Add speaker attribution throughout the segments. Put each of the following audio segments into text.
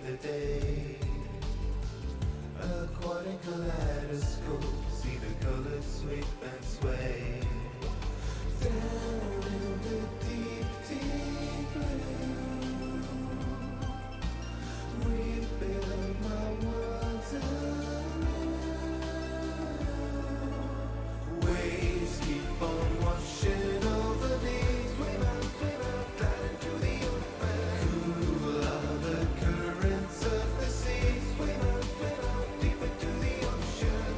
Speaker 1: the day. Aquatic kaleidoscope, see the colors sweep and sway. Down in the deep, deep blue, rebuild my world anew. Waves keep on washing over me. Swim out, glide into the open. Cool are the currents of the sea. Swim out, deep into the ocean.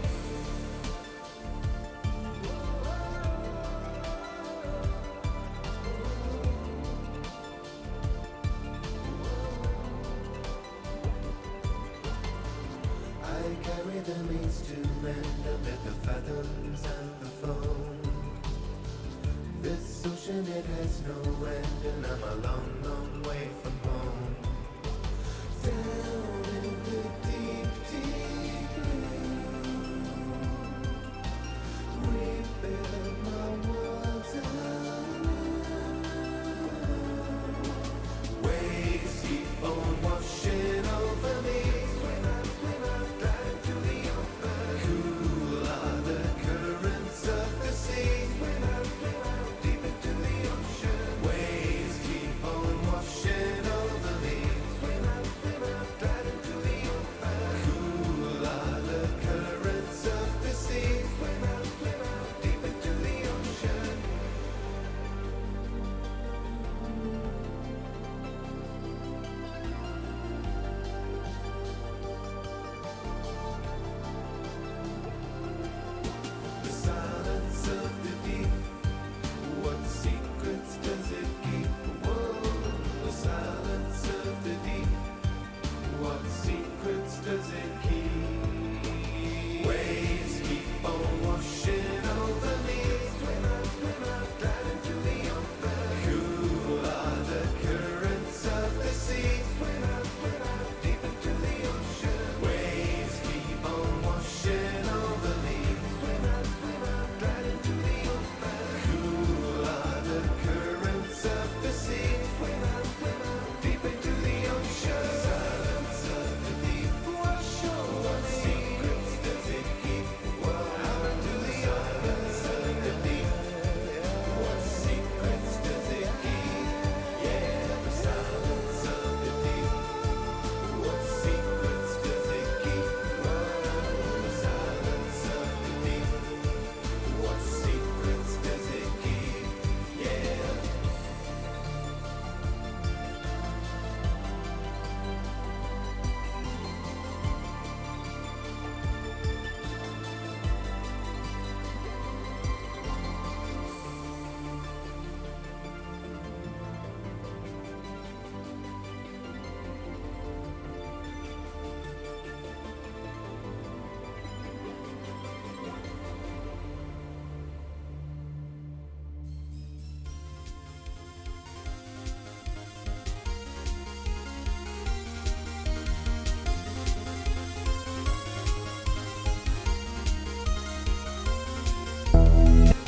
Speaker 1: I carry the means to mend amid the fathoms and the foam. This ocean, it has no end, and I'm a long, long way from home. Down in the deep, deep blue, rebuild my world anew. Waves keep on washing over me. Swim out, glide into the open. Cool are the currents of the sea. Swim out, deep into the ocean. Waves keep on washing over me. Swim out, glide into the open. Cool are the currents of the sea. Swim out, deep into the ocean. The silence of the deep, what secrets does it keep? Whoa, the silence of the deep, what secrets does it keep? Waves keep on washing over me. Swim out, glide into the open. Cool are the currents of the sea. Swim out, deep into the ocean. Waves keep on washing over me. Swim out, glide into the open. Cool are the currents of the sea. Swim out, deep into the ocean. Silence of the deep. What secrets does it keep? Out into the silence of the deep. What secrets does it keep? Yeah, the silence of the deep. What secrets does it keep? The silence of the deep. What secrets does it keep? Yeah.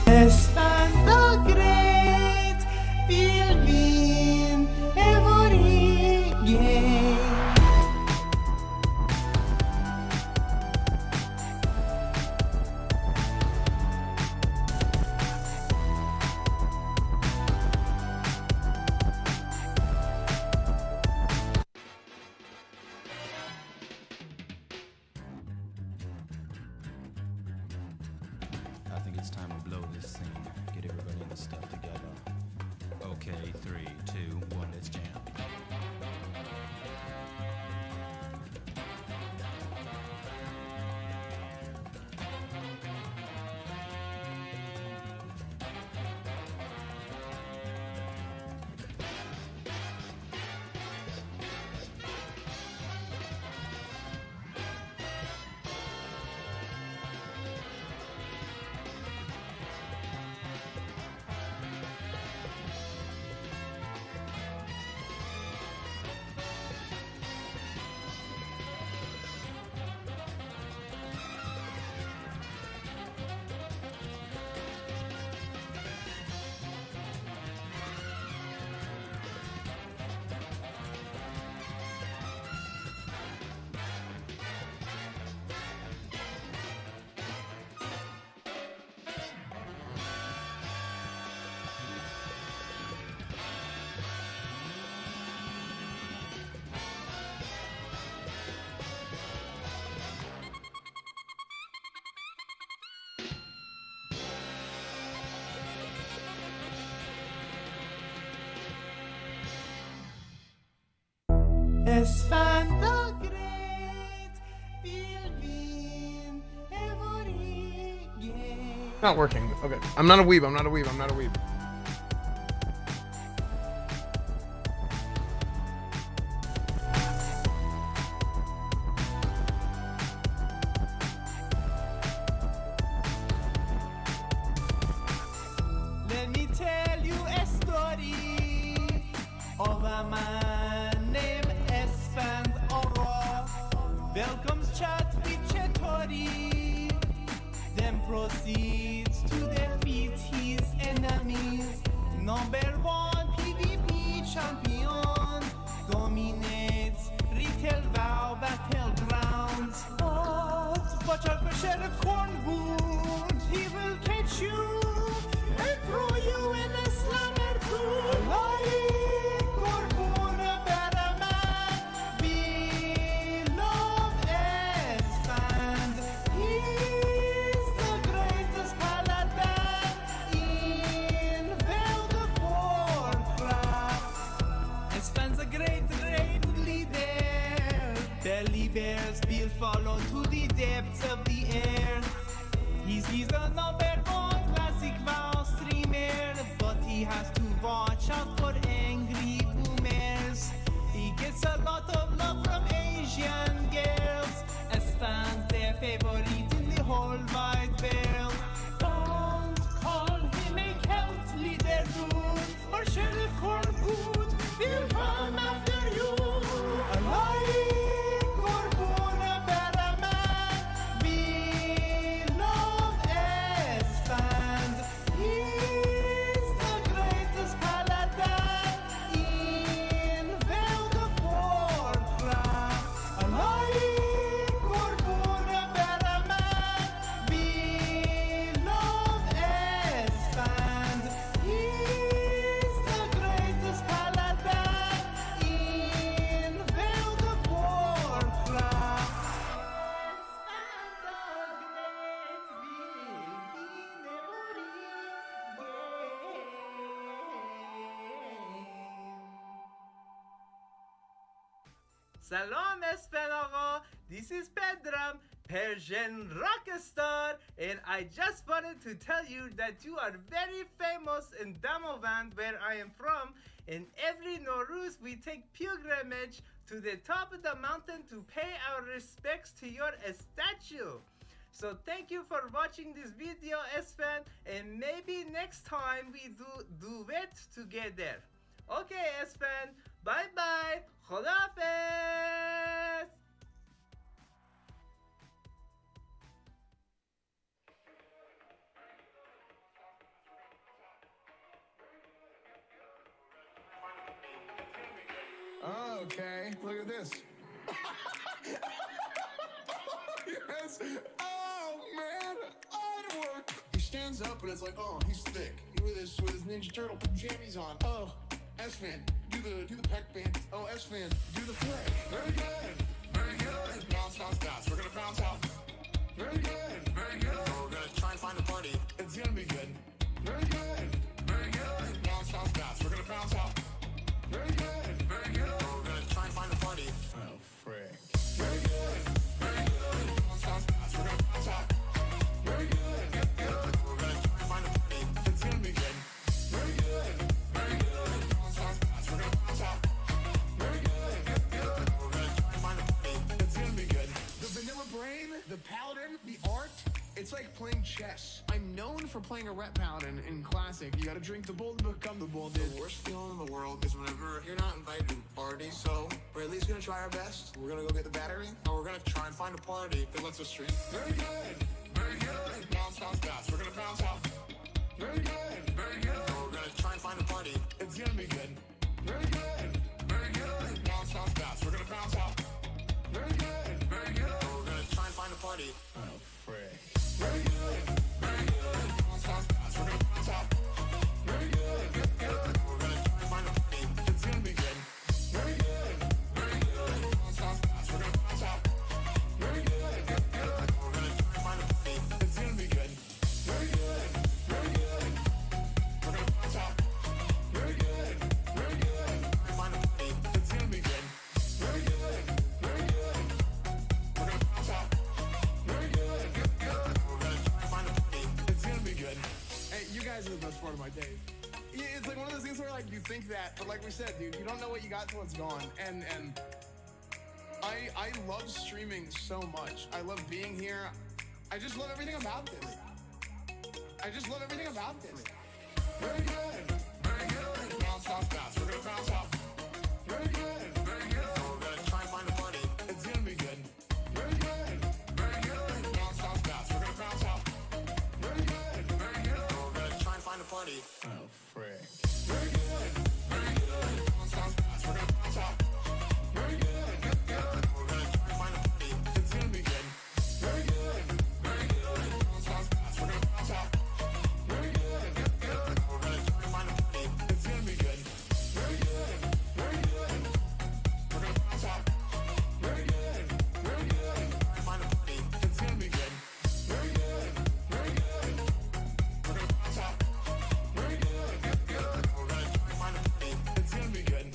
Speaker 2: Esfand the Great vill vin är vår egen.
Speaker 3: I think it's time to blow this scene. Get everybody in the stuff together. Okay, 3, 2, 1, let's jam.
Speaker 2: Esfand the Great will win every game.
Speaker 4: Not working. Okay. I'm not a weeb. I'm not a weeb. I'm not a weeb.
Speaker 2: Let me tell you a story of a man named Esfand Fixes welcomes chat with Chetori, then proceeds to defeat his enemies. Number one PvP champion dominates retail WoW battlegrounds. But watch out for Sheriff Cornwood, he will catch you and throw you in a slammer too. Like Cornwood, a better man, we love Esfand. He's the greatest paladin in World of Warcraft. Esfand's a great leader. Belly bears will follow to the depths of the air. He's the number one classic WoW streamer, but he has to watch out for angry boomers. He gets a lot of love from Asian girls. Esfand's their favorite in the whole wide world. Don't call him a cult leader, dude, or Sheriff Cornwood will come after you. Like Cornwood, a better man, we love Esfand. He's the greatest paladin in World of Warcraft. Like Cornwood, a better man, we love Esfand. He's the greatest paladin in World of Warcraft. Salam Esfand Ağa, this is Pedram, Persian rockstar, and I just wanted to tell you that you are very famous in Damavand, where I am from, and every Nowruz we take pilgrimage to the top of the mountain to pay our respects to your statue. So thank you for watching this video, Esfand, and maybe next time we do duet together. Okay, Esfand, bye bye. Khodafez.
Speaker 5: Okay, look at this. Yes. Oh man, artwork. He stands up and it's like, oh, he's thick. With his Ninja Turtle jammies on. Oh, Esfand, do the peck band. Oh, Esfand, do the flick. Very good, very good. Bounce, bounce, bounce. We're gonna bounce out. Very good, very good. We're gonna try and find a party. It's gonna be good. Very good, very good. Bounce, bounce, bounce. We're gonna bounce out. Very good, very good. We're gonna try and find a party. Oh, frick. Very good, very good. Bounce, bounce, bounce. We're gonna bounce out. Very good, good. We're gonna try and find a party. It's gonna be good. Very good, very good. Bounce, bounce, bounce. We're gonna bounce out. Very good, good. We're gonna try and find a party. It's gonna be good. The vanilla brain, the paladin, the art. It's like playing chess. I'm known for playing a ret paladin in classic. You gotta drink the bull to become the bull, dude. The worst feeling in the world is whenever you're not invited to a party. So we're at least gonna try our best. We're gonna go get the battery, and we're gonna try and find a party that lets us stream. Very good, very good. Bounce, bounce, bounce. We're gonna bounce out. Very good, very good. We're gonna try and find a party. It's gonna be good. Very good, very good. Bounce, bounce, bounce. We're gonna bounce out. Very good, very good. We're gonna try and find a party. Oh, frick. Very good, very good. Bounce, bounce, bounce. We're gonna bounce out. Very good, good. We're gonna try and find a party. It's gonna be good. Very good, very good. Bounce, bounce, bounce. We're gonna bounce out. Very good, good. We're gonna try and find a party. It's gonna be good. Very good, very good. We're gonna bounce out. Very good, very good. Find the best part of my day. It's like one of those things where like you think that, but like we said, dude, you don't know what you got till it's gone. And I love streaming so much. I love being here. I just love everything about this. I just love everything about this. Very good. Very good. Bounce off fast. We're gonna bounce off. Very good. Very good. We're gonna try and find a buddy. It's gonna be good. Very good. Very good. Bounce off fast. We're gonna bounce off. Very good. Very good. We're gonna try and find a buddy. Oh, frick. Very good. Very good. Bounce off fast. We're gonna bounce off. Very good. Good. We're gonna try and find a buddy. It's gonna be good. Very good. Very good. Bounce off fast. We're gonna bounce off. Very good. Good. We're gonna try and find a buddy. It's gonna be good. Very good. Very good. We're gonna bounce off. Very good. Very good. Try and find a buddy. It's gonna be good. Very good. Very good. We're gonna bounce off. Very good. Good. We're gonna try and find a buddy. It's gonna be good.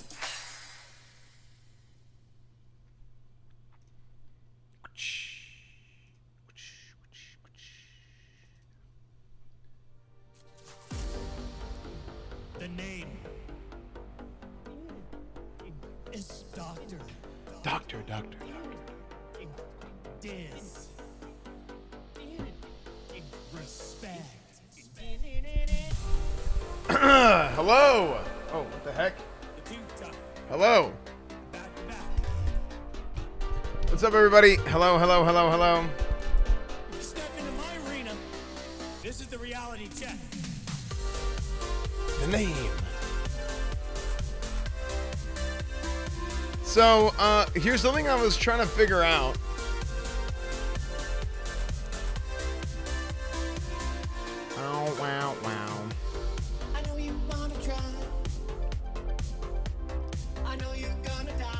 Speaker 6: The name is Doctor.
Speaker 4: Doctor.
Speaker 6: Dis. Respect.
Speaker 4: Hello. Oh, what the heck? Hello. What's up, everybody? Hello.
Speaker 6: Step into my arena. This is the reality check.
Speaker 4: The name. So, here's something I was trying to figure out. Oh, wow.
Speaker 6: I know you wanna try. I know you're gonna die.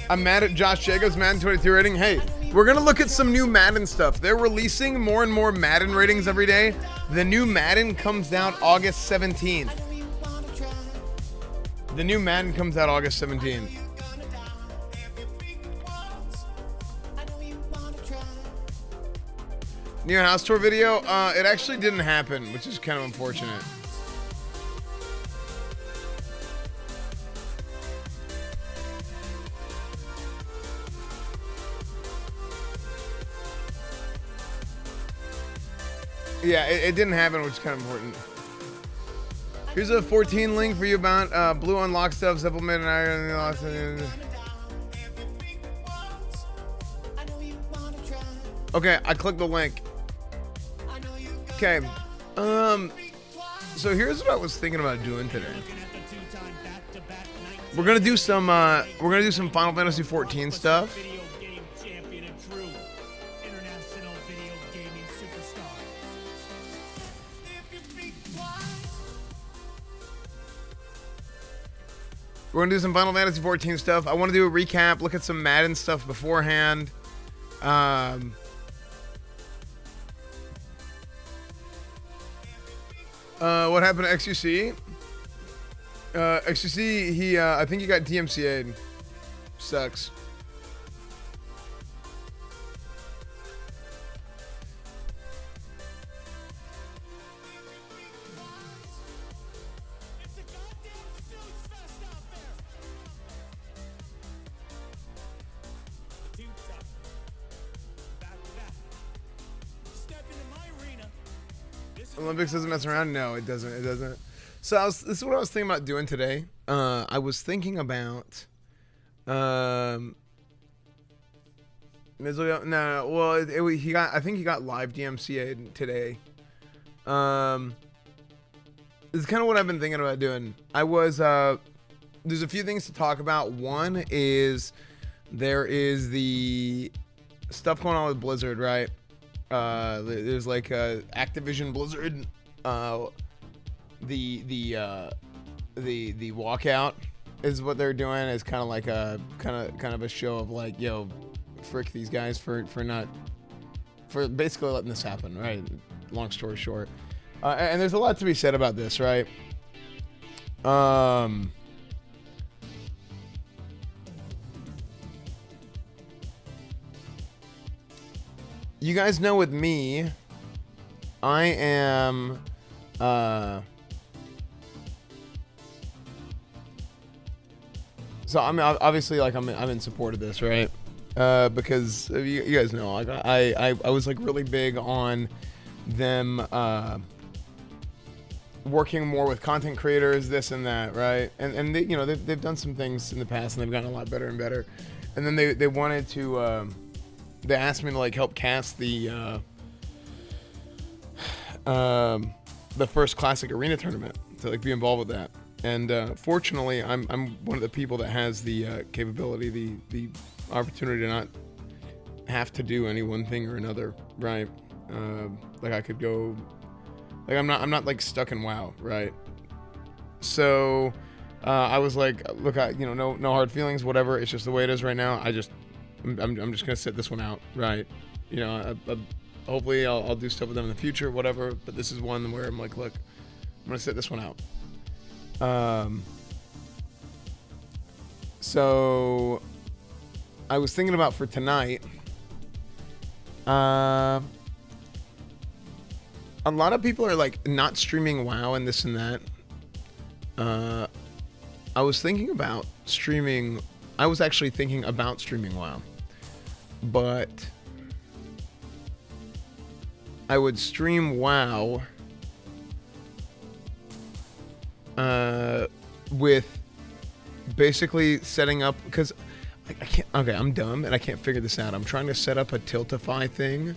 Speaker 4: I'm mad at Josh Jacobs, Madden 22 rating. Hey, we're gonna look at some new Madden stuff. They're releasing more and more Madden ratings every day. The new Madden comes out August 17th.
Speaker 6: I know you wanna try.
Speaker 4: The new Madden comes out August 17th.
Speaker 6: You're gonna die. Every freak once. I know you wanna try.
Speaker 4: New house tour video, it actually didn't happen, which is kind of unfortunate. Yeah, it didn't happen, which is kind of important. Here's a 14 link for you about blue unlock stuff, supplement and iron. Okay, I clicked the link. Okay, so here's what I was thinking about doing today. We're gonna do some Final Fantasy 14 stuff.
Speaker 6: Video game champion and true international video gaming superstar.
Speaker 4: We're gonna do some Final Fantasy 14 stuff. I want to do a recap, look at some Madden stuff beforehand. What happened to XUC? XUC, I think he got DMCA'd. Sucks.
Speaker 6: It's a goddamn snooze fest out there. Too tough. Back to back. Step into my arena. This is
Speaker 4: Olympics doesn't mess around? No, it doesn't. It doesn't. So this is what I was thinking about doing today. I was thinking about, I think he got live DMCA today. This is kind of what I've been thinking about doing. There's a few things to talk about. One is there is the stuff going on with Blizzard, right? There's like Activision Blizzard, the walkout is what they're doing. Is kind of like a kind of a show of like, yo, frick these guys for basically letting this happen, right? Long story short, and there's a lot to be said about this, right? You guys know with me, I am So I mean, obviously, like I'm in support of this, right? Because you guys know, like I was like really big on them working more with content creators, this and that, right? And they, you know, they've done some things in the past and they've gotten a lot better and better. And then they wanted to they asked me to like help cast the first Classic Arena tournament, to like be involved with that. And fortunately, I'm one of the people that has the capability, the opportunity to not have to do any one thing or another, right? Like I could go, like I'm not like stuck in WoW, right? So I was like, look, no hard feelings, whatever. It's just the way it is right now. I'm just gonna sit this one out, right? You know, hopefully I'll do stuff with them in the future, whatever. But this is one where I'm like, look, I'm gonna sit this one out. So I was thinking about for tonight, a lot of people are like not streaming WoW and this and that. I was thinking about streaming. I was actually thinking about streaming WoW, but I would stream WoW with basically setting up, because I can't, okay, I'm dumb and I can't figure this out. I'm trying to set up a Tiltify thing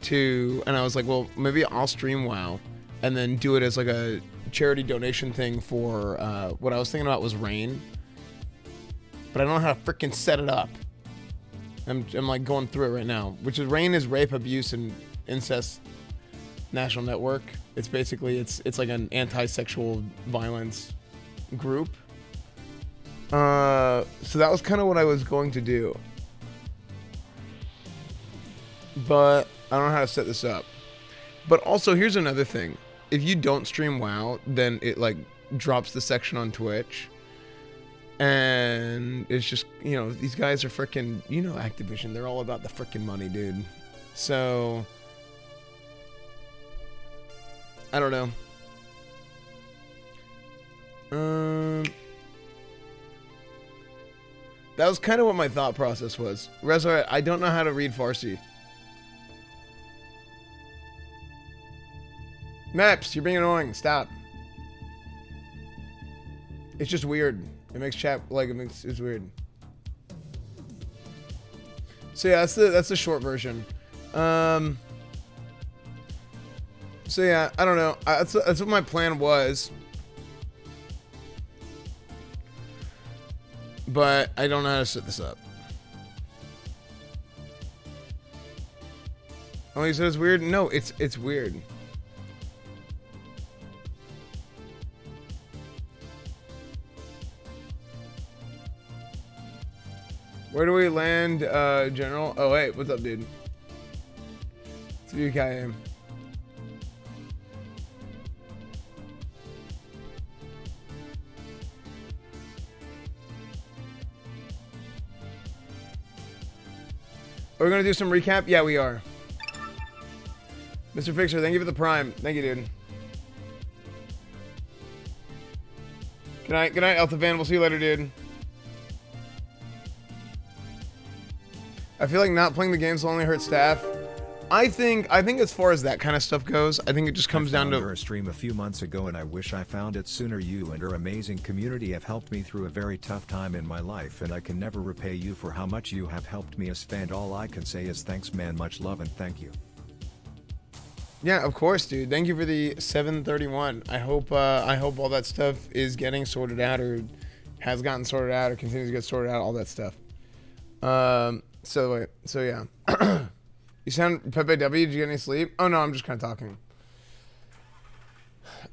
Speaker 4: and I was like, well, maybe I'll stream WoW and then do it as like a charity donation thing for, what I was thinking about was Rain, but I don't know how to freaking set it up. I'm like going through it right now, which is Rain is Rape, Abuse, and Incest National Network. It's basically, it's like an anti-sexual violence group. So that was kind of what I was going to do, but I don't know how to set this up. But also, here's another thing. If you don't stream WoW, then it like drops the section on Twitch. And it's just, you know, these guys are freaking, you know, Activision. They're all about the freaking money, dude. So I don't know. That was kind of what my thought process was. Rezo, I don't know how to read Farsi. Maps, you're being annoying. Stop. It's just weird. It makes chat like it's weird. So yeah, that's the short version. So yeah, I don't know. That's what my plan was. But I don't know how to set this up. Oh, you said it's weird? No, it's weird. Where do we land, General? Oh, hey, what's up, dude? It's UKM. We're gonna do some recap? Yeah, we are. Mr. Fixer, thank you for the prime. Thank you, dude. Good night, Elthavan. We'll see you later, dude. I feel like not playing the games will only hurt staff. I think as far as that kind of stuff goes, I think it just comes down to
Speaker 7: a stream a few months ago and I wish I found it sooner. You and your amazing community have helped me through a very tough time in my life and I can never repay you for how much you have helped me. Esfand, all I can say is thanks, man. Much love and thank you.
Speaker 4: Yeah, of course, dude. Thank you for the 731. I hope all that stuff is getting sorted out or has gotten sorted out or continues to get sorted out, all that stuff. So yeah. You sound Pepe W. Did you get any sleep? Oh no, I'm just kind of talking.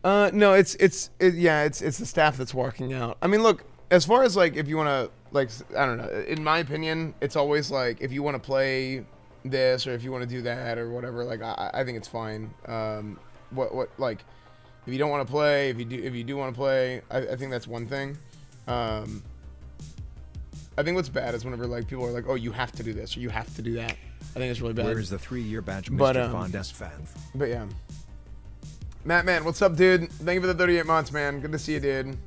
Speaker 4: No, it's the staff that's walking out. I mean, look, as far as like if you want to like, I don't know. In my opinion, it's always like if you want to play this or if you want to do that or whatever. Like I think it's fine. What like if you don't want to play, if you do want to play, I think that's one thing. I think what's bad is whenever like people are like, oh, you have to do this or you have to do that. I think it's really bad.
Speaker 7: Where is the 3-year badge, Mr. Fond Esfand?
Speaker 4: But yeah. Matt, man, what's up, dude? Thank you for the 38 months, man. Good to see you, dude.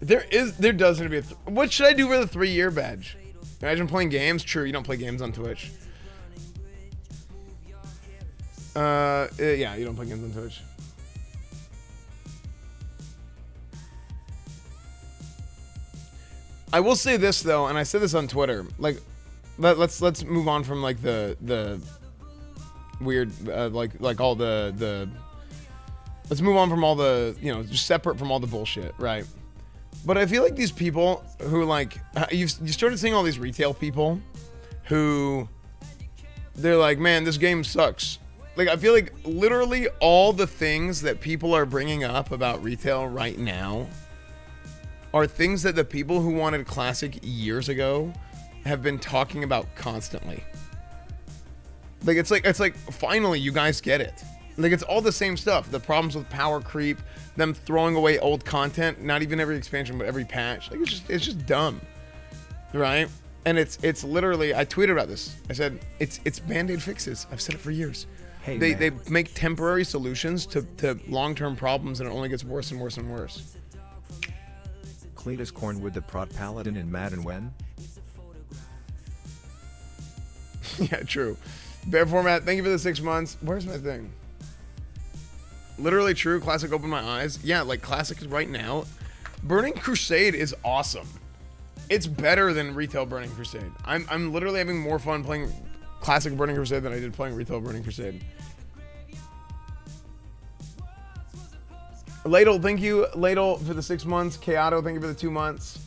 Speaker 4: There does need to be what should I do for the 3-year badge? Imagine playing games. True, you don't play games on Twitch. Yeah, you don't play games on Twitch. I will say this though, and I said this on Twitter. Like, let's move on from like the weird like all the. Let's move on from all the, you know, just separate from all the bullshit, right? But I feel like these people who like you started seeing all these retail people who they're like, man, this game sucks. Like, I feel like literally all the things that people are bringing up about retail right now are things that the people who wanted Classic years ago have been talking about constantly. Like, it's like finally you guys get it. Like, it's all the same stuff. The problems with power creep, them throwing away old content, not even every expansion, but every patch. Like, it's just dumb, right? And it's literally, I tweeted about this. I said, it's Band-Aid fixes. I've said it for years.
Speaker 7: Hey,
Speaker 4: They make temporary solutions to long-term problems, and it only gets worse and worse and worse.
Speaker 7: Cletus Cornwood the Prot Paladin in Madden when?
Speaker 4: Yeah, true. Bear format, thank you for the 6 months. Where's my thing? Literally true. Classic opened my eyes. Yeah, like Classic is right now. Burning Crusade is awesome. It's better than retail Burning Crusade. I'm literally having more fun playing Classic Burning Crusade than I did playing retail Burning Crusade. Ladle, thank you, Ladle, for the 6 months. Kato, thank you for the 2 months.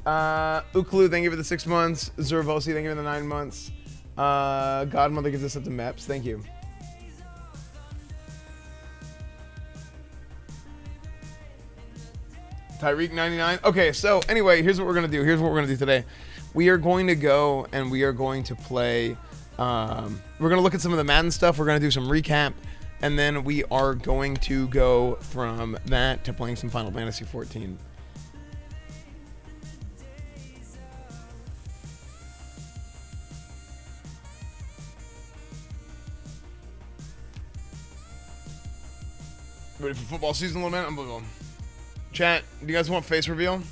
Speaker 4: Uklu, thank you for the 6 months. Zervosi, thank you for the 9 months. Godmother gives us up to Meps. Thank you. Tyreek 99. Okay, so anyway, here's what we're gonna do. Here's what we're gonna do today. We are going to go and we are going to play. We're gonna look at some of the Madden stuff. We're gonna do some recap, and then we are going to go from that to playing some Final Fantasy 14. Ready for football season, little man? Unbelievable. Chat, do you guys want face reveal?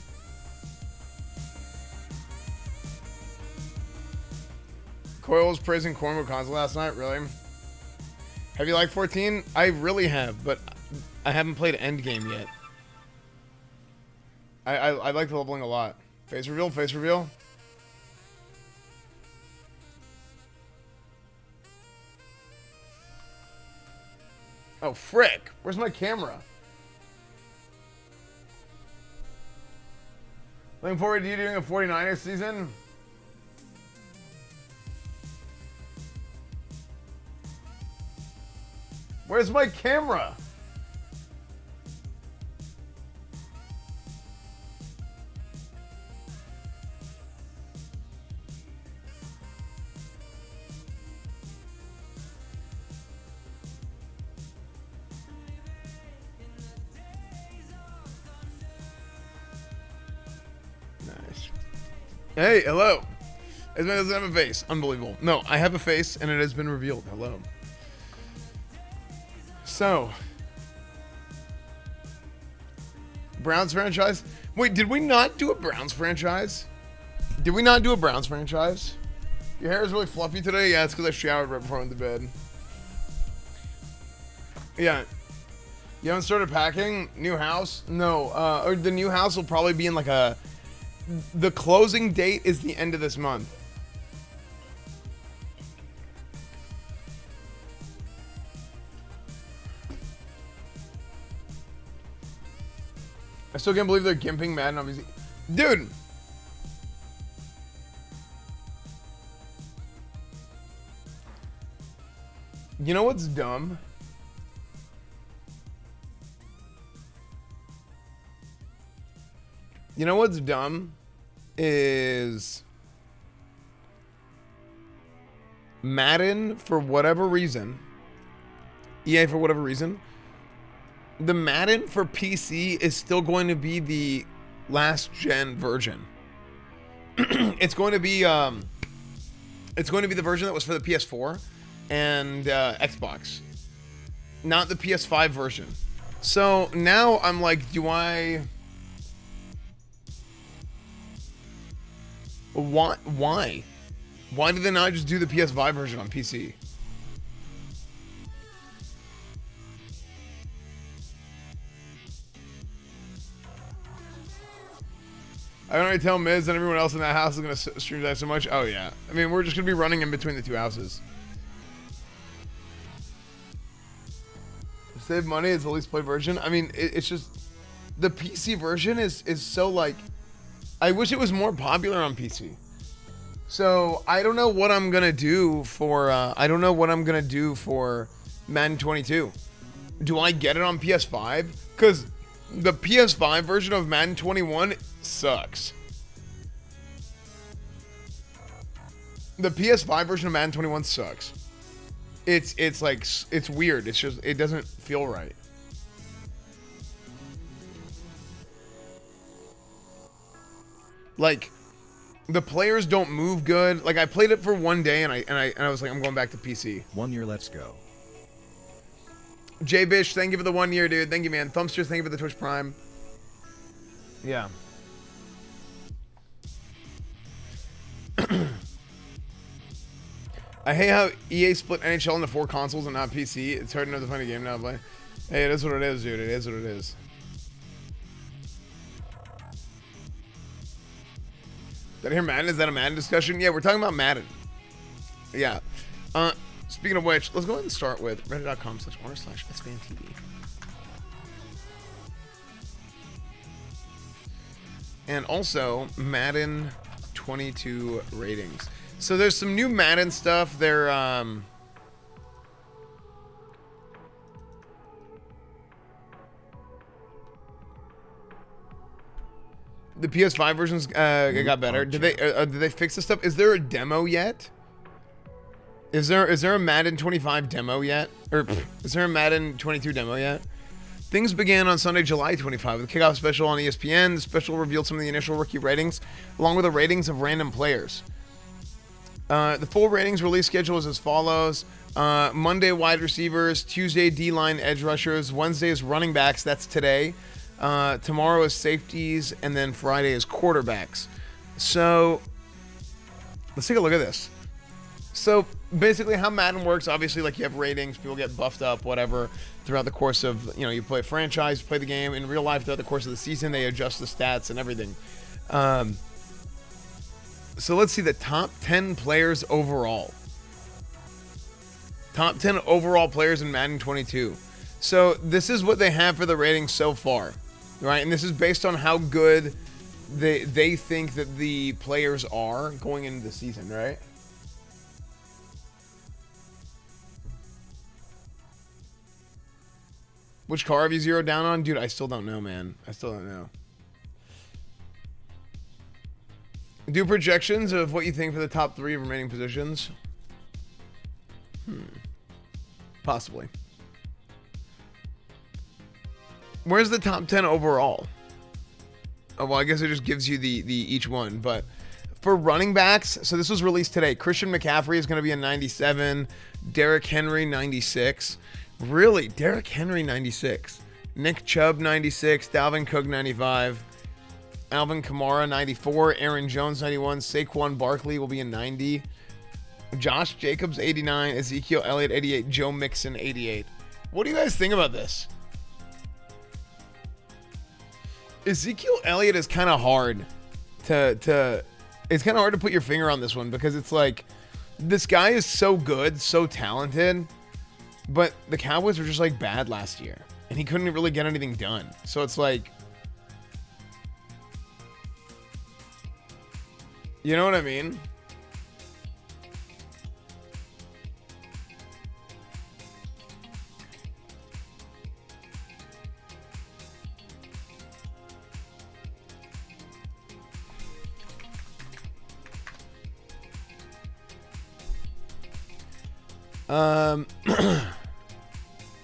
Speaker 4: Coyle was praising Cornwood console last night, really? Have you liked 14? I really have, but I haven't played Endgame yet. I like the leveling a lot. Face reveal, face reveal. Oh, frick. Where's my camera? Looking forward to you doing a 49ers season. Where's my camera? Nice. Hey, hello. This man doesn't have a face. Unbelievable. No, I have a face and it has been revealed. Hello. So, Browns franchise? Wait, did we not do a Browns franchise? Did we not do a Browns franchise? Your hair is really fluffy today? Yeah, it's because I showered right before I went to bed. Yeah. You haven't started packing? New house? No. Or the new house will probably be in like a... The closing date is the end of this month. I still can't believe they're gimping Madden, obviously. Dude! You know what's dumb? You know what's dumb? Is Madden, for whatever reason, EA for whatever reason, the Madden for PC is still going to be the last gen version. It's going to be the version that was for the PS4 and Xbox, not the PS5 version. So now I'm like, do I Why? Why did they not just do the PS5 version on PC? I can already tell Miz and everyone else in that house is going to stream that so much. Oh, yeah. I mean, we're just going to be running in between the two houses. Save money, it's the least played version. I mean, it's just... The PC version is so, like... I wish it was more popular on PC. So, I don't know what I'm going to do for... I don't know what I'm going to do for Madden 22. Do I get it on PS5? Because the PS5 version of Madden 21 sucks. The PS5 version of Madden 21 sucks. It's like, it's weird. It's just, it doesn't feel right. Like, the players don't move good. Like, I played it for one day and I was like, I'm going back to PC.
Speaker 7: 1 year, let's go.
Speaker 4: J Bish, thank you for the 1 year, dude. Thank you, man. Thumpsters, thank you for the Twitch Prime. Yeah. I hate how EA split NHL into 4 consoles and not PC. It's hard enough to find a game now to play. Hey, it is what it is, dude. It is what it is. Did I hear Madden? Is that a Madden discussion? Yeah, we're talking about Madden. Yeah. Speaking of which, let's go ahead and start with reddit.com/r/EsfandTV. And also, Madden 22 ratings. So there's some new Madden stuff. They're, the PS5 versions got better. Did they fix this stuff? Is there a demo yet? Is there a Madden 25 demo yet? Or is there a Madden 22 demo yet? Things began on Sunday, July 25 with a kickoff special on ESPN. The special revealed some of the initial rookie ratings, along with the ratings of random players. The full ratings release schedule is as follows. Monday, wide receivers. Tuesday, D-line edge rushers. Wednesday is running backs. That's today. Tomorrow is safeties. And then Friday is quarterbacks. So, let's take a look at this. So, basically how Madden works, obviously, like, you have ratings. People get buffed up, whatever, throughout the course of, you know, you play a franchise, you play the game. In real life, throughout the course of the season, they adjust the stats and everything. So let's see the top 10 players overall. Top 10 overall players in Madden 22. So this is what they have for the ratings so far, right? And this is based on how good they think that the players are going into the season, right? Which car have you zeroed down on? Dude, I still don't know, man. I still don't know. Do projections of what you think for the top 3 remaining positions. Possibly. Where's the top 10 overall? Oh, well, I guess it just gives you the each one. But for running backs, so this was released today. Christian McCaffrey is going to be a 97. Derrick Henry, 96. Really? Derrick Henry, 96. Nick Chubb, 96. Dalvin Cook, 95. Alvin Kamara, 94. Aaron Jones, 91. Saquon Barkley will be a 90. Josh Jacobs, 89. Ezekiel Elliott, 88. Joe Mixon, 88. What do you guys think about this? Ezekiel Elliott is kind of hard to it's kind of hard to put your finger on this one because it's like this guy is so good, so talented, but the Cowboys were just like bad last year and he couldn't really get anything done. So it's like, you know what I mean?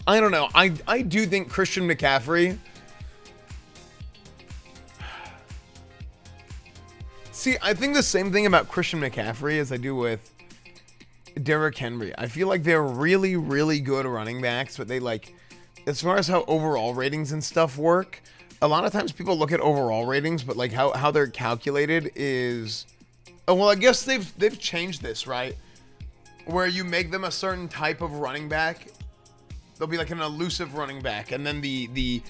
Speaker 4: I don't know. I do think Christian McCaffrey. See, I think the same thing about Christian McCaffrey as I do with Derrick Henry. I feel like they're really, really good running backs, but they like, as far as how overall ratings and stuff work, a lot of times people look at overall ratings, but like how they're calculated is Oh, well, I guess they've changed this, right? Where you make them a certain type of running back. They'll be like an elusive running back, and then the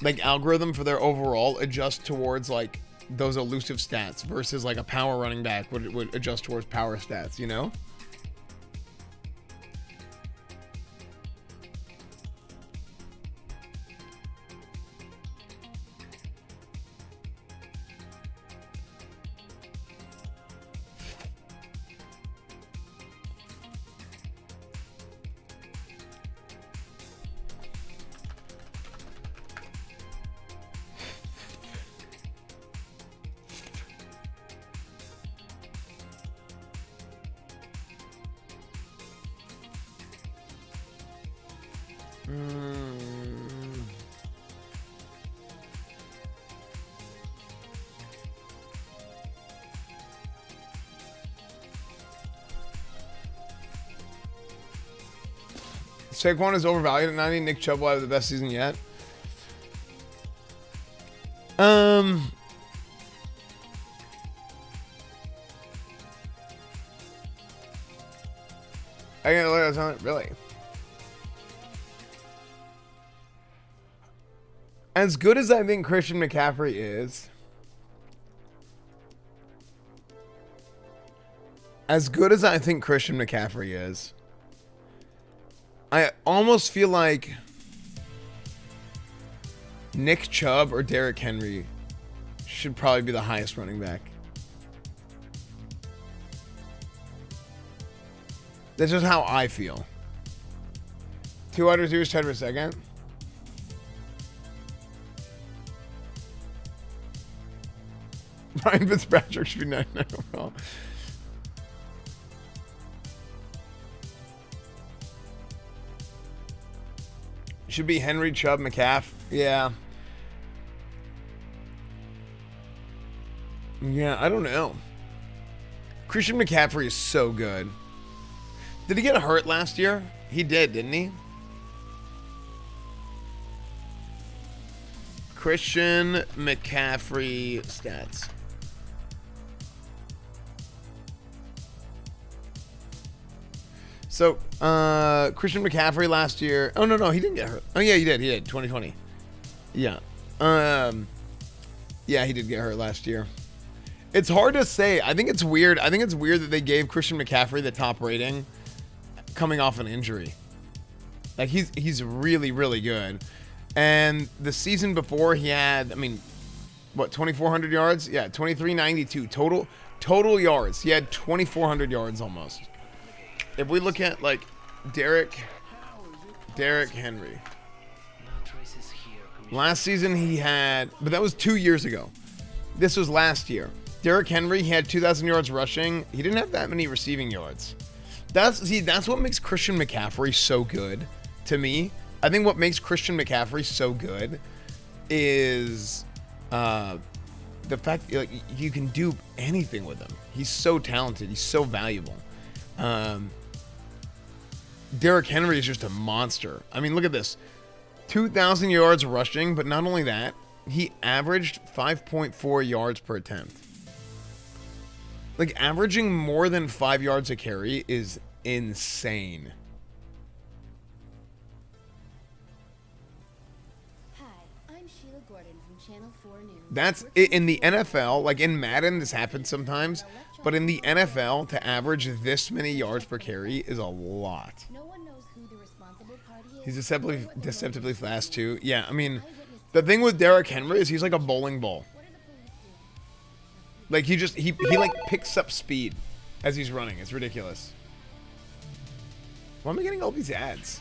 Speaker 4: like algorithm for their overall adjust towards like those elusive stats versus like a power running back would adjust towards power stats, you know? Saquon is overvalued at 90. Nick Chubb will have the best season yet. I gotta look at something. Really? As good as I think Christian McCaffrey is, I almost feel like Nick Chubb or Derrick Henry should probably be the highest running back. That's just how I feel. 2 wide receivers tied for second. Ryan Fitzpatrick should be 99 overall. Should be Henry, Chubb, McCaff. Yeah. Yeah, I don't know. Christian McCaffrey is so good. Did he get hurt last year? He did, didn't he? Christian McCaffrey stats. So, Christian McCaffrey last year. Oh, no, he didn't get hurt. Oh, yeah, he did. 2020. Yeah. Yeah, he did get hurt last year. It's hard to say. I think it's weird. That they gave Christian McCaffrey the top rating coming off an injury. Like, he's really, really good. And the season before, he had, 2,400 yards? Yeah, 2,392 total yards. He had 2,400 yards almost. If we look at, like, Derrick Henry. Last season he had, but that was 2 years ago. This was last year. Derrick Henry, he had 2,000 yards rushing. He didn't have that many receiving yards. That's what makes Christian McCaffrey so good to me. I think what makes Christian McCaffrey so good is the fact like you can do anything with him. He's so talented. He's so valuable. Derrick Henry is just a monster. I mean, look at this. 2,000 yards rushing, but not only that, he averaged 5.4 yards per attempt. Like, averaging more than 5 yards a carry is insane.
Speaker 8: Hi, I'm Sheila Gordon from Channel 4 News.
Speaker 4: That's in the NFL. Like, in Madden, this happens sometimes. But in the NFL, to average this many yards per carry is a lot.
Speaker 8: No one knows who the responsible party is.
Speaker 4: He's deceptively fast, too. Yeah, I mean, the thing with Derrick Henry is he's like a bowling ball. Like, he like picks up speed as he's running. It's ridiculous. Why am I getting all these ads?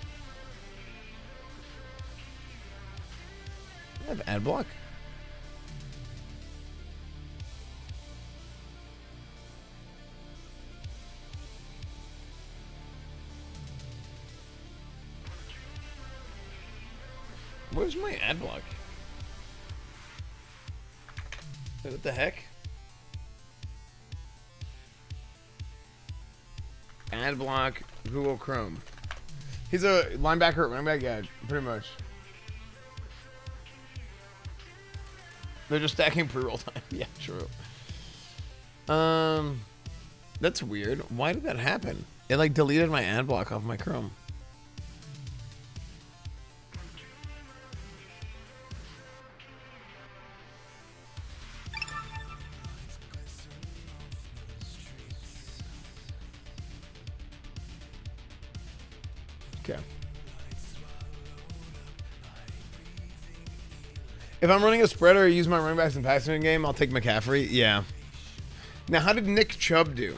Speaker 4: I have ad block. Where's my ad block? What the heck? Ad block, Google Chrome. He's a linebacker, running back guy, pretty much. They're just stacking pre-roll time. Yeah, true. That's weird. Why did that happen? It like deleted my ad block off my Chrome. Okay. If I'm running a spreader or use my running backs in passing game, I'll take McCaffrey. Yeah. Now, how did Nick Chubb do?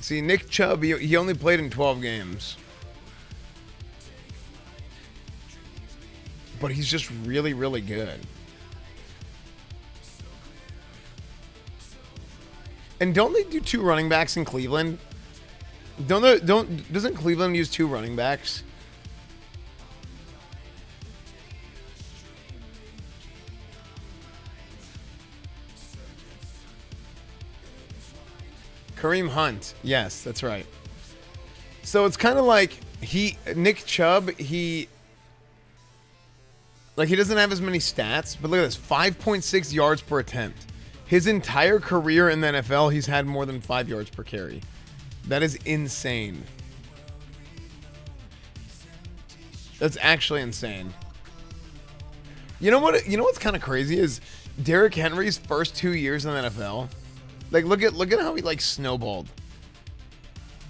Speaker 4: See, Nick Chubb, he only played in 12 games. But he's just really, really good. And don't they do 2 running backs in Cleveland? Doesn't Cleveland use 2 running backs? Kareem Hunt. Yes, that's right. So it's kind of like Nick Chubb, he doesn't have as many stats, but look at this, 5.6 yards per attempt. His entire career in the NFL, he's had more than 5 yards per carry. That is insane. That's actually insane. You know what's kind of crazy is Derrick Henry's first 2 years in the NFL. Like look at how he like snowballed.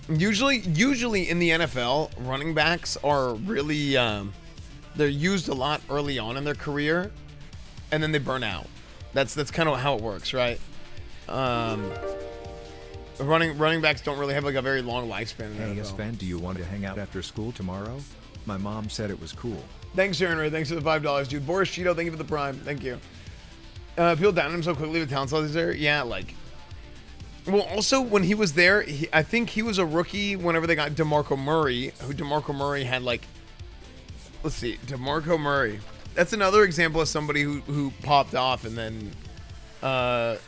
Speaker 4: Usually in the NFL, running backs are really they're used a lot early on in their career, and then they burn out. That's kind of how it works, right? Running backs don't really have like a very long lifespan in the
Speaker 7: Hey,
Speaker 4: NFL.
Speaker 7: Esfand, do you want to hang out after school tomorrow? My mom said it was cool.
Speaker 4: Thanks, Aaron. Thanks for the $5, dude. Boris Cheeto, thank you for the prime. Thank you. People down him so quickly with talent slots there. Yeah, like. Well, also when he was there, I think he was a rookie whenever they got DeMarco Murray, who DeMarco Murray had like. Let's see, DeMarco Murray. That's another example of somebody who popped off and then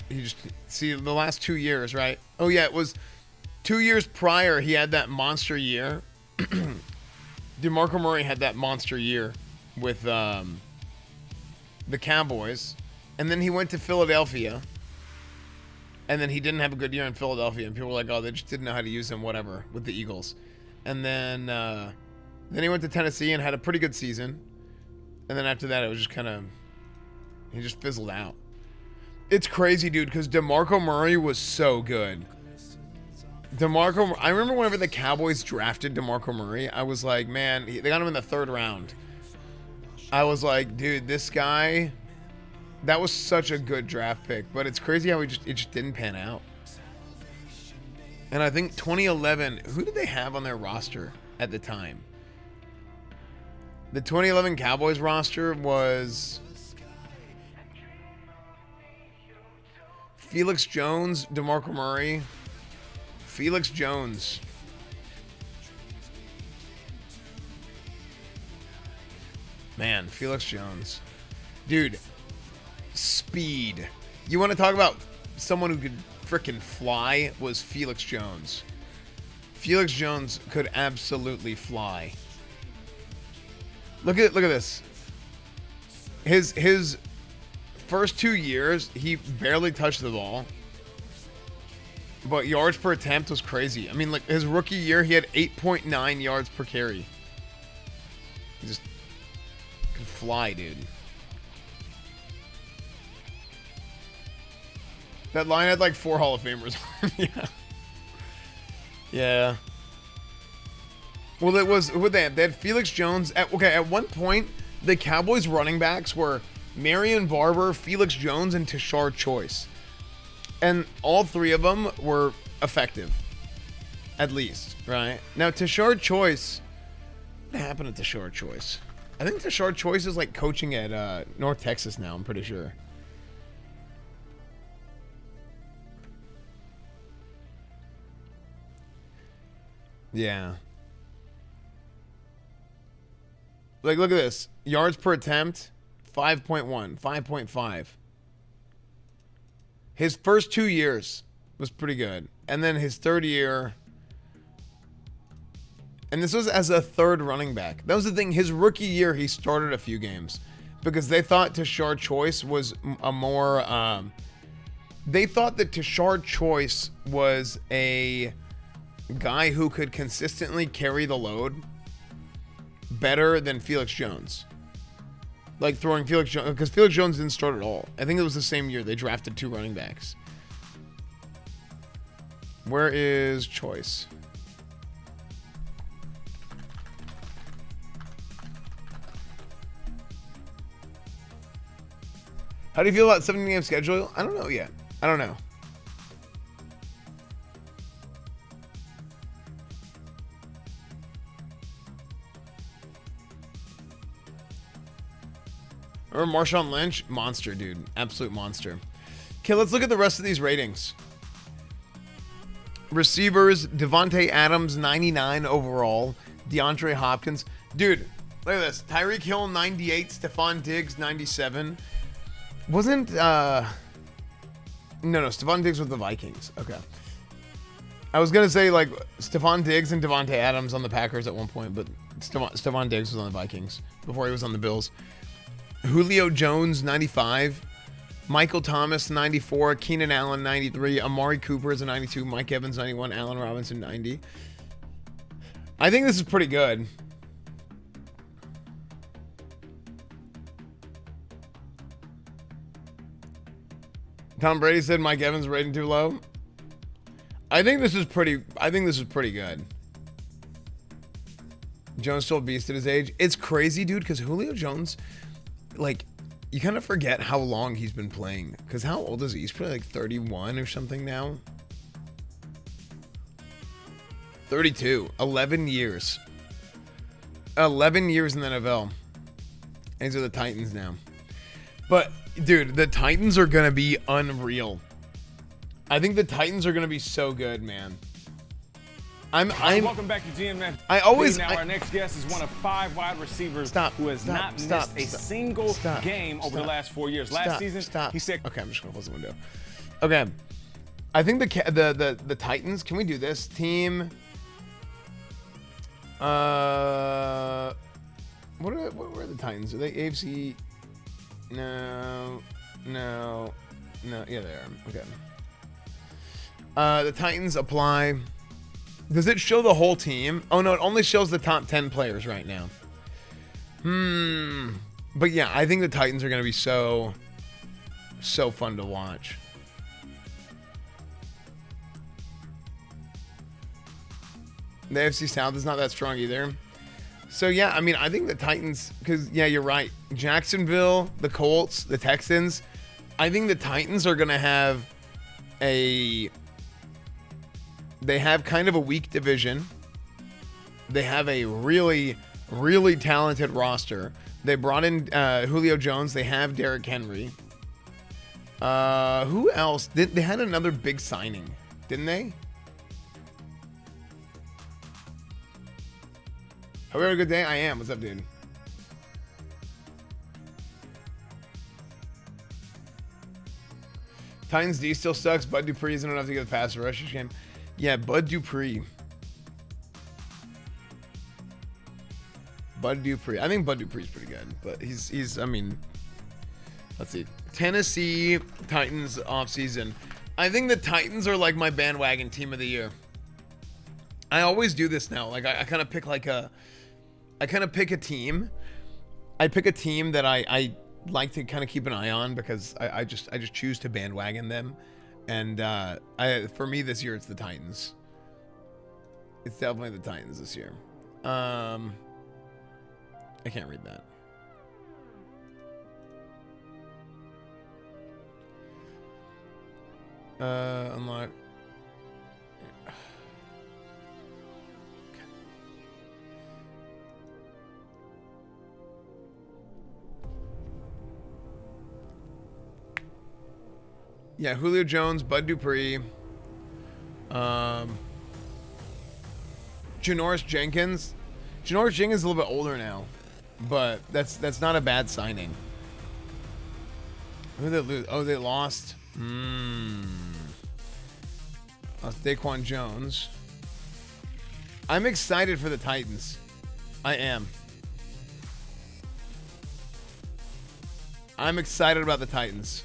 Speaker 4: he just see the last 2 years, right? Oh yeah, it was 2 years prior. He had that monster year. DeMarco Murray had that monster year with the Cowboys, and then he went to Philadelphia, and then he didn't have a good year in Philadelphia, and people were like, "Oh, they just didn't know how to use him, whatever," with the Eagles, and then he went to Tennessee and had a pretty good season, and then after that, it was just kind of he just fizzled out. It's crazy, dude, because DeMarco Murray was so good. I remember whenever the Cowboys drafted DeMarco Murray, I was like, man, they got him in the 3rd round. I was like, dude, this guy, that was such a good draft pick. But it's crazy how it just didn't pan out. And I think 2011, who did they have on their roster at the time? The 2011 Cowboys roster was Felix Jones, DeMarco Murray, Felix Jones. Man, Felix Jones. Dude, speed. You want to talk about someone who could frickin' fly? Was Felix Jones. Felix Jones could absolutely fly. Look at this. His first 2 years, he barely touched the ball. But yards per attempt was crazy. I mean, like his rookie year, he had 8.9 yards per carry. He just could fly, dude. That line had like 4 Hall of Famers. Yeah. Yeah. Well, it was who they had? They had Felix Jones. At one point, the Cowboys running backs were Marion Barber, Felix Jones, and Tashard Choice. And all 3 of them were effective. At least, right? Now, Tashard Choice. What happened to Tashard Choice? I think Tashard Choice is like coaching at North Texas now, I'm pretty sure. Yeah. Like, look at this. Yards per attempt, 5.1, 5.5. His first 2 years was pretty good. And then his 3rd year, And this was as a third running back. That was the thing. His rookie year, he started a few games because they thought Tashard Choice was a more. They thought that Tashard Choice was a guy who could consistently carry the load better than Felix Jones. Like throwing Felix Jones, because Felix Jones didn't start at all. I think it was the same year they drafted 2 running backs. Where is Choice? How do you feel about 17-game schedule? I don't know yet. I don't know. Or Marshawn Lynch? Monster, dude. Absolute monster. Okay, let's look at the rest of these ratings. Receivers, Devontae Adams, 99 overall. DeAndre Hopkins. Dude, look at this. Tyreek Hill, 98. Stephon Diggs, 97. Wasn't, no, Stephon Diggs with the Vikings. Okay. I was going to say, like, Stephon Diggs and Devontae Adams on the Packers at one point, but Stephon Diggs was on the Vikings before he was on the Bills. Julio Jones, 95. Michael Thomas, 94. Keenan Allen, 93. Amari Cooper is a 92. Mike Evans, 91. Allen Robinson, 90. I think this is pretty good. Tom Brady said Mike Evans rating too low. I think this is pretty good. Jones still a beast at his age. It's crazy, dude, because Julio Jones, like, you kind of forget how long he's been playing. Because how old is he? He's probably like 31 or something now. 32. 11 years. 11 years in the NFL. And he's with the Titans now. But, dude, the Titans are going to be unreal. I think the Titans are going to be so good, man.
Speaker 9: Welcome back to GM. Our next guest is one of 5 wide receivers who has not missed a single game over the last 4 years. Last season, he said.
Speaker 4: Okay, I'm just gonna close the window. Okay, I think the Titans. Can we do this team? What are the Titans? Are they AFC? No. Yeah, they are. Okay. The Titans apply. Does it show the whole team? Oh, no, it only shows the top 10 players right now. But yeah, I think the Titans are going to be so fun to watch. The AFC South is not that strong either. So yeah, I mean, I think the Titans, because yeah, you're right. Jacksonville, the Colts, the Texans. I think the Titans are going to have they have kind of a weak division. They have a really, really talented roster. They brought in Julio Jones. They have Derrick Henry. Who else? They had another big signing, didn't they? Hope you had a good day. I am. What's up, dude? Titans D still sucks. Bud Dupree isn't enough to get the pass rush game. Yeah, Bud Dupree. I think Bud Dupree's pretty good, but he's I mean, let's see. Tennessee Titans offseason. I think the Titans are like my bandwagon team of the year. I always do this now. Like I kind of pick a team. I pick a team that I like to kind of keep an eye on because I just choose to bandwagon them. And for me this year, it's the Titans. It's definitely the Titans this year. I can't read that. Unlock. Yeah, Julio Jones, Bud Dupree, Janoris Jenkins. Janoris Jenkins is a little bit older now, but that's not a bad signing. Who did they lose? Oh, they lost. Lost Daquan Jones. I'm excited for the Titans. I am. I'm excited about the Titans.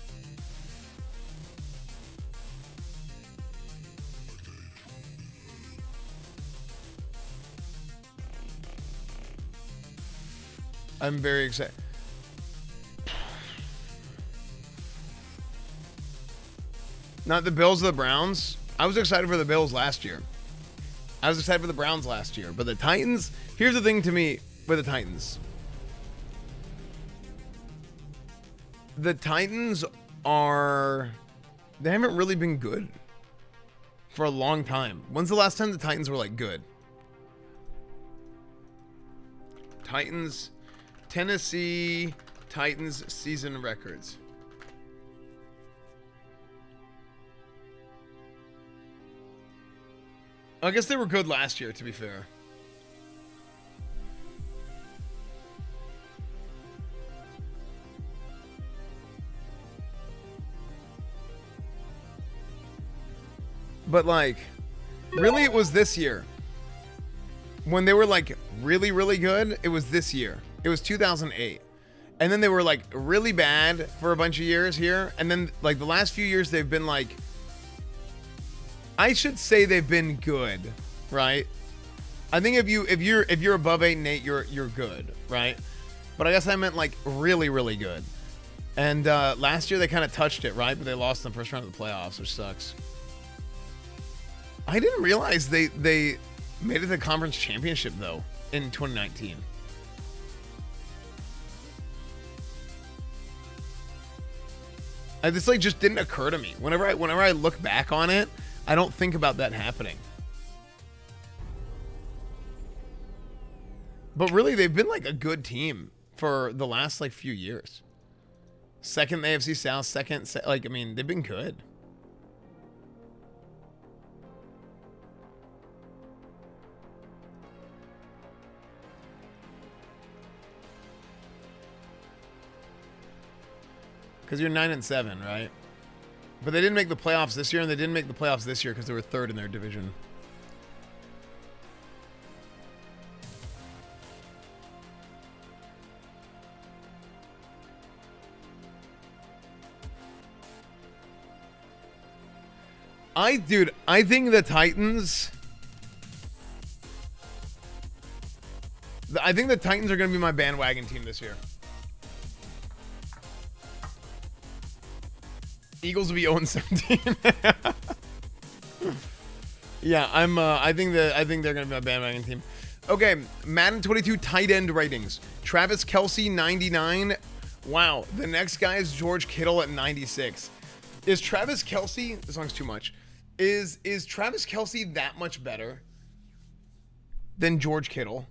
Speaker 4: I'm very excited. Not the Bills or the Browns. I was excited for the Bills last year. I was excited for the Browns last year. But the Titans, here's the thing to me with the Titans. The Titans they haven't really been good for a long time. When's the last time the Titans were like good? Titans, Tennessee Titans season records. I guess they were good last year, to be fair. But like, really it was this year. When they were like really, really good, it was this year. It was 2008. And then they were like really bad for a bunch of years here. And then like the last few years they've been like, I should say they've been good, right? I think if you're above 8-8, you're good, right? But I guess I meant like really, really good. And last year they kind of touched it, right? But they lost in the first round of the playoffs, which sucks. I didn't realize they made it to the conference championship though in 2019. This like just didn't occur to me. Whenever I look back on it, I don't think about that happening. But really, they've been like a good team for the last like few years. Second in the AFC South, like, I mean, they've been good. Because you're 9-7, right? But they didn't make the playoffs this year, and they didn't make the playoffs this year because they were third in their division. I think the Titans... I think the Titans are going to be my bandwagon team this year. Eagles will be 0-17. Yeah, I think they're gonna be my bandwagon team. Okay, Madden 22 tight end ratings. Travis Kelce 99. Wow, the next guy is George Kittle at 96. Is Travis Kelce? This song's too much. Is Travis Kelce that much better than George Kittle?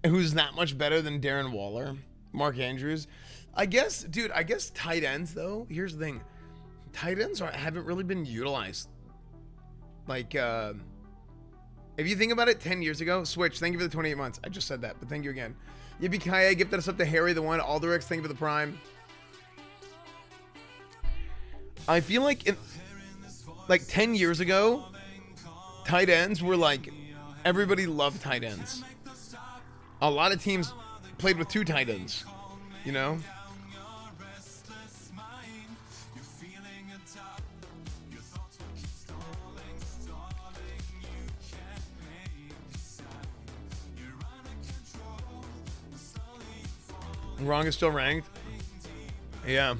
Speaker 4: Who's that much better than Darren Waller, Mark Andrews? I guess tight ends, though, here's the thing. Tight ends haven't really been utilized. Like, if you think about it, 10 years ago, Switch, thank you for the 28 months. I just said that, but thank you again. Yippee Kaya gifted us up to Harry the One. Alderix, thank you for the Prime. I feel like, like 10 years ago, tight ends were like, everybody loved tight ends. A lot of teams played with two tight ends, you know? Wrong is still ranked. Yeah.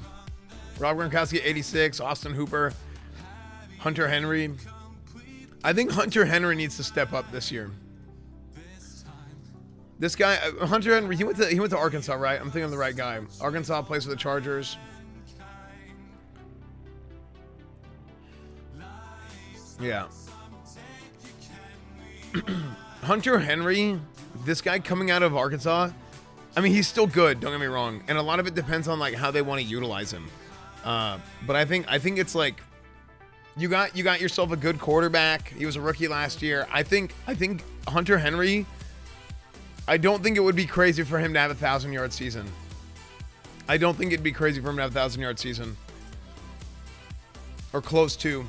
Speaker 4: Rob Gronkowski, 86. Austin Hooper. Hunter Henry. I think Hunter Henry needs to step up this year. This guy, Hunter Henry, he went to Arkansas, right? I'm thinking of the right guy. Arkansas plays for the Chargers. Yeah. Hunter Henry, this guy coming out of Arkansas, I mean, he's still good, don't get me wrong. And a lot of it depends on like how they want to utilize him. But I think it's like you got yourself a good quarterback. He was a rookie last year. I think Hunter Henry, I don't think it would be crazy for him to have a 1,000-yard season. I don't think it'd be crazy for him to have a 1,000-yard season. Or close to.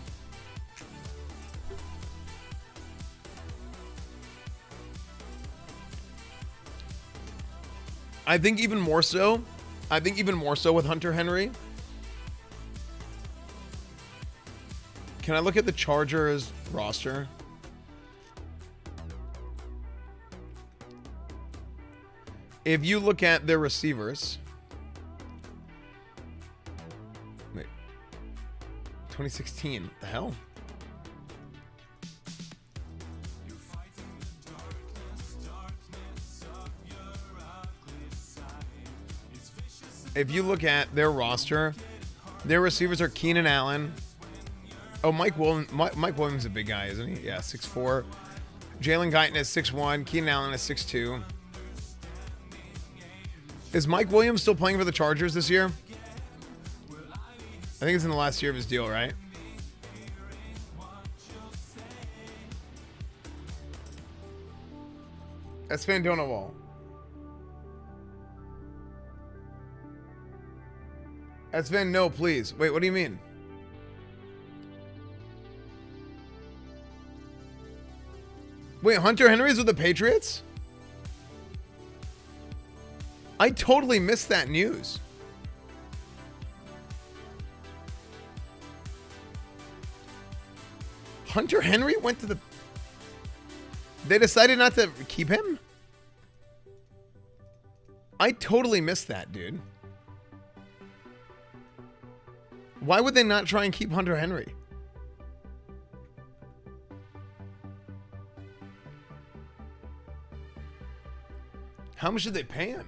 Speaker 4: I think even more so. I think even more so with Hunter Henry. Can I look at the Chargers roster? If you look at their receivers. Wait. 2016. What the hell? If you look at their roster, their receivers are Keenan Allen. Oh, Mike Williams is a big guy, isn't he? Yeah, 6'4". Jalen Guyton is 6'1". Keenan Allen is 6'2". Is Mike Williams still playing for the Chargers this year? I think it's in the last year of his deal, right? Esfand Fixes Esfand, no, please. Wait, what do you mean? Wait, Hunter Henry's with the Patriots? I totally missed that news. Hunter Henry went to the... They decided not to keep him? I totally missed that, dude. Why would they not try and keep Hunter Henry? How much did they pay him?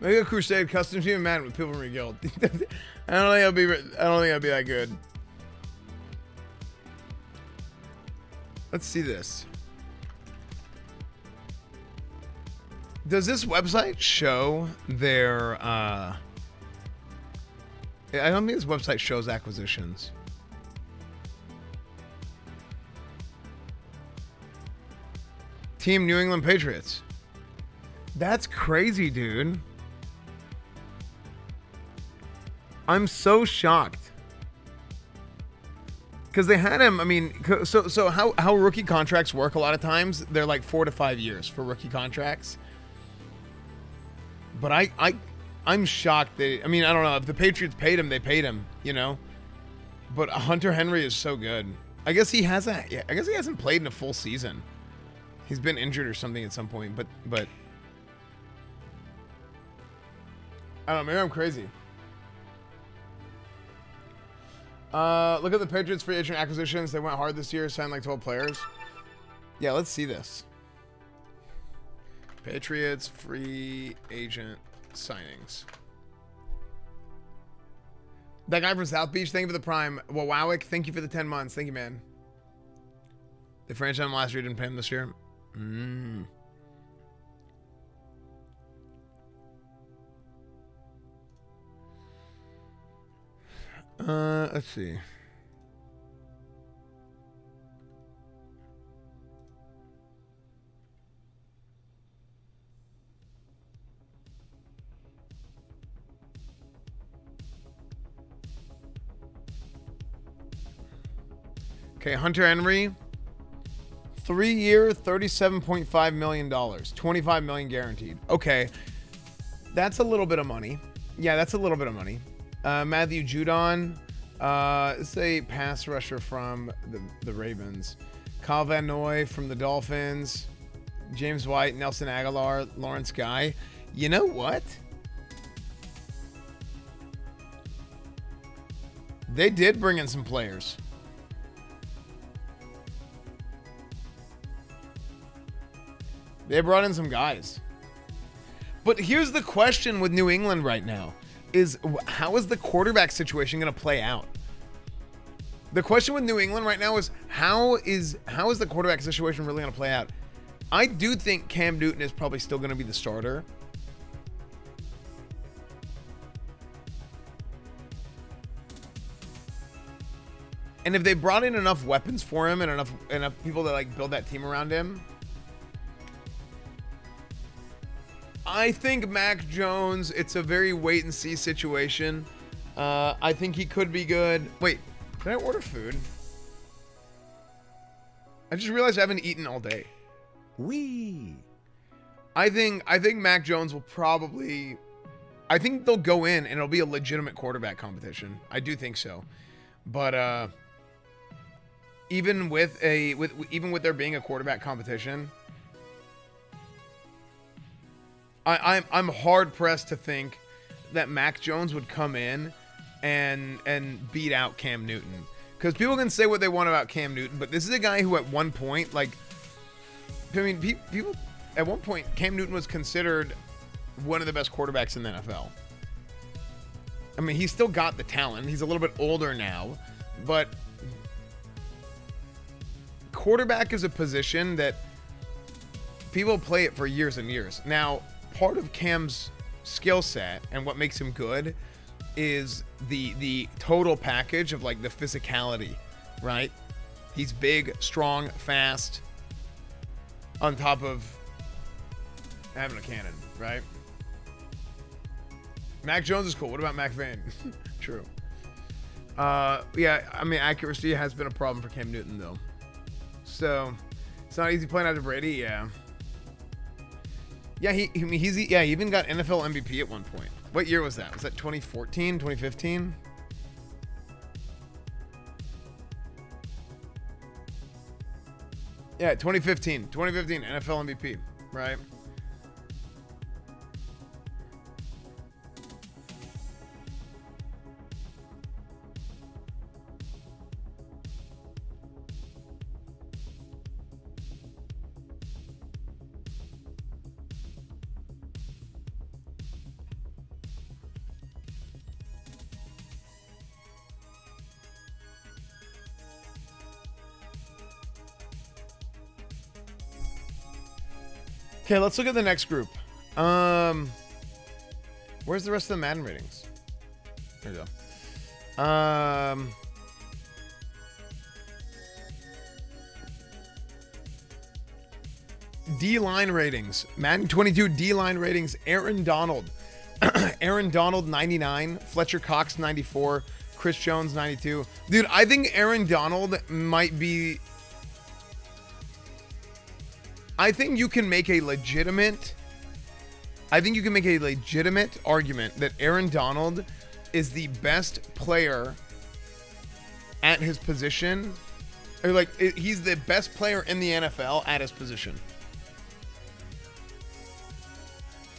Speaker 4: Mega Crusade custom team man with people from your guild. I don't think I'll be that good. Let's see this. Does this website show their I don't think this website shows acquisitions. Team New England Patriots. That's crazy, dude. I'm so shocked. Because they had him, I mean, so how rookie contracts work a lot of times, they're like 4 to 5 years for rookie contracts. But I'm shocked that, I mean, I don't know, if the Patriots paid him, they paid him, you know? But Hunter Henry is so good. I guess he hasn't, I guess he hasn't played in a full season. He's been injured or something at some point, but I don't know, maybe I'm crazy. Look at the Patriots free agent acquisitions. They went hard this year, signed like 12 players. Yeah, let's see this. Patriots free agent signings. That guy from South Beach, thank you for the prime. Wowick, thank you for the 10 months. Thank you, man. They franchised him last year, didn't pay him this year. Let's see. Okay, Hunter Henry, 3-year, $37.5 million, $25 million guaranteed. Okay, that's a little bit of money. Yeah, that's a little bit of money. Matthew Judon, it's a pass rusher from the Ravens. Kyle Van Noy from the Dolphins. James White, Nelson Aguilar, Lawrence Guy. You know what? They did bring in some players. They brought in some guys. But here's the question with New England right now. is how is the quarterback situation going to play out? The question with New England right now is how is the quarterback situation really going to play out? I do think Cam Newton is probably still going to be the starter. And if they brought in enough weapons for him and enough people to like build that team around him, I think Mac Jones, it's a very wait and see situation. I think he could be good. Wait, can I order food? I just realized I haven't eaten all day. I think Mac Jones will probably, I think they'll go in and it'll be a legitimate quarterback competition. I do think so. But even with there being a quarterback competition, I'm hard pressed to think that Mac Jones would come in and beat out Cam Newton. Because people can say what they want about Cam Newton, but this is a guy who at one point, like, I mean, people at one point, Cam Newton was considered one of the best quarterbacks in the NFL. I mean, he's still got the talent. He's a little bit older now, but quarterback is a position that people play it for years and years. Now, part of Cam's skill set and what makes him good is the total package of like the physicality, right? He's big, strong, fast, on top of having a cannon, right? Mac Jones is cool. What about Mac Vane? True. Yeah, I mean, accuracy has been a problem for Cam Newton, though. So, it's not easy playing after Brady, yeah. Yeah, he even got NFL MVP at one point. What year was that? Was that 2014, 2015? Yeah, 2015 NFL MVP, right? Okay, let's look at the next group. Where's the rest of the Madden ratings? There you go. D-line ratings. Madden 22 D-line ratings. Aaron Donald. Aaron Donald, 99. Fletcher Cox, 94. Chris Jones, 92. Dude, I think Aaron Donald might be... I think you can make a legitimate argument that Aaron Donald is the best player at his position, or like he's the best player in the NFL at his position.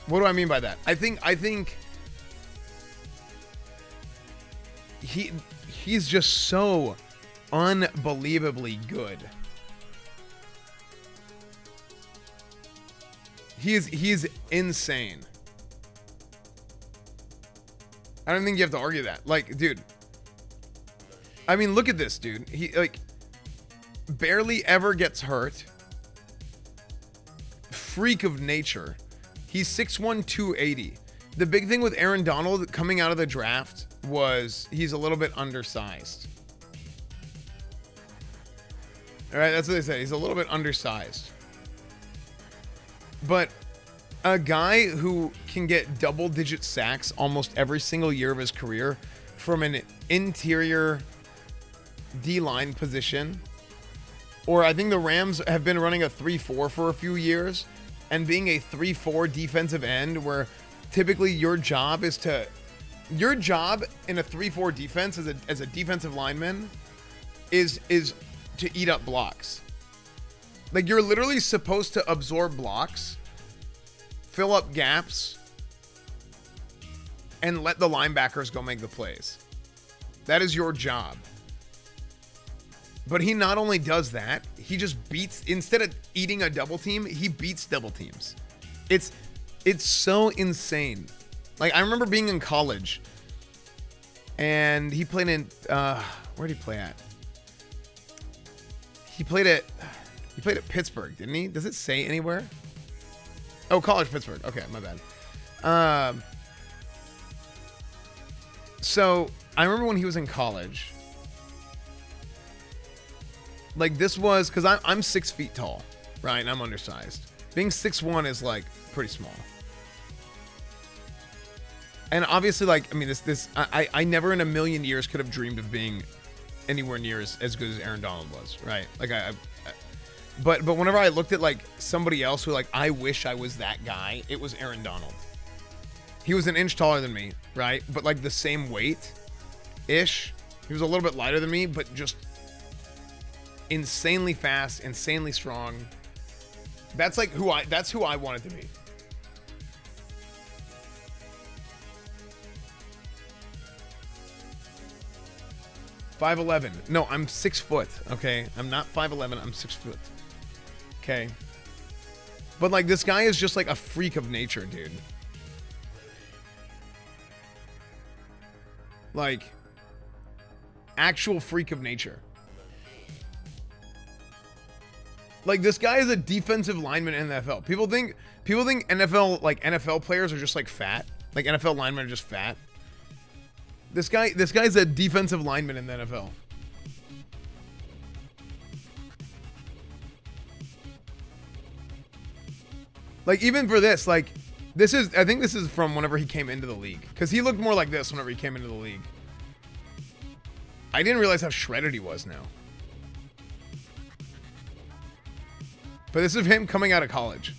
Speaker 4: What do I mean by that? I think he's just so unbelievably good. He's insane. I don't think you have to argue that. Like, dude. I mean, look at this, dude. He like barely ever gets hurt. Freak of nature. He's 6'1", 280. The big thing with Aaron Donald coming out of the draft was he's a little bit undersized. All right, that's what they said. He's a little bit undersized. But a guy who can get double-digit sacks almost every single year of his career from an interior D-line position, or I think the Rams have been running a 3-4 for a few years, and being a 3-4 defensive end where typically your job in a 3-4 defense as a defensive lineman is to eat up blocks. Like, you're literally supposed to absorb blocks, fill up gaps, and let the linebackers go make the plays. That is your job. But he not only does that, he just beats, instead of eating a double team, he beats double teams. It's so insane. Like, I remember being in college, and he played in, where did he play at? He played at Pittsburgh, didn't he? Does it say anywhere? Oh, college Pittsburgh. Okay, my bad. So I remember when he was in college, like this was, because I'm 6 feet tall, right? And I'm undersized. Being 6'1" is like pretty small. And obviously, like, I mean, I never in a million years could have dreamed of being anywhere near as good as Aaron Donald was, right? Like but whenever I looked at like somebody else who like I wish I was that guy, it was Aaron Donald. He was an inch taller than me, right? But like the same weight ish. He was a little bit lighter than me, but just insanely fast, insanely strong. That's who I wanted to be. $5'11". No, I'm 6 foot. Okay, I'm not 5'11". I'm 6 foot. Okay, but like this guy is just like a freak of nature, dude. Like, actual freak of nature. Like, this guy is a defensive lineman in the NFL. People think NFL players are just like fat. Like NFL linemen are just fat. This guy's a defensive lineman in the NFL. Like, even for this, like, I think this is from whenever he came into the league. Because he looked more like this whenever he came into the league. I didn't realize how shredded he was now. But this is him coming out of college.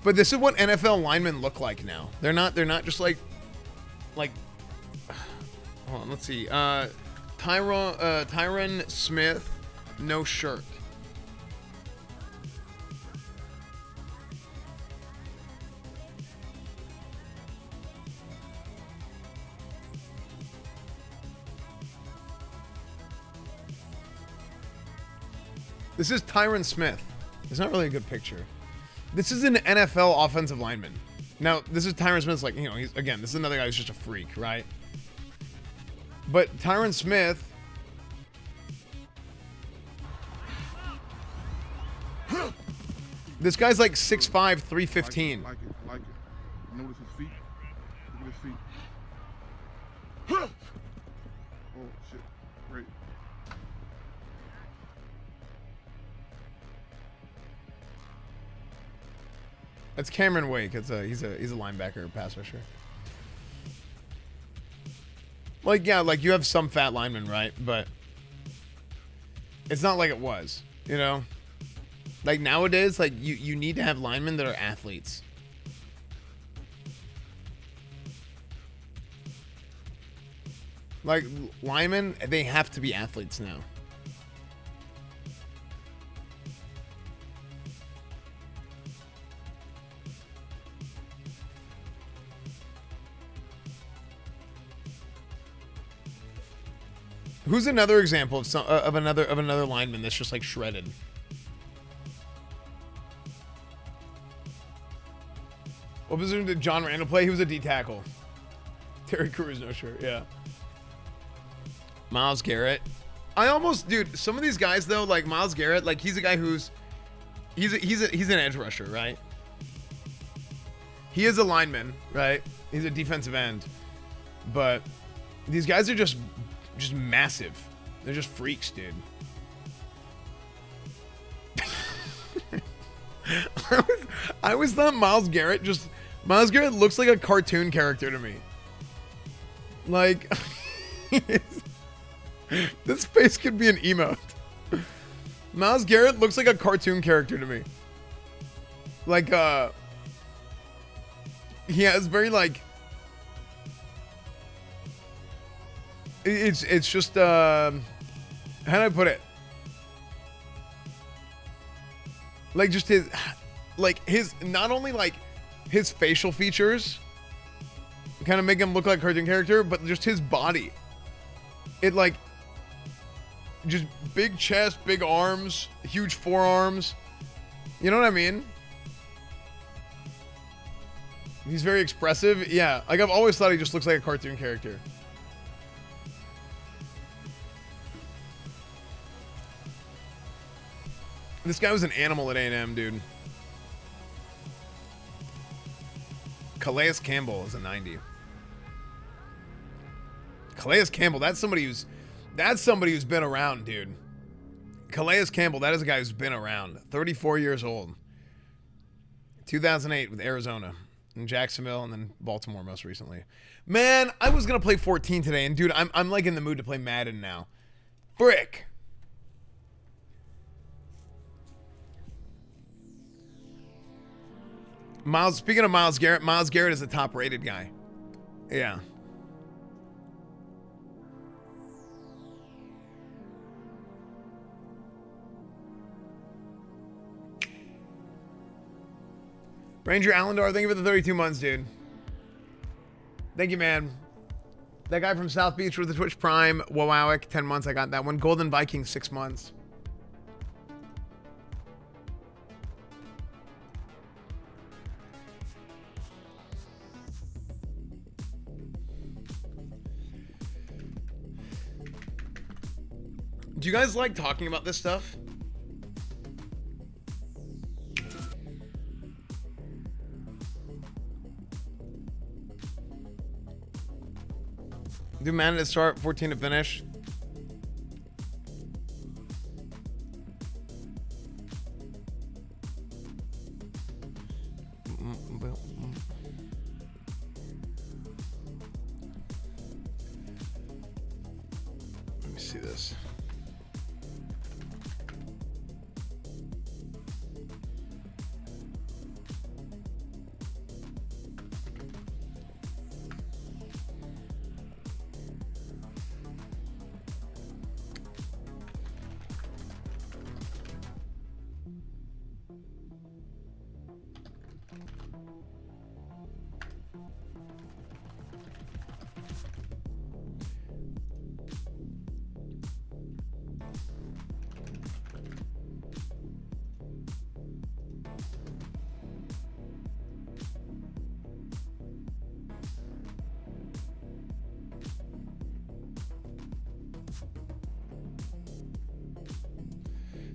Speaker 4: But this is what NFL linemen look like now. They're not just like hold on, let's see. Tyron Smith, no shirt. This is Tyron Smith. It's not really a good picture. This is an NFL offensive lineman. Now, this is Tyron Smith's like, you know, this is another guy who's just a freak, right? But Tyron Smith, this guy's like 6'5", 315.
Speaker 5: Like it. Notice his feet. Look at his feet. Oh, shit. Great.
Speaker 4: That's Cameron Wake. He's a linebacker, pass rusher. Like, yeah, like you have some fat linemen, right? But it's not like it was, you know? Like nowadays, like you need to have linemen that are athletes. Like linemen, they have to be athletes now. Who's another example of another lineman that's just like shredded? What position did John Randall play? He was a D tackle. Terry Crews, no shirt. Yeah. Myles Garrett. Dude, some of these guys though, like Myles Garrett, like he's a guy who's he's an edge rusher, right? He is a lineman, right? He's a defensive end. But these guys are just massive. They're just freaks, dude. I always thought Myles Garrett looks like a cartoon character to me. Like this face could be an emote. Myles Garrett looks like a cartoon character to me. Like he has very like it's just how do I put it? Like just his not only like his facial features kind of make him look like a cartoon character, but just his body. It like just big chest, big arms, huge forearms. You know what I mean? He's very expressive. Yeah, like I've always thought he just looks like a cartoon character. This guy was an animal at A&M, dude. Calais Campbell is a 90. Calais Campbell, that's somebody who's been around, dude. Calais Campbell, that is a guy who's been around. 34 years old. 2008 with Arizona and Jacksonville and then Baltimore most recently. Man, I was gonna play 14 today, and dude, I'm like in the mood to play Madden now. Frick. Speaking of Myles Garrett is a top-rated guy. Yeah. Ranger Allendar, thank you for the 32 months, dude. Thank you, man. That guy from South Beach with the Twitch Prime, Wowowick, 10 months, I got that one. Golden Viking, 6 months. Do you guys like talking about this stuff? Do Madden to start, 14 to finish. Let me see this.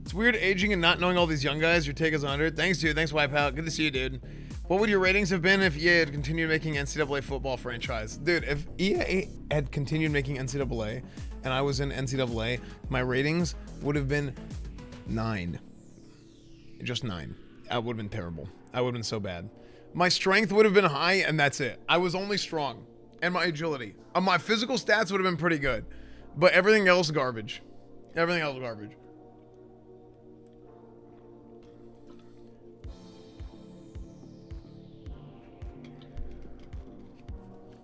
Speaker 4: It's weird aging and not knowing all these young guys. Your take is 100. Thanks, dude. Thanks, Wipeout. Good to see you, dude. What would your ratings have been if EA had continued making NCAA football franchise? Dude, if EA had continued making NCAA and I was in NCAA, my ratings would have been 9. Just 9. I would have been terrible. I would have been so bad. My strength would have been high, and that's it. I was only strong. And my agility. My physical stats would have been pretty good. But everything else, garbage. Everything else, garbage.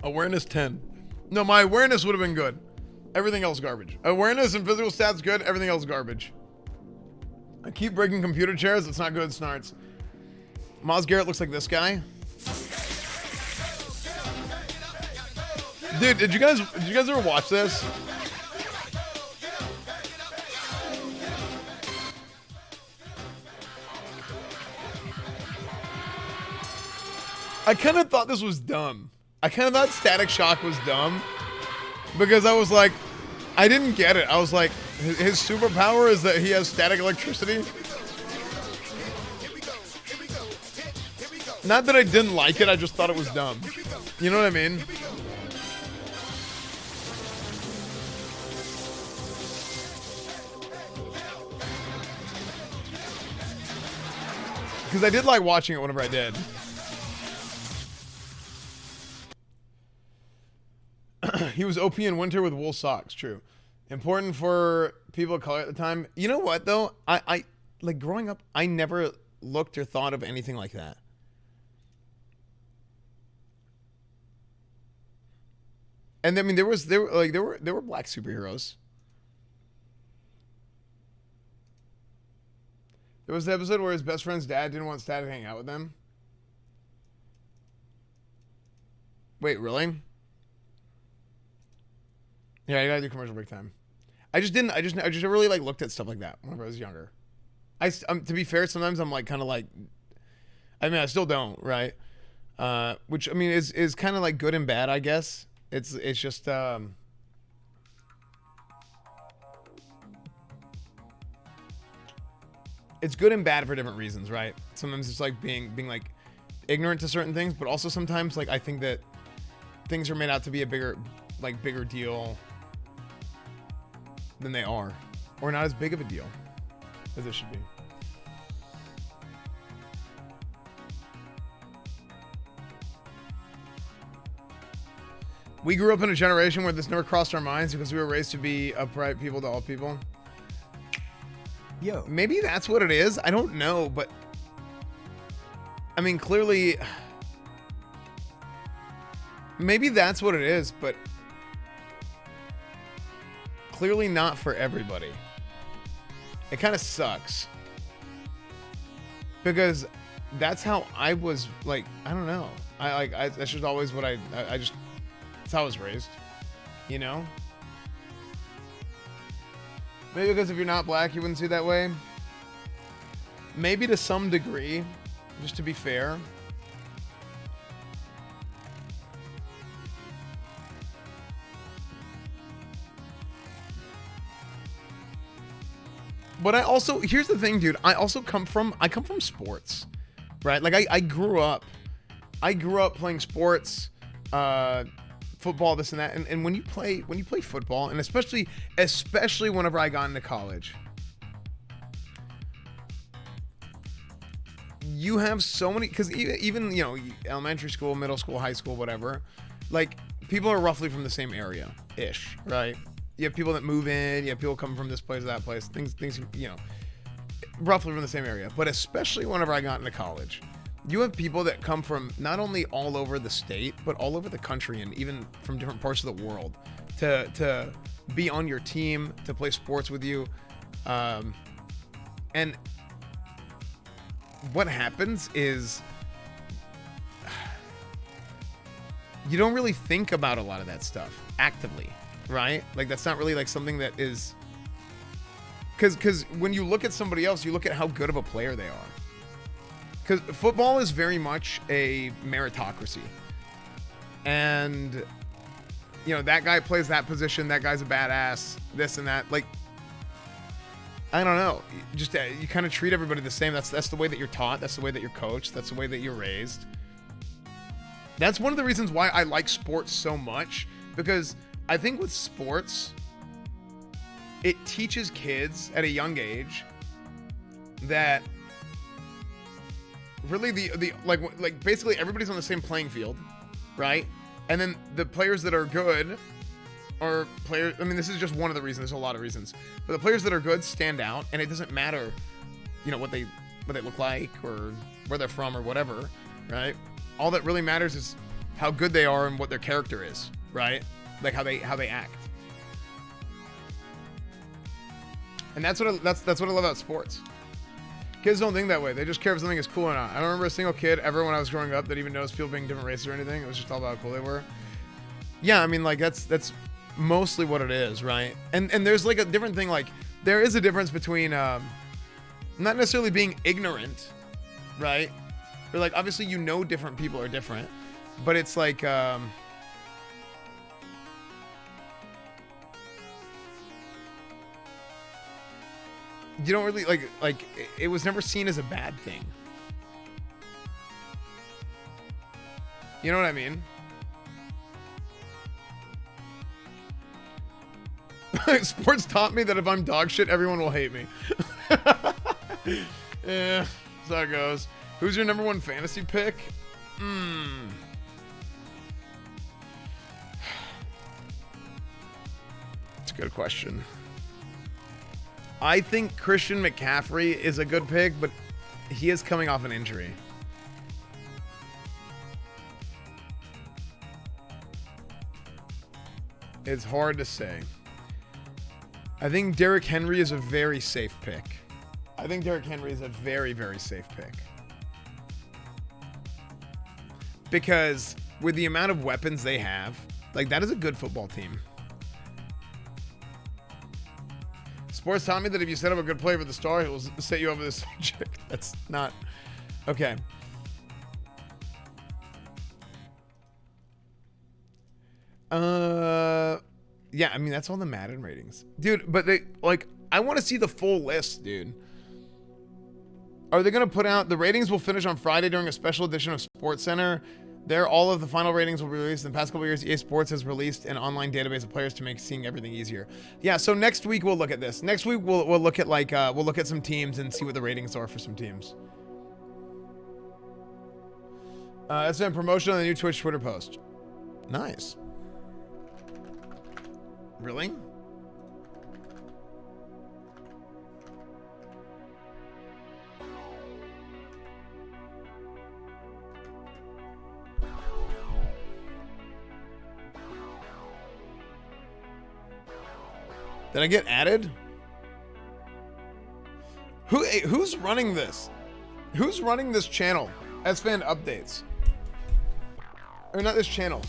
Speaker 4: Awareness 10. No, my awareness would have been good. Everything else garbage. Awareness and physical stats good. Everything else garbage. I keep breaking computer chairs. It's not good, Snarts. Myles Garrett looks like this guy. Dude, did you guys ever watch this? I kind of thought this was dumb. I kind of thought Static Shock was dumb because I was like, I didn't get it. I was like, his superpower is that he has static electricity. Not that I didn't like it, I just thought it was dumb. You know what I mean? Because I did like watching it whenever I did. He was OP in winter with wool socks. True. Important for people of color at the time. You know what though? I like growing up. I never looked or thought of anything like that. And I mean, there were black superheroes. There was the episode where his best friend's dad didn't want Static to hang out with them. Wait, really? Yeah, I gotta do commercial break time. I just never really like looked at stuff like that whenever I was younger. To be fair, sometimes I'm like kind of like, I mean, I still don't, right? Which I mean is kind of like good and bad, I guess. It's just it's good and bad for different reasons, right? Sometimes it's like being like ignorant to certain things, but also sometimes like I think that things are made out to be a bigger deal than they are, or not as big of a deal as it should be. We grew up in a generation where this never crossed our minds because we were raised to be upright people to all people.
Speaker 7: Yo.
Speaker 4: Maybe that's what it is. I don't know, but I mean, clearly, maybe that's what it is, but clearly not for everybody. It kind of sucks because that's how I was, like, I don't know. That's just always what I just, that's how I was raised, you know? Maybe because if you're not black, you wouldn't see it that way. Maybe to some degree, just to be fair. But I also, here's the thing, dude. I come from sports, right? Like I grew up playing sports, football, this and that. And when you play football, and especially whenever I got into college, you have so many, because even, you know, elementary school, middle school, high school, whatever, like people are roughly from the same area-ish, right? You have people that move in, you have people coming from this place, that place, things, you know, roughly from the same area. But especially whenever I got into college, you have people that come from not only all over the state, but all over the country and even from different parts of the world to be on your team, to play sports with you. And what happens is you don't really think about a lot of that stuff actively, right? Like that's not really like something that is, because when you look at somebody else, you look at how good of a player they are. Because football is very much a meritocracy. And, you know, that guy plays that position, that guy's a badass, this and that. Like, I don't know. Just you kind of treat everybody the same. That's the way that you're taught. That's the way that you're coached. That's the way that you're raised. That's one of the reasons why I like sports so much. Because I think with sports, it teaches kids at a young age that really the like basically everybody's on the same playing field, right? And then the players that are good are players. I mean, this is just one of the reasons. There's a lot of reasons, but the players that are good stand out, and it doesn't matter, you know, what they look like or where they're from or whatever, right? All that really matters is how good they are and what their character is, right? Like how they act. And that's what I love about sports. Kids don't think that way. They just care if something is cool or not. I don't remember a single kid ever when I was growing up that even noticed people being different races or anything. It was just all about how cool they were. Yeah, I mean, like that's mostly what it is, right? And there's like a different thing. Like there is a difference between not necessarily being ignorant, right? Or like obviously you know different people are different, but it's like you don't really like it was never seen as a bad thing. You know what I mean? Sports taught me that if I'm dog shit, everyone will hate me. Yeah, that's how it goes. Who's your number one fantasy pick? It's a good question. I think Christian McCaffrey is a good pick, but he is coming off an injury. It's hard to say. I think Derrick Henry is a very safe pick. I think Derrick Henry is a very, very safe pick. Because with the amount of weapons they have, like that is a good football team. Sports taught me that if you set up a good play for the star, he'll set you up with this chick. That's not okay. Yeah, I mean that's all the Madden ratings, dude. But they like, I want to see the full list, dude. Are they gonna put out the ratings? Will finish on Friday during a special edition of Sports Center. There, all of the final ratings will be released. In the past couple of years, EA Sports has released an online database of players to make seeing everything easier. Yeah, so next week we'll look at this. Next week we'll look at like we'll look at some teams and see what the ratings are for some teams. It's been promotion on the new Twitch Twitter post. Nice. Really? Did I get added? Who's running this? Who's running this channel? Esfand updates. Or not this channel.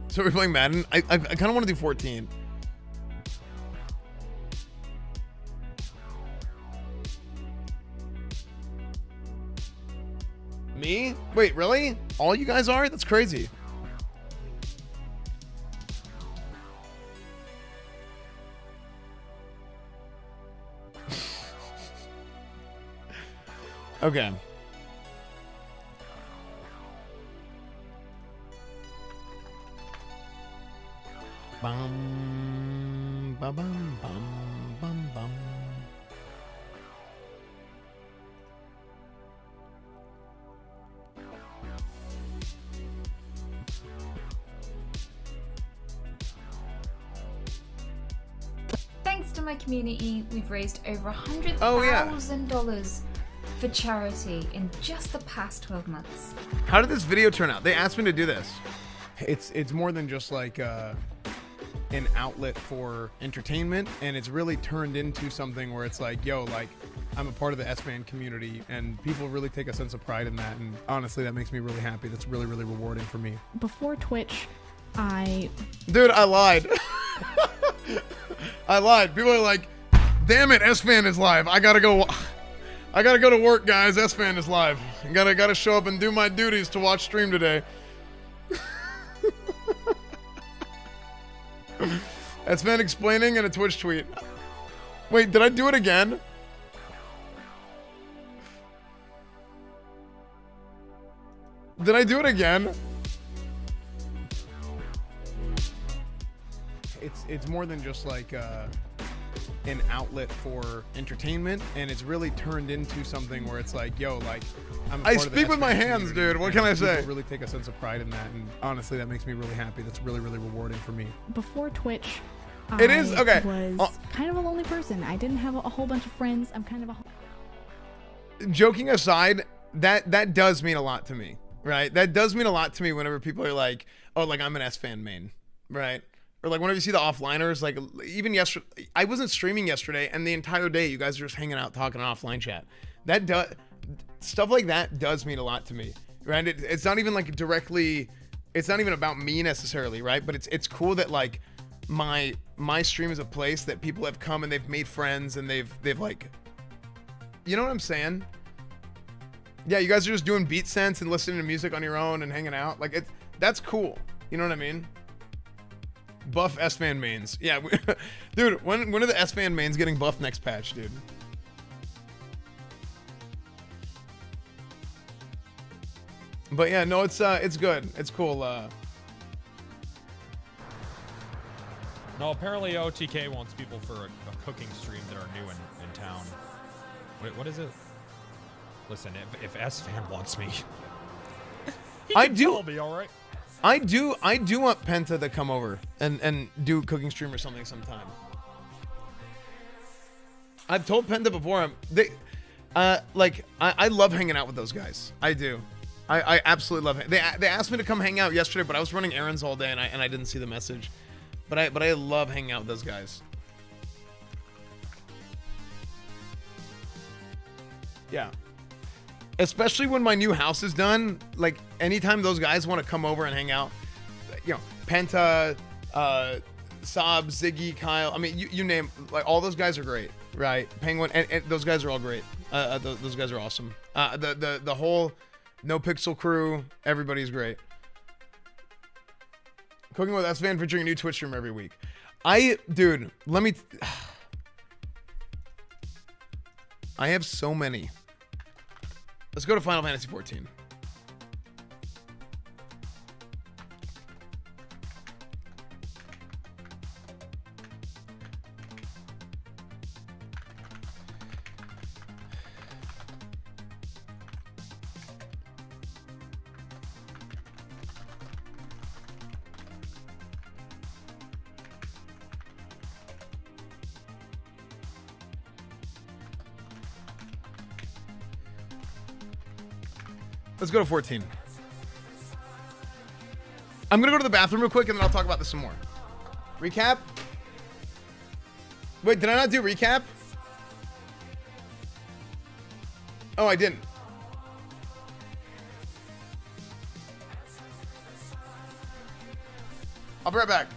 Speaker 4: So we're playing Madden. I kind of want to do 14. Me? Wait, really? All you guys are? That's crazy. Okay. Bum, ba bum, bum, bum, bum.
Speaker 10: Thanks to my community, we've raised over $100,000 for charity in just the past 12 months.
Speaker 4: How did this video turn out? They asked me to do this. It's more than just like an outlet for entertainment, and it's really turned into something where it's like, yo, like I'm a part of the Esfand community, and people really take a sense of pride in that, and honestly, that makes me really happy. That's really, really rewarding for me.
Speaker 11: Before Twitch,
Speaker 4: Dude, I lied. I lied. People are like, damn it, Esfand is live. I gotta go to work, guys. Esfand is live. Gotta show up and do my duties to watch stream today. Esfand explaining in a Twitch tweet. Wait, did I do it again? Did I do it again? It's more than just like an outlet for entertainment, and it's really turned into something where it's like, yo, like I speak with my hands, dude. What can I say? People really take a sense of pride in that, and honestly, that makes me really happy. That's really, really rewarding for me.
Speaker 11: Before Twitch,
Speaker 4: it is okay.
Speaker 11: Was kind of a lonely person. I didn't have a whole bunch of friends. I'm kind of a.
Speaker 4: Joking aside, that does mean a lot to me, right? That does mean a lot to me whenever people are like, oh, like I'm an Esfand main, right? Or like whenever you see the offliners, like even yesterday, I wasn't streaming yesterday, and the entire day you guys are just hanging out talking on offline chat. That does stuff like that does mean a lot to me, right? It's not even like directly, it's not even about me necessarily, right? But it's cool that like my stream is a place that people have come and they've made friends and they've like, you know what I'm saying? Yeah, you guys are just doing beat sense and listening to music on your own and hanging out. Like that's cool. You know what I mean? Buff Esfand mains. Yeah, dude, when are the Esfand mains getting buffed next patch, dude? But yeah, no, it's good. It's cool.
Speaker 12: No, apparently OTK wants people for a cooking stream that are new in town. Wait, what is it? Listen, if Esfand wants me, he can tell me, all right?
Speaker 4: I do want Penta to come over and do a cooking stream or something sometime. I've told Penta before, I love hanging out with those guys. I do. I absolutely love it. They asked me to come hang out yesterday, but I was running errands all day and I didn't see the message. But I love hanging out with those guys. Yeah. Especially when my new house is done, like anytime those guys want to come over and hang out, you know, Penta, Saab, Ziggy, Kyle. I mean, you name, like, all those guys are great, right? Penguin, and those guys are all great. Those guys are awesome. The whole No Pixel crew, everybody's great. Cooking with Esfand featuring a new Twitch stream every week. Dude, let me. I have so many. Let's go to Final Fantasy 14. Let's go to 14. I'm gonna go to the bathroom real quick and then I'll talk about this some more. Recap? Wait, did I not do recap? Oh, I didn't. I'll be right back.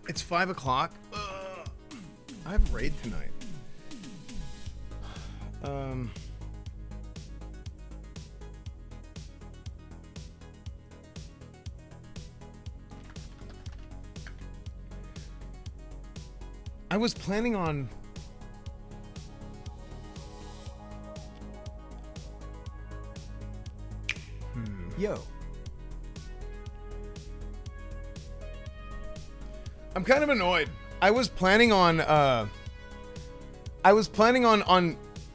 Speaker 4: It's 5 o'clock. I have raid tonight. I was planning on.
Speaker 7: Yo.
Speaker 4: I'm kind of annoyed. I was planning on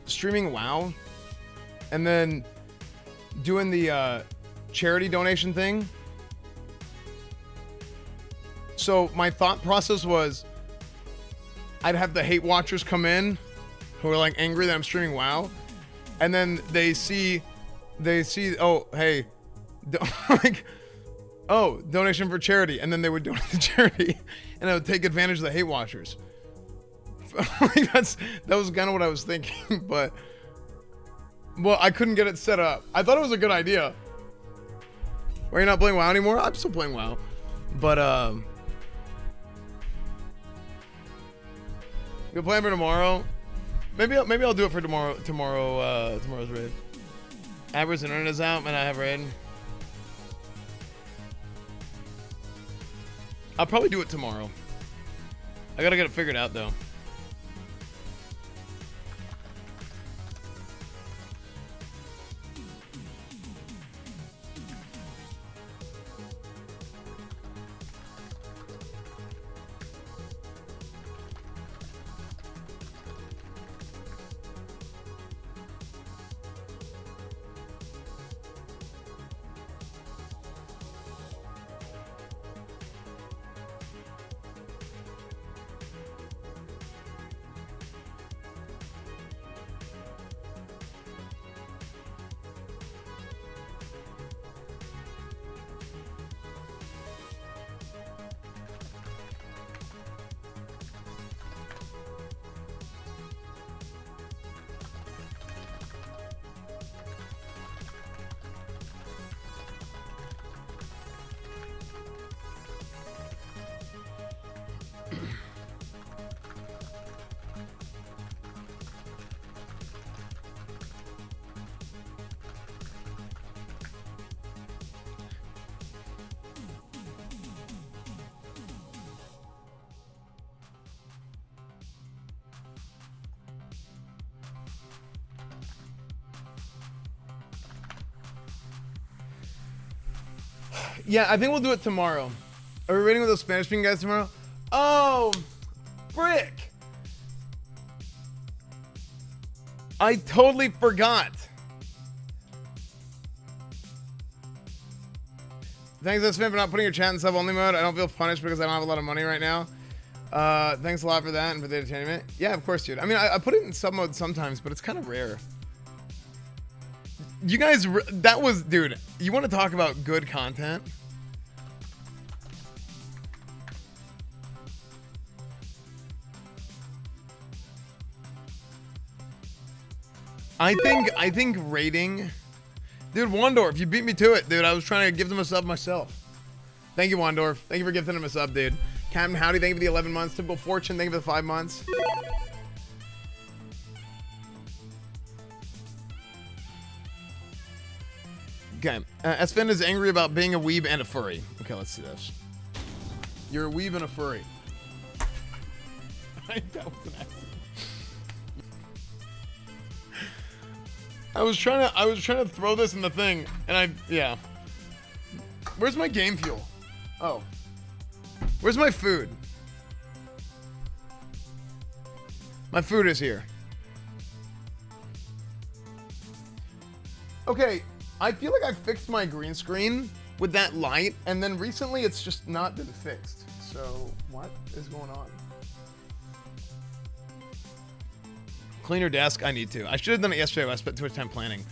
Speaker 4: streaming WoW and then doing the charity donation thing. So my thought process was I'd have the hate watchers come in who are like angry that I'm streaming WoW, and then they see oh hey like oh, donation for charity, and then they would donate to charity, and I would take advantage of the hate watchers. That was kind of what I was thinking, but well, I couldn't get it set up. I thought it was a good idea. Are you not playing WoW anymore? I'm still playing WoW, but you'll play for tomorrow. Maybe I'll do it for tomorrow's raid. Average internet is out, and I have raid. I'll probably do it tomorrow. I gotta get it figured out though. Yeah, I think we'll do it tomorrow. Are we raiding with those Spanish-speaking guys tomorrow? Oh, frick! I totally forgot. Thanks, Esfand, for not putting your chat in sub-only mode. I don't feel punished because I don't have a lot of money right now. Thanks a lot for that and for the entertainment. Yeah, of course, dude. I mean, I put it in sub mode sometimes, but it's kind of rare. You guys, that was, dude, you want to talk about good content? I think rating, dude, Wandorf, you beat me to it, dude. I was trying to give them a sub myself. Thank you, Wandorf. Thank you for gifting him a sub, dude. Captain Howdy, thank you for the 11 months. Typical Fortune, thank you for the 5 months. Okay, Esfand is angry about being a weeb and a furry. Okay, let's see this. You're a weeb and a furry. That was an accident. I was trying to throw this in the thing, and yeah. Where's my game fuel? Oh. Where's my food? My food is here. Okay, I feel like I fixed my green screen with that light, and then recently it's just not been fixed. So, what is going on? Clean your desk? I need to. I should have done it yesterday, but I spent too much time planning.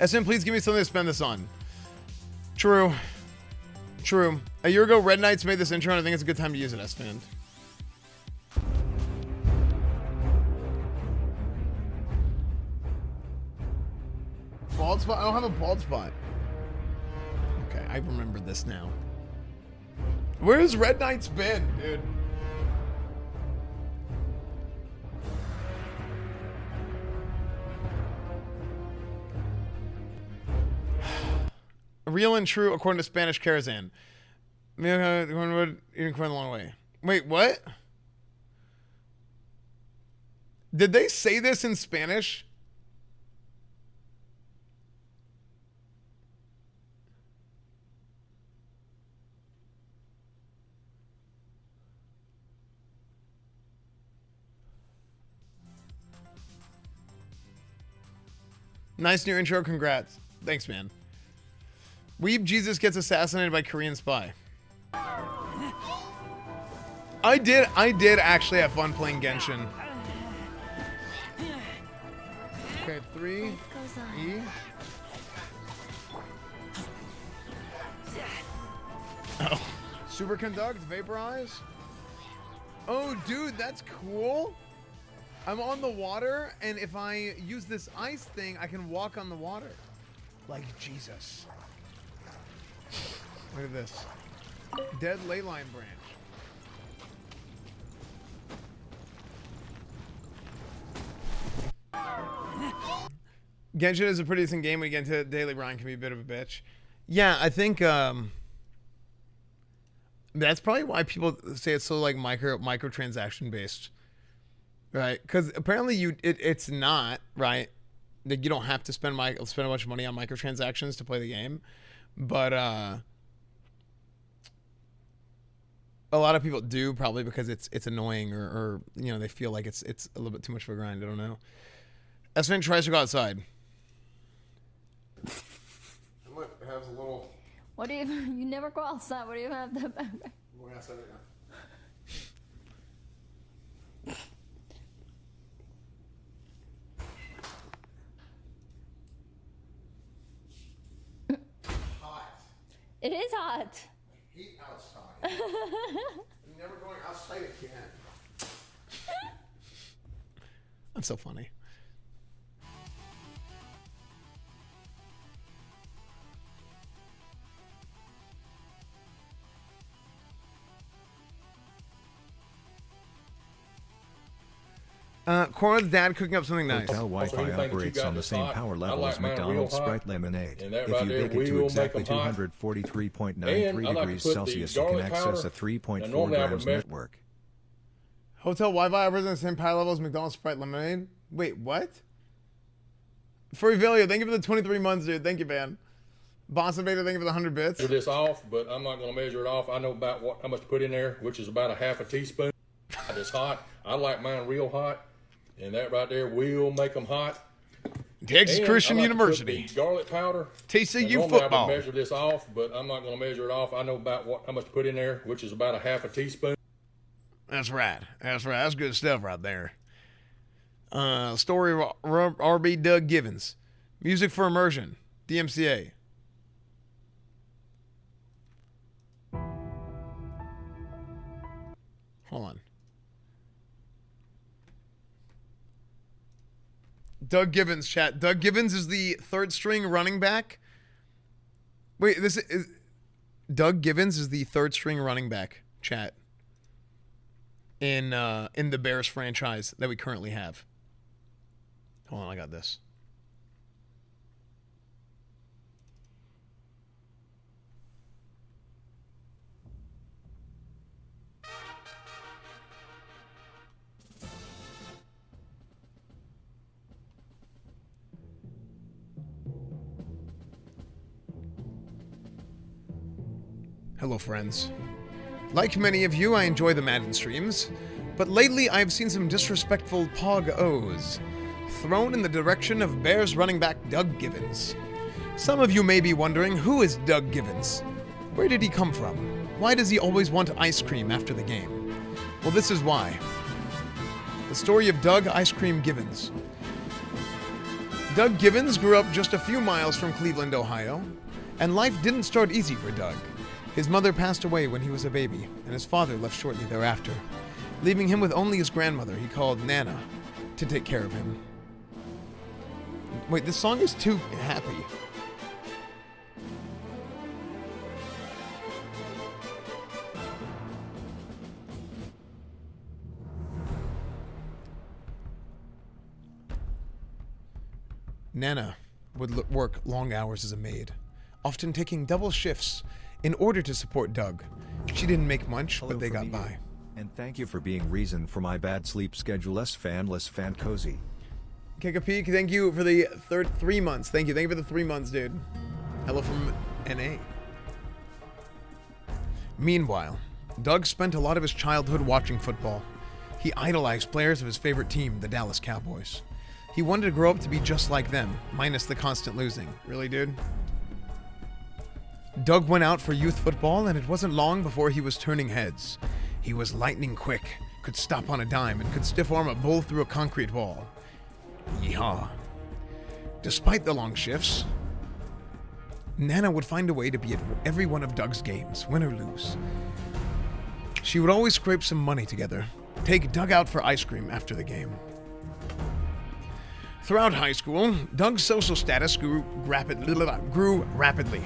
Speaker 4: SM, please give me something to spend this on. True. True. A year ago, Red Knights made this intro, and I think it's a good time to use it, Esfand. Bald spot? I don't have a bald spot. Okay, I remember this now. Where's Red Knights been, dude? Real and true according to Spanish Karazhan. Eating corn the long way. Wait, what? Did they say this in Spanish? Nice new intro, congrats. Thanks, man. Weeb Jesus gets assassinated by Korean spy. I did actually have fun playing Genshin. Okay, 3 E. Oh. Superconduct, vaporize. Oh, dude, that's cool. I'm on the water, and if I use this ice thing, I can walk on the water. Like Jesus. Look at this. Dead leyline branch. Genshin is a pretty decent game when you get into daily grind, can be a bit of a bitch. Yeah, I think that's probably why people say it's so like microtransaction based. Right? Because apparently it's not, right? Like you don't have to spend a bunch of money on microtransactions to play the game. But a lot of people do, probably because it's annoying or you know, they feel like it's a little bit too much of a grind. I don't know. Esfand tries to go outside. What has a little?
Speaker 13: What do you never go outside? What do you have that?
Speaker 4: We're outside right now.
Speaker 13: It is hot.
Speaker 4: I hate outside. I'm never going outside again. That's so funny. Cora's dad cooking up something nice.
Speaker 7: Hotel Wi-Fi operates on the same power level as McDonald's Sprite Lemonade.
Speaker 5: And that
Speaker 7: If
Speaker 5: right
Speaker 7: you
Speaker 5: there
Speaker 7: bake it to
Speaker 5: will
Speaker 7: exactly
Speaker 5: make 'em hot.
Speaker 7: 243.93
Speaker 5: And I like to
Speaker 7: degrees
Speaker 5: put the
Speaker 7: Celsius, you can
Speaker 5: garlic
Speaker 7: access
Speaker 5: powder.
Speaker 7: a 3.4
Speaker 5: And normally I would
Speaker 7: grams
Speaker 5: measure-
Speaker 7: network.
Speaker 4: Hotel Wi-Fi operates on the same power level as McDonald's Sprite Lemonade. Wait, what? Furry Valio, thank you for the 23 months, dude. Thank you, man. Boston Vader, thank you for the 100 bits.
Speaker 5: Measure this off, but I'm not going to measure it off. I know about how much to put in there, which is about a half a teaspoon. It's hot. I like mine real hot, and that right there will make them hot.
Speaker 4: Texas
Speaker 5: And
Speaker 4: Christian
Speaker 5: I like to put
Speaker 4: University.
Speaker 5: the garlic powder.
Speaker 4: TCU
Speaker 5: And normally
Speaker 4: football.
Speaker 5: I would measure this off, but I'm not going to measure it off. I know about how much to put in there, which is about a half a teaspoon.
Speaker 4: That's right. That's right. That's good stuff right there. Story of RB Doug Givens. Music for Immersion. DMCA. Hold on. Doug Givens, chat. Doug Givens is the third string running back. Wait, this is Doug Givens is the third string running back, chat. In the Bears franchise that we currently have. Hold on, I got this. Hello, friends. Like many of you, I enjoy the Madden streams, but lately I've seen some disrespectful Pog-O's thrown in the direction of Bears running back Doug Givens. Some of you may be wondering, who is Doug Givens? Where did he come from? Why does he always want ice cream after the game? Well, this is why. The story of Doug Ice Cream Givens. Doug Givens grew up just a few miles from Cleveland, Ohio, and life didn't start easy for Doug. His mother passed away when he was a baby, and his father left shortly thereafter, leaving him with only his grandmother he called Nana to take care of him. Wait, this song is too happy. Nana would work long hours as a maid, often taking double shifts in order to support Doug. She didn't make much, but they got by.
Speaker 7: And thank you for being reason for my bad sleep schedule. Esfand Cozy.
Speaker 4: Kick a peek, thank you for the 3 months. Thank you for the 3 months, dude. Hello from NA. Meanwhile, Doug spent a lot of his childhood watching football. He idolized players of his favorite team, the Dallas Cowboys. He wanted to grow up to be just like them, minus the constant losing. Really, dude? Doug went out for youth football, and it wasn't long before he was turning heads. He was lightning quick, could stop on a dime, and could stiff arm a bull through a concrete wall. Yeehaw. Despite the long shifts, Nana would find a way to be at every one of Doug's games, win or lose. She would always scrape some money together, take Doug out for ice cream after the game. Throughout high school, Doug's social status grew rapidly.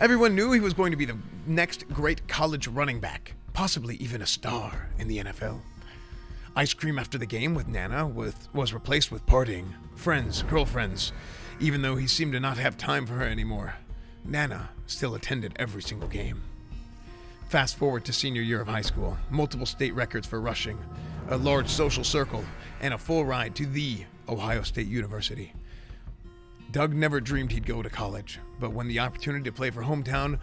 Speaker 4: Everyone knew he was going to be the next great college running back, possibly even a star in the NFL. Ice cream after the game with Nana was replaced with partying, friends, girlfriends. Even though he seemed to not have time for her anymore, Nana still attended every single game. Fast forward to senior year of high school, multiple state records for rushing, a large social circle, and a full ride to the Ohio State University. Doug never dreamed he'd go to college, but when the opportunity to play for hometown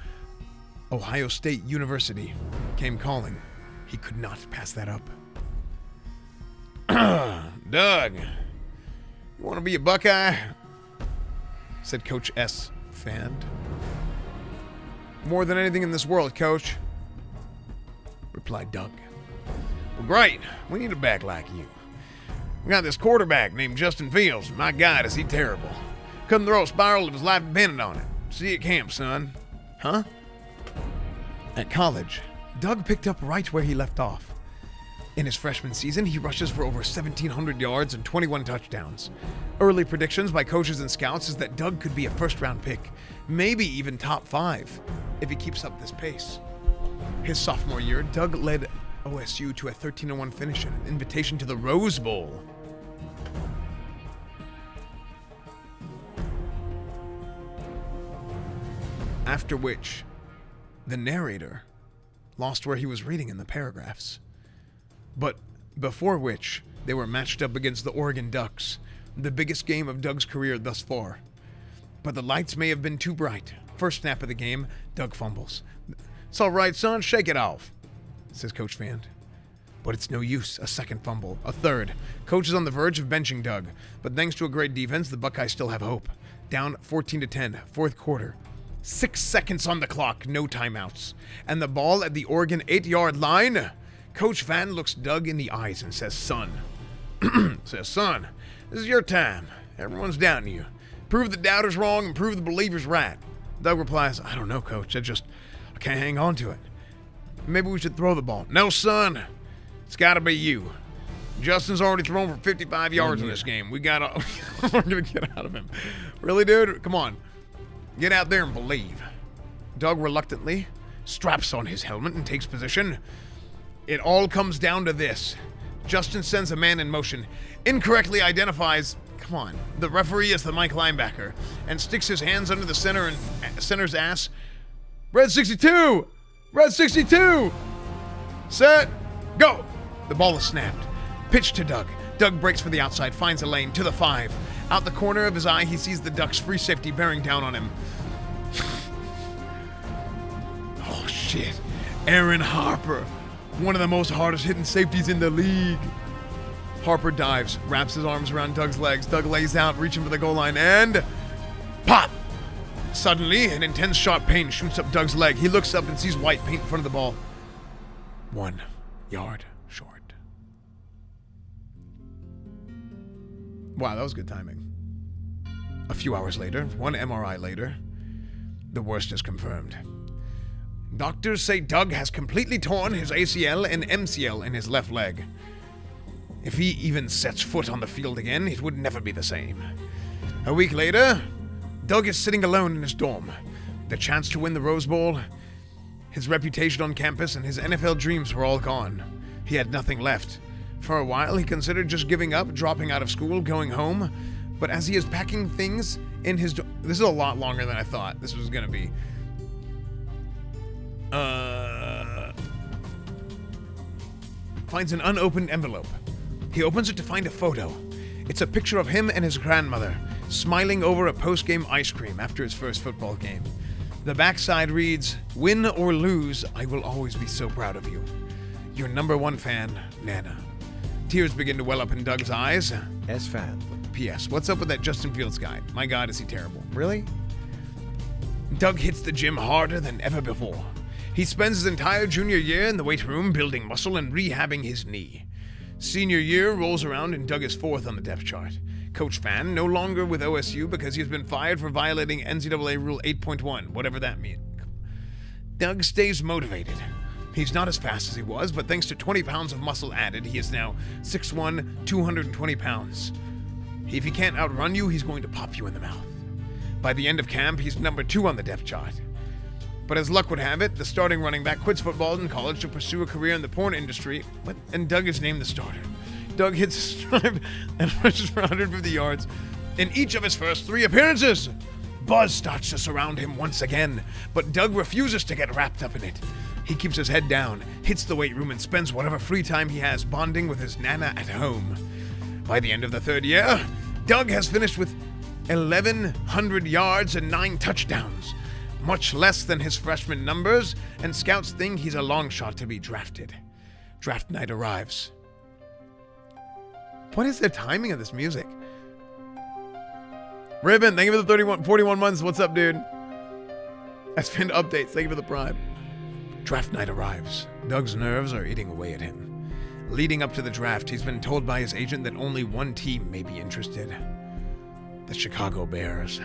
Speaker 4: Ohio State University came calling, he could not pass that up. Doug, you want to be a Buckeye? Said Coach Esfand. More than anything in this world, Coach, replied Doug. Well, great. We need a back like you. We got this quarterback named Justin Fields. My God, is he terrible. Couldn't throw a spiral if his life depended on it. See you at camp, son. Huh? At college, Doug picked up right where he left off. In his freshman season, he rushes for over 1,700 yards and 21 touchdowns. Early predictions by coaches and scouts is that Doug could be a first-round pick, maybe even top 5, if he keeps up this pace. His sophomore year, Doug led OSU to a 13-1 finish and an invitation to the Rose Bowl. After which, the narrator lost where he was reading in the paragraphs. But before which, they were matched up against the Oregon Ducks, the biggest game of Doug's career thus far. But the lights may have been too bright. First snap of the game, Doug fumbles. "It's all right, son, shake it off," says Coach Fand. But it's no use. A second fumble. A third. Coach is on the verge of benching Doug. But thanks to a great defense, the Buckeyes still have hope. Down 14-10, fourth quarter. 6 seconds on the clock, no timeouts. And the ball at the Oregon 8-yard line. Coach Fand looks Doug in the eyes and says, "Son," "Son, this is your time. Everyone's down to you. Prove the doubters wrong and prove the believers right." Doug replies, "I don't know, Coach. I can't hang on to it. Maybe we should throw the ball." "No, son. It's got to be you. Justin's already thrown for 55 yards in this game. We're going to get out of him." "Really, dude? Come on. Get out there and believe." Doug reluctantly straps on his helmet and takes position. It all comes down to this. Justin sends a man in motion, incorrectly identifies, the referee as the Mike linebacker, and sticks his hands under the center's ass. "Red 62! Red 62! Set! Go!" The ball is snapped. Pitch to Doug. Doug breaks for the outside, finds a lane to the 5. Out the corner of his eye, he sees the Ducks' free safety bearing down on him. Oh, shit. Aaron Harper. One of the most hardest hitting safeties in the league. Harper dives, wraps his arms around Doug's legs. Doug lays out, reaching for the goal line, and pop! Suddenly, an intense sharp pain shoots up Doug's leg. He looks up and sees white paint in front of the ball. 1 yard short. Wow, that was good timing. A few hours later, 1 MRI later, the worst is confirmed. Doctors say Doug has completely torn his ACL and MCL in his left leg. If he even sets foot on the field again, it would never be the same. A week later, Doug is sitting alone in his dorm. The chance to win the Rose Bowl, his reputation on campus, and his NFL dreams were all gone. He had nothing left. For a while, he considered just giving up, dropping out of school, going home. But as he is packing things in his dorm... This is a lot longer than I thought this was going to be. Finds an unopened envelope. He opens it to find a photo. It's a picture of him and his grandmother, smiling over a post-game ice cream after his first football game. The backside reads, "Win or lose, I will always be so proud of you. Your #1 fan, Nana." Tears begin to well up in Doug's eyes.
Speaker 7: Esfand.
Speaker 4: P.S. What's up with that Justin Fields guy? My God, is he terrible. Really? Doug hits the gym harder than ever before. He spends his entire junior year in the weight room building muscle and rehabbing his knee. Senior year rolls around and Doug is 4th on the depth chart. Coach Fand no longer with OSU because he has been fired for violating NCAA Rule 8.1, whatever that means. Doug stays motivated. He's not as fast as he was, but thanks to 20 pounds of muscle added, he is now 6'1", 220 pounds. If he can't outrun you, he's going to pop you in the mouth. By the end of camp, he's #2 on the depth chart. But as luck would have it, the starting running back quits football in college to pursue a career in the porn industry, and Doug is named the starter. Doug hits his stride and rushes for 150 yards in each of his first 3 appearances. Buzz starts to surround him once again, but Doug refuses to get wrapped up in it. He keeps his head down, hits the weight room, and spends whatever free time he has bonding with his Nana at home. By the end of the 3rd year, Doug has finished with 1,100 yards and 9 touchdowns. Much less than his freshman numbers, and scouts think he's a long shot to be drafted. Draft night arrives. What is the timing of this music? Ribbon, thank you for the 41 months. What's up, dude? Esfand updates, thank you for the prime. Draft night arrives. Doug's nerves are eating away at him. Leading up to the draft, he's been told by his agent that only one team may be interested. The Chicago Bears.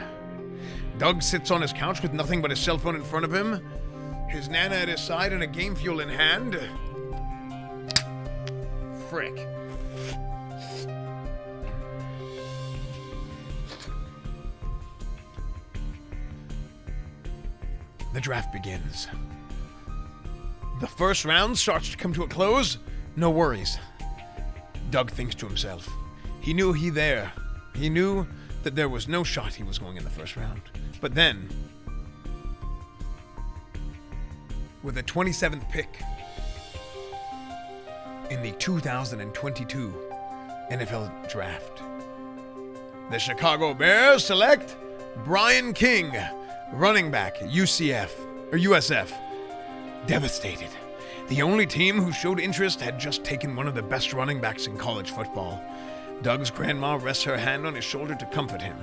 Speaker 4: Doug sits on his couch with nothing but his cell phone in front of him, his Nana at his side, and a game fuel in hand. Frick. The draft begins. The first round starts to come to a close. No worries. Doug thinks to himself. He knew that there was no shot he was going in the first round. But then, with the 27th pick in the 2022 NFL Draft, the Chicago Bears select Brian King, running back, USF. Devastated. The only team who showed interest had just taken one of the best running backs in college football. Doug's grandma rests her hand on his shoulder to comfort him.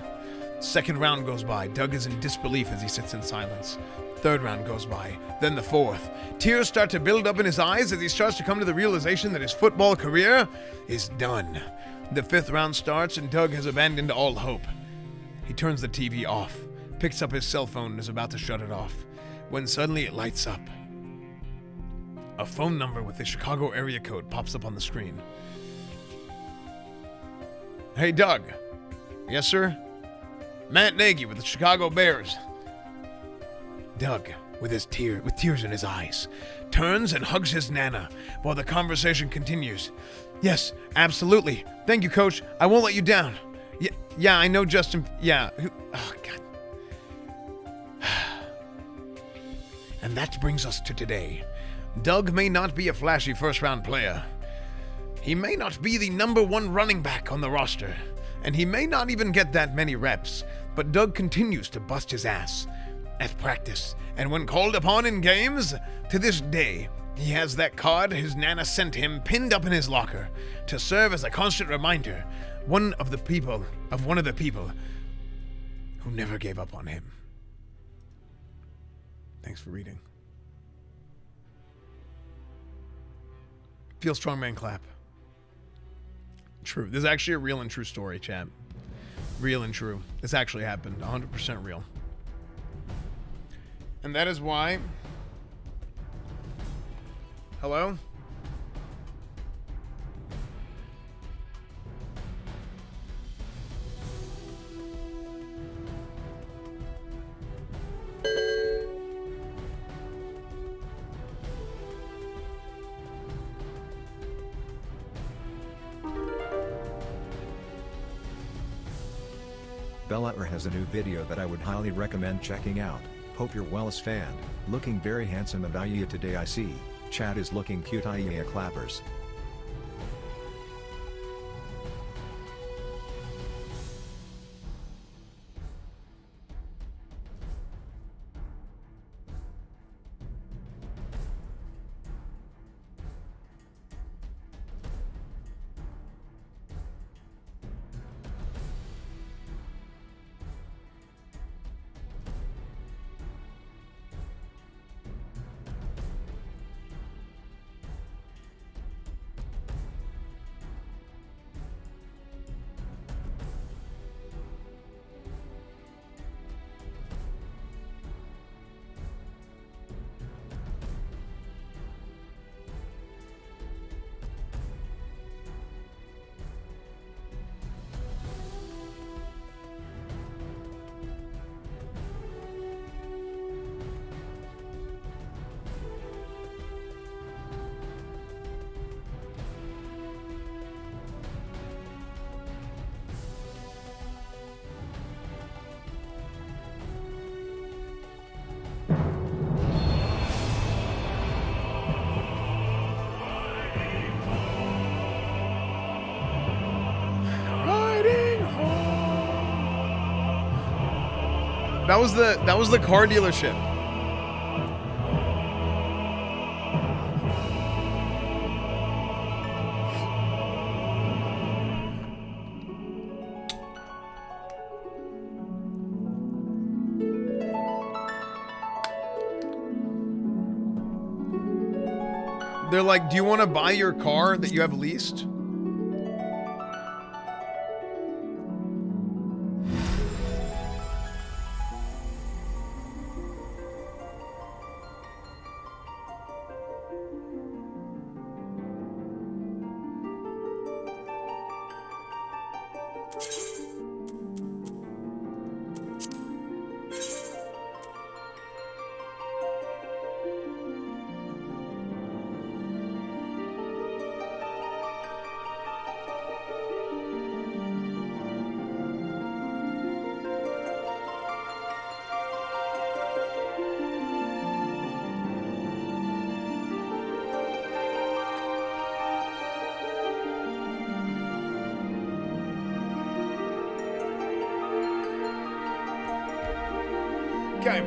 Speaker 4: Second round goes by. Doug is in disbelief as he sits in silence. Third round goes by, then the fourth. Tears start to build up in his eyes as he starts to come to the realization that his football career is done. The fifth round starts and Doug has abandoned all hope. He turns the TV off, picks up his cell phone and is about to shut it off, when suddenly it lights up. A phone number with the Chicago area code pops up on the screen. Hey, Doug. Yes, sir? Matt Nagy with the Chicago Bears. Doug, with tears in his eyes, turns and hugs his Nana while the conversation continues. Yes, absolutely. Thank you, Coach. I won't let you down. Yeah, I know Justin. Yeah. Oh, God. And that brings us to today. Doug may not be a flashy first-round player. He may not be the number one running back on the roster, and he may not even get that many reps, but Doug continues to bust his ass at practice, and when called upon in games, to this day, he has that card his Nana sent him pinned up in his locker to serve as a constant reminder, one of the people who never gave up on him. Thanks for reading. Feel strong, man, clap. True. This is actually a real and true story, chat. Real and true. This actually happened. 100% real. And that is why... Hello?
Speaker 7: Bellator has a new video that I would highly recommend checking out. Hope you're well, Esfand. Looking very handsome and Aya today I see. Chat is looking cute, Aya clappers.
Speaker 4: That was the car dealership. They're like, do you want to buy your car that you have leased? Okay.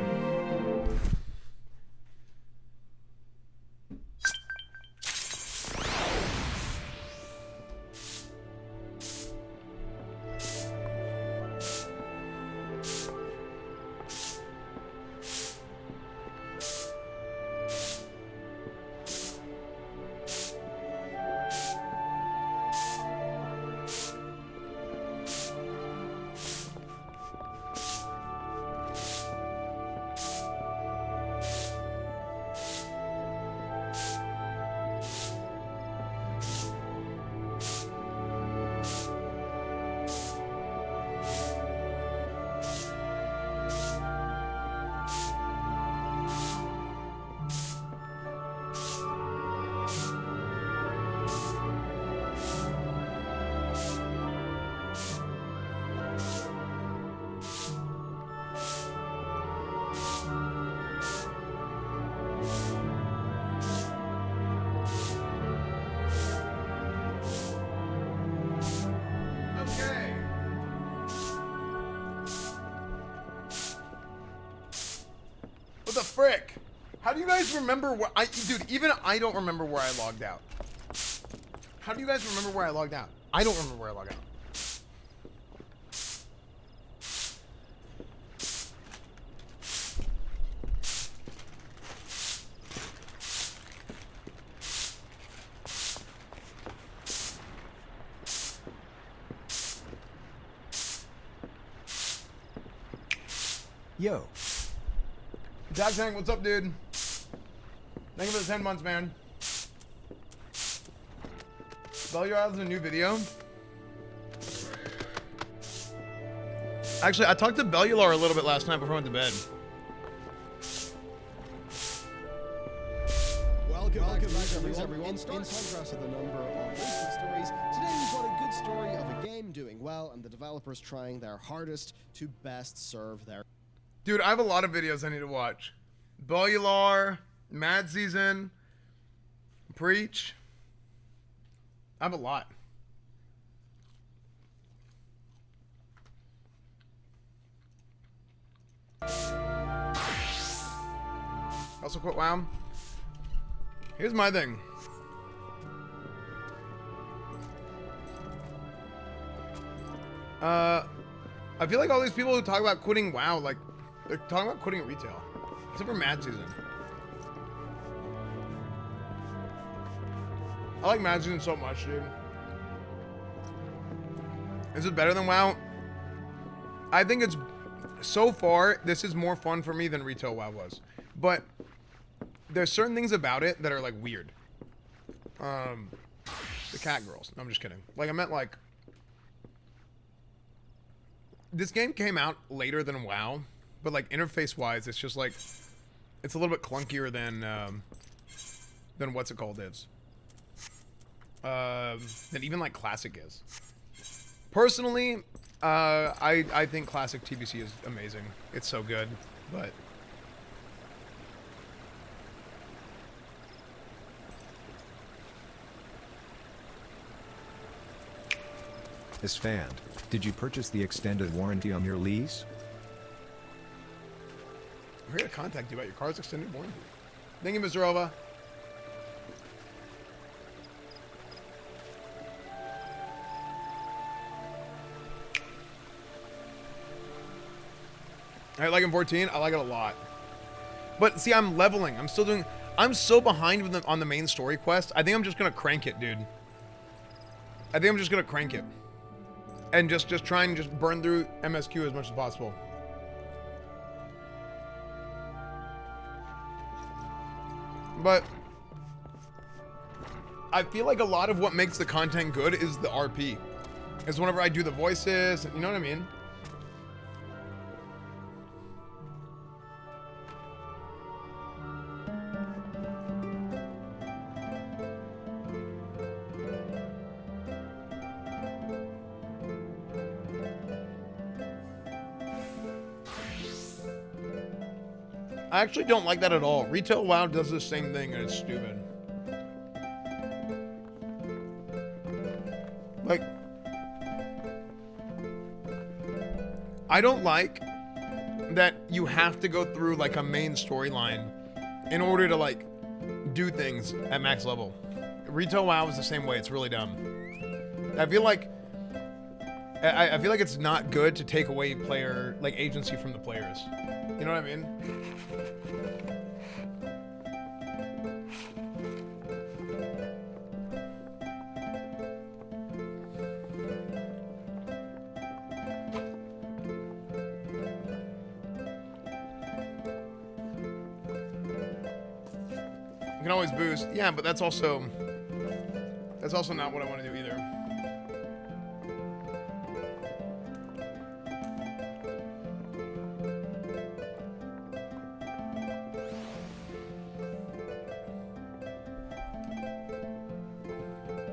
Speaker 4: What the frick? How do you guys remember what dude, even I don't remember where I logged out. How do you guys remember where I logged out? I don't remember where I logged out.
Speaker 7: Yo.
Speaker 4: Dog Tank, what's up, dude? Thank you for the 10 months, man. Bellular has a new video. Actually, I talked to Bellular a little bit last night before I went to bed.
Speaker 14: Welcome back everyone. In contrast to the number of recent stories, today we've got a good story of a game doing well and the developers trying their hardest to best serve their...
Speaker 4: Dude, I have a lot of videos I need to watch. Bellular, Mad Season, Preach. I have a lot. Also quit WoW. Here's my thing. I feel like all these people who talk about quitting WoW, like, they're talking about quitting retail. Except for Mad Season. I like Mad Season so much, dude. Is it better than WoW? I think it's... So far, this is more fun for me than retail WoW was. But there's certain things about it that are, like, weird. The cat girls. No, I'm just kidding. Like, I meant, like... This game came out later than WoW. But, like, interface-wise, it's just, like... It's a little bit clunkier than what's it called is. Than even, like, Classic is. Personally, I think Classic TBC is amazing. It's so good, but...
Speaker 7: Esfand, did you purchase the extended warranty on your lease?
Speaker 4: We're here to contact you about your car's extended warranty. Thank you, Mr. Ova. I like him 14. I like it a lot. But see, I'm leveling. I'm still doing... I'm so behind with on the main story quest. I think I'm just going to crank it, dude. I think I'm just going to crank it. And just try and just burn through MSQ as much as possible. But I feel like a lot of what makes the content good is the RP. Is whenever I do the voices, you know what I mean? I actually don't like that at all. Retail WoW does the same thing and it's stupid. Like, I don't like that you have to go through like a main storyline in order to like do things at max level. Retail WoW is the same way. It's really dumb. I feel like it's not good to take away player like agency from the players. You know what I mean? You can always boost. Yeah, but that's also not what I want to do either.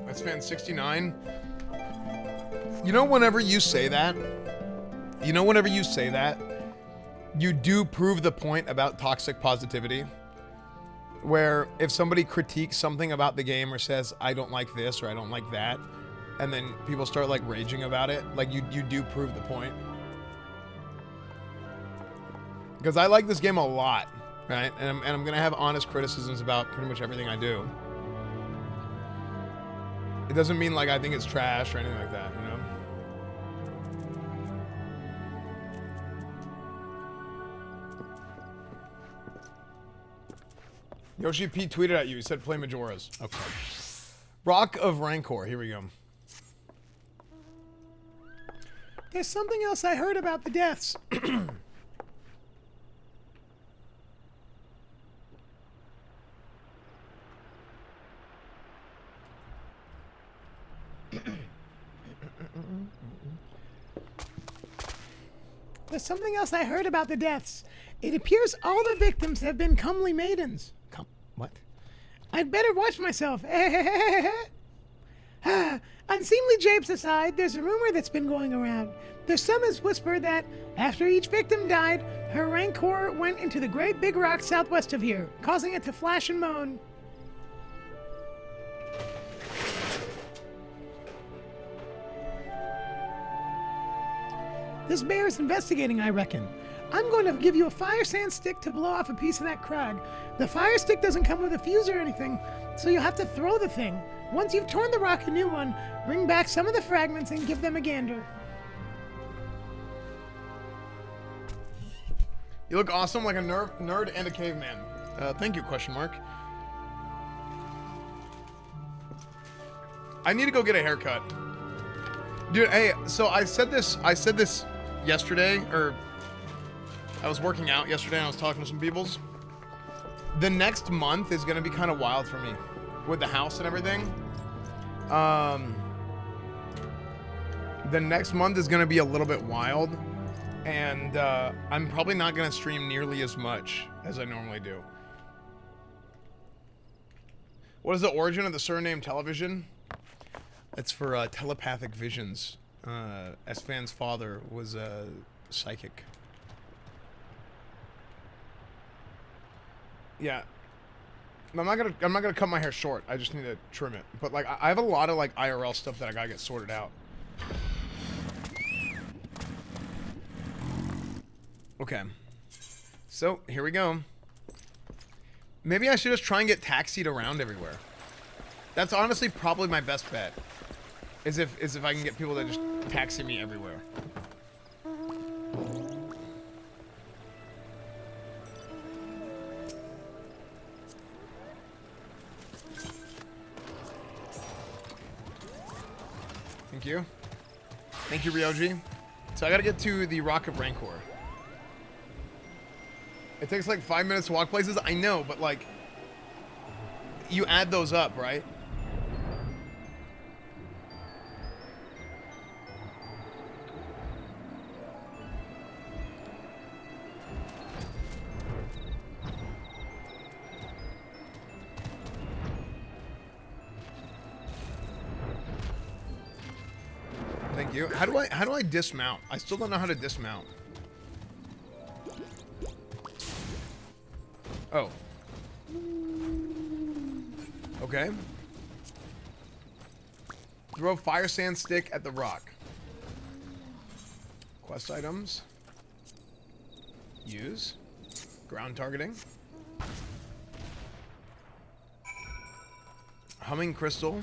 Speaker 4: Esfand69. You know, whenever you say that, you do prove the point about toxic positivity. Where if somebody critiques something about the game or says, I don't like this or I don't like that, and then people start like raging about it, like you do prove the point. Because I like this game a lot, right? And I'm gonna have honest criticisms about pretty much everything I do. It doesn't mean like I think it's trash or anything like that, you know? Yoshi P tweeted at you. He said play Majora's. Okay. Rock of Rancor. Here we go. There's something else I heard about the deaths. There's something else I heard about the deaths. It appears all the victims have been comely maidens. What? I'd better watch myself. Unseemly japes aside, there's a rumor that's been going around. There's some as whisper that after each victim died, her rancor went into the great big rock southwest of here, causing it to flash and moan. This bear's investigating, I reckon. I'm going to give you a fire sand stick to blow off a piece of that crag. The fire stick doesn't come with a fuse or anything, so you'll have to throw the thing. Once you've torn the rock a new one, bring back some of the fragments and give them a gander. You look awesome, like a nerd and a caveman. Thank you, question mark. I need to go get a haircut. Dude, hey, so I said this yesterday, or I was working out yesterday and I was talking to some peoples. The next month is gonna be kind of wild for me with the house and everything. The next month is gonna be a little bit wild, and I'm probably not gonna stream nearly as much as I normally do. What is the origin of the surname Television? It's for telepathic visions. Esfand's father was a psychic. Yeah, I'm not gonna cut my hair short. I just need to trim it. But like, I have a lot of like IRL stuff that I gotta get sorted out. Okay, so here we go. Maybe I should just try and get taxied around everywhere. That's honestly probably my best bet. Is if I can get people to just taxi me everywhere. Thank you. Thank you, Ryoji. So I gotta get to the Rock of Rancor. It takes like 5 minutes to walk places. I know, but like, you add those up, right? Thank you. How do I dismount? I still don't know how to dismount. Oh. Okay. Throw fire sand stick at the rock. Quest items. Use. Ground targeting. Humming crystal.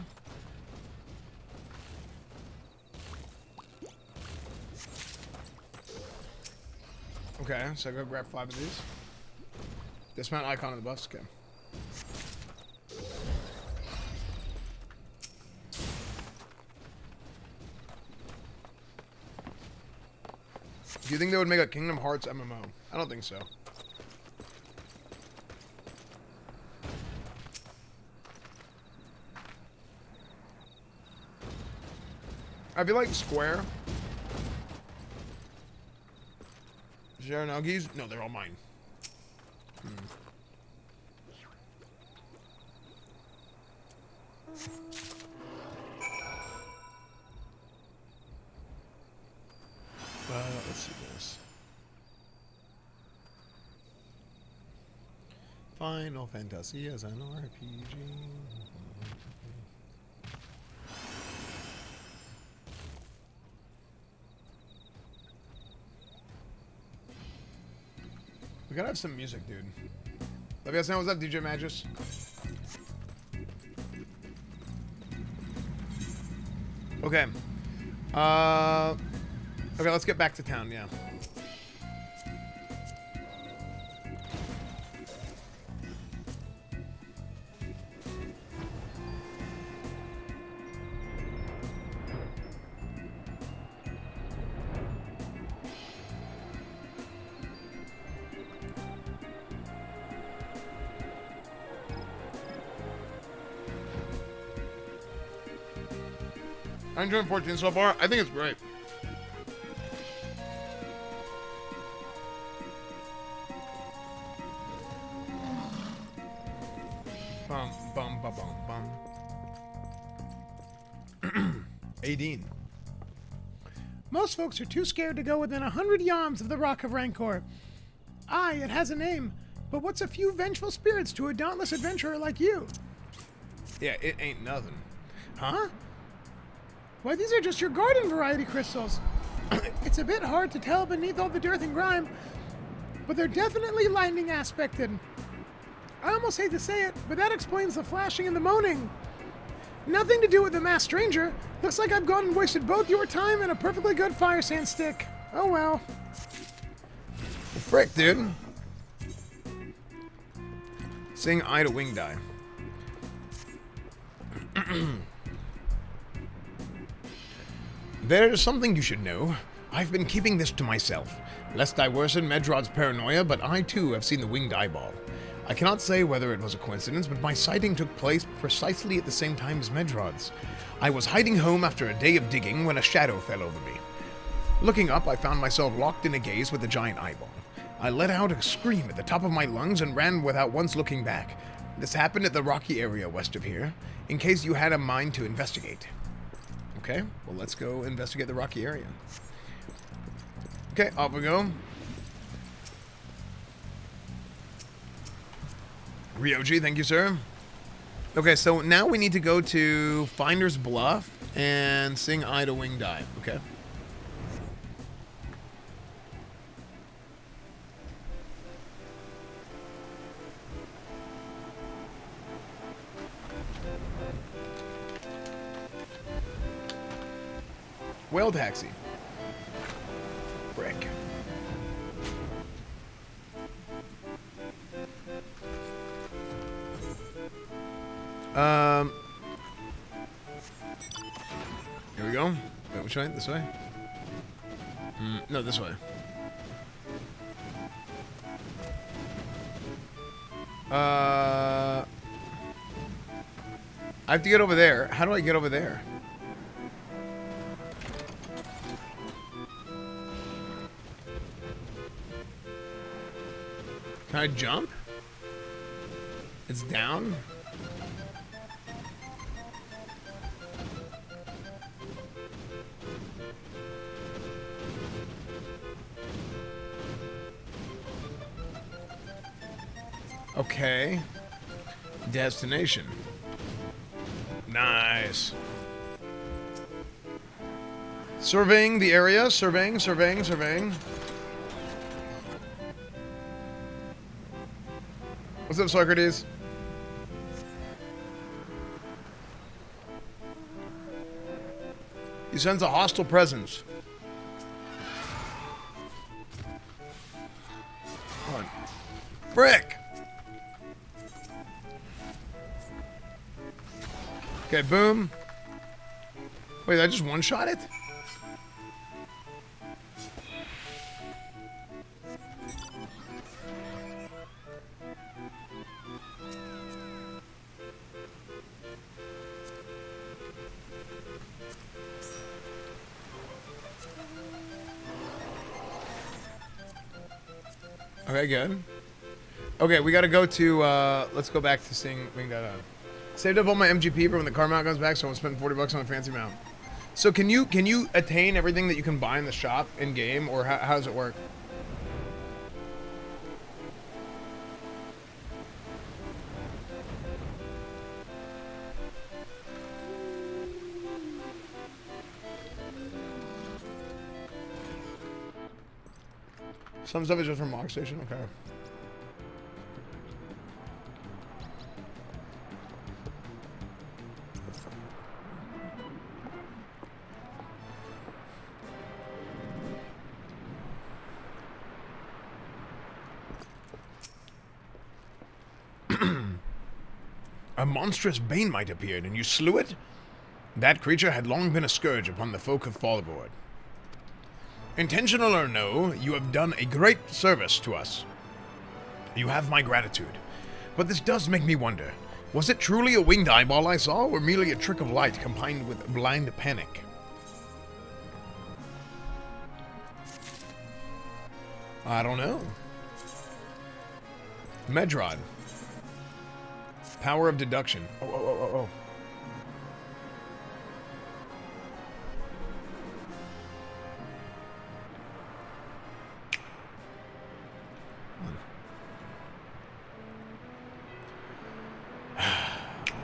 Speaker 4: Okay, so I go grab 5 of these. Dismount icon of the buffs. Okay. Do you think they would make a Kingdom Hearts MMO? I don't think so. I feel like Square. Jaranogis? No, they're all mine. Let's see this. Final Fantasy as an RPG. We gotta have some music, dude. Love you guys know what's up, DJ Magis? Okay. Okay, let's get back to town, yeah. I'm enjoying 14 so far. I think it's great. Bum, bum, bum, bum, bum. 18.
Speaker 15: Most folks are too scared to go within 100 yams of the Rock of Rancor. Aye, it has a name, but what's a few vengeful spirits to a dauntless adventurer like you?
Speaker 4: Yeah, it ain't nothing.
Speaker 15: Huh? Why, these are just your garden variety crystals. It's a bit hard to tell beneath all the dirt and grime, but they're definitely lightning aspected. I almost hate to say it, but that explains the flashing and the moaning. Nothing to do with the masked stranger. Looks like I've gone and wasted both your time and a perfectly good fire sand stick. Oh well.
Speaker 4: Frick, dude. Sing I to Wing Die. There's something you should know. I've been keeping this to myself, lest I worsen Medrod's paranoia, but I too have seen the winged eyeball. I cannot say whether it was a coincidence, but my sighting took place precisely at the same time as Medrod's. I was hiding home after a day of digging when a shadow fell over me. Looking up, I found myself locked in a gaze with the giant eyeball. I let out a scream at the top of my lungs and ran without once looking back. This happened at the rocky area west of here, in case you had a mind to investigate. Okay, well, let's go investigate the rocky area. Okay, off we go. Ryoji, thank you, sir. Okay, so now we need to go to Finder's Bluff and sing I to Wing Die. Okay. Whale taxi. Brick. Here we go. Wait, which way? This way? No, this way. I have to get over there. How do I get over there? Can I jump? It's down? Okay. Destination. Nice. Surveying the area. Surveying. What's up, Socrates? He sends a hostile presence. Come on. Brick! Okay, boom. Wait, I just one-shot it? Okay, good. Okay, we gotta go to, let's go back to seeing, saved up all my MGP for when the car mount comes back, so I won't spend 40 bucks on a fancy mount. So can you attain everything that you can buy in the shop in-game, or how does it work? Some stuff is just from Mock Station, okay. A monstrous bane might appeared, and you slew it? That creature had long been a scourge upon the folk of Fallboard. Intentional or no, you have done a great service to us. You have my gratitude. But this does make me wonder, was it truly a winged eyeball I saw, or merely a trick of light combined with blind panic? I don't know. Medrod. Power of deduction. Oh.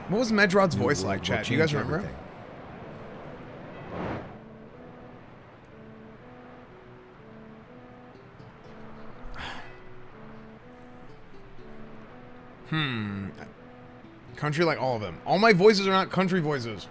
Speaker 4: What was Medrod's voice like, chat? Do you guys remember? Everything. Country like all of them. All my voices are not country voices.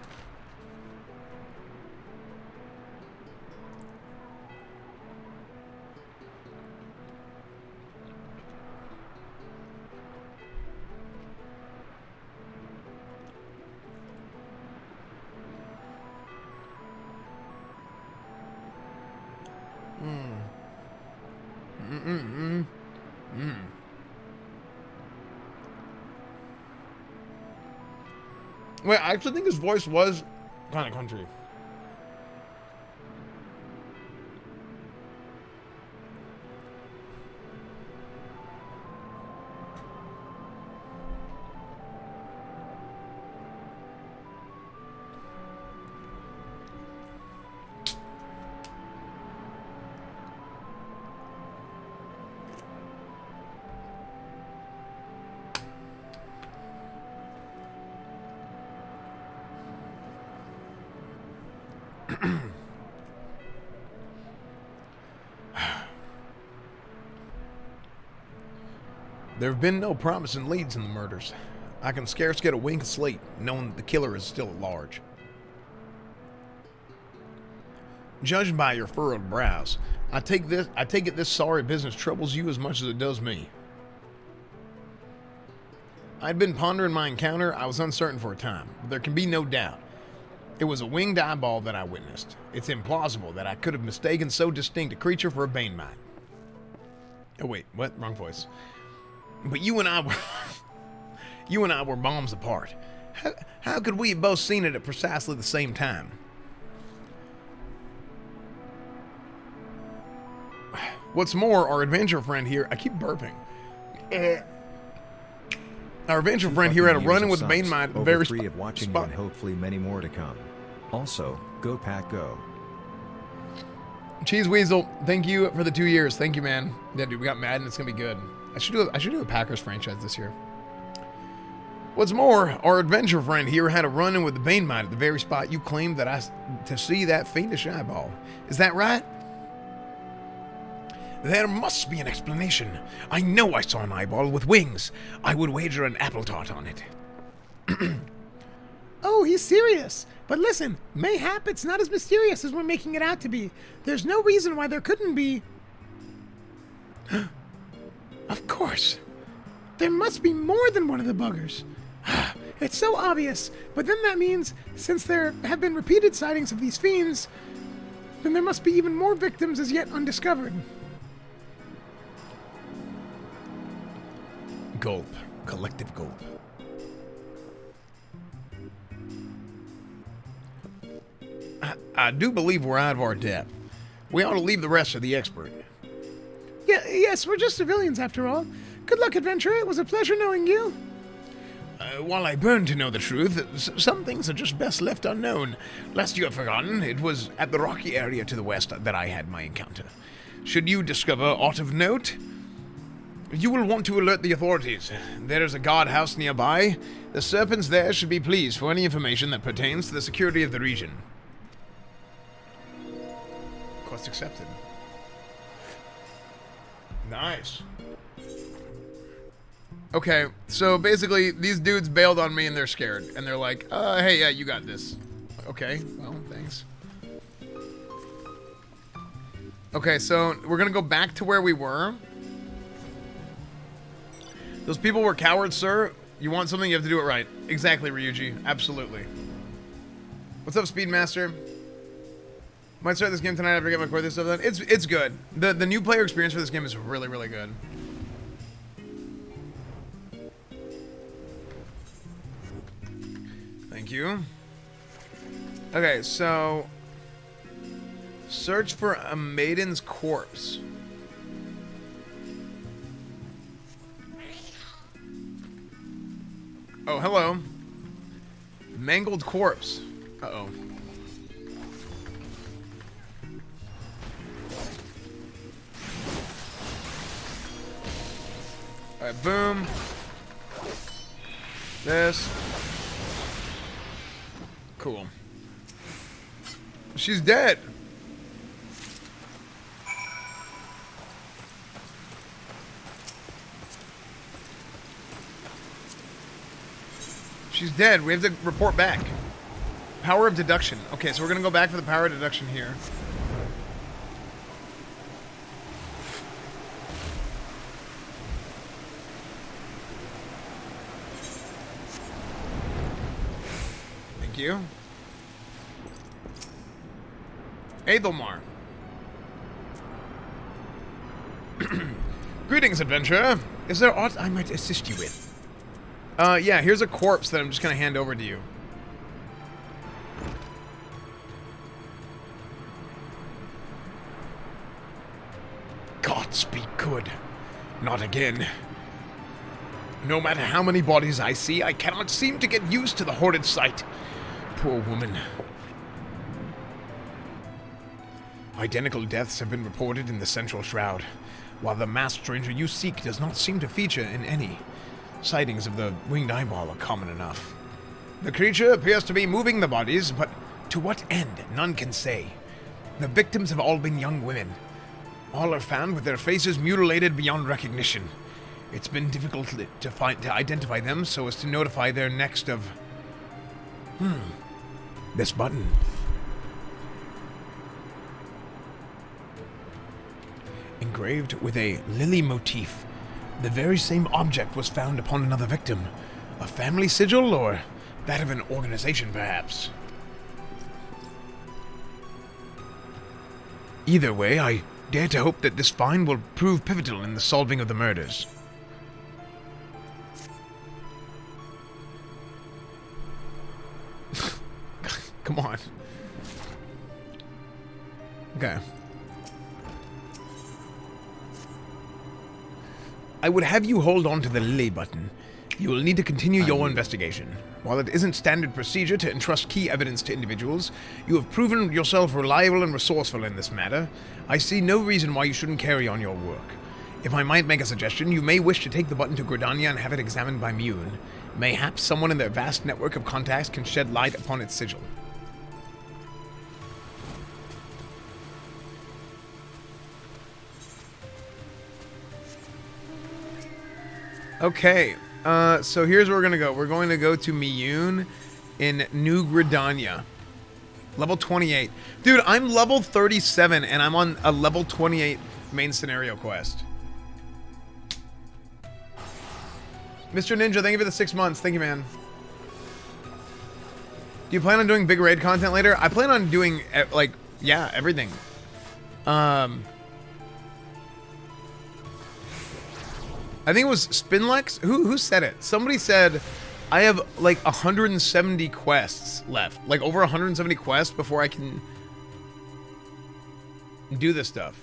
Speaker 4: Wait, I actually think his voice was kind of country. There have been no promising leads in the murders. I can scarce get a wink of sleep, knowing that the killer is still at large. Judged by your furrowed brows, I take it this sorry business troubles you as much as it does me. I'd been pondering my encounter. I was uncertain for a time, but there can be no doubt. It was a winged eyeball that I witnessed. It's implausible that I could have mistaken so distinct a creature for a bane mine. Oh wait, what? Wrong voice. But you and I were bombs apart. How could we have both seen it at precisely the same time? What's more, our adventure friend here, I keep burping. Our adventure friend here had a run-in with the bane mine at the very
Speaker 7: spot. Of watching you and hopefully many more to come. Also, go Pack Go.
Speaker 4: Cheese Weasel, thank you for the 2 years. Thank you, man. Yeah, dude, we got Madden. It's gonna be good. I should do a Packers franchise this year. What's more, our adventure friend here had a run-in with the bane mine at the very spot you claimed to see that fiendish eyeball. Is that right? There must be an explanation. I know I saw an eyeball with wings. I would wager an apple tart on it.
Speaker 15: Oh, he's serious. But listen, mayhap it's not as mysterious as we're making it out to be. There's no reason why there couldn't be... Of course. There must be more than one of the buggers. It's so obvious, but then that means, since there have been repeated sightings of these fiends, then there must be even more victims as yet undiscovered.
Speaker 4: Gulp. Collective gulp. I do believe we're out of our depth. We ought to leave the rest to the expert.
Speaker 15: Yes, we're just civilians after all. Good luck, adventurer. It was a pleasure knowing you.
Speaker 4: While I burn to know the truth, some things are just best left unknown. Lest you have forgotten, it was at the rocky area to the west that I had my encounter. Should you discover aught of note, you will want to alert the authorities. There is a guard house nearby. The serpents there should be pleased for any information that pertains to the security of the region. Quest accepted. Nice. Okay, so basically, these dudes bailed on me and they're scared. And they're like, hey, yeah, you got this. Okay, well, thanks. Okay, so we're gonna go back to where we were. Those people were cowards, sir. You want something, you have to do it right. Exactly, Ryuji. Absolutely. What's up, Speedmaster? Might start this game tonight after I get my core this stuff done. It's good. The new player experience for this game is really, really good. Thank you. Okay, so search for a maiden's corpse. Oh, hello. Mangled corpse. Uh-oh. Alright, boom. This. Cool. She's dead. She's dead. We have to report back. Power of deduction. Okay, so we're gonna go back for the power of deduction here. Thank you. Aethelmar. Greetings, adventurer. Is there aught I might assist you with? Yeah, here's a corpse that I'm just gonna hand over to you. God speak good. Not again. No matter how many bodies I see, I cannot seem to get used to the horrid sight. Poor woman. Identical deaths have been reported in the Central Shroud, while the masked stranger you seek does not seem to feature in any. Sightings of the winged eyeball are common enough. The creature appears to be moving the bodies, but to what end, none can say. The victims have all been young women. All are found with their faces mutilated beyond recognition. It's been difficult to identify them so as to notify their next of... This button. Engraved with a lily motif. The very same object was found upon another victim. A family sigil, or that of an organization, perhaps? Either way, I dare to hope that this find will prove pivotal in the solving of the murders. Come on. Okay. I would have you hold on to the lily button. You will need to continue your investigation. While it isn't standard procedure to entrust key evidence to individuals, you have proven yourself reliable and resourceful in this matter. I see no reason why you shouldn't carry on your work. If I might make a suggestion, you may wish to take the button to Gridania and have it examined by Mune. Mayhaps someone in their vast network of contacts can shed light upon its sigil. Okay, so here's where we're gonna go. We're going to go to Miyun in New Gridania. Level 28. Dude, I'm level 37 and I'm on a level 28 main scenario quest. Mr. Ninja, thank you for the 6 months. Thank you, man. Do you plan on doing big raid content later? I plan on doing, like, yeah, everything. I think it was Spinlex. Who said it? Somebody said I have like 170 quests left. Like over 170 quests before I can do this stuff.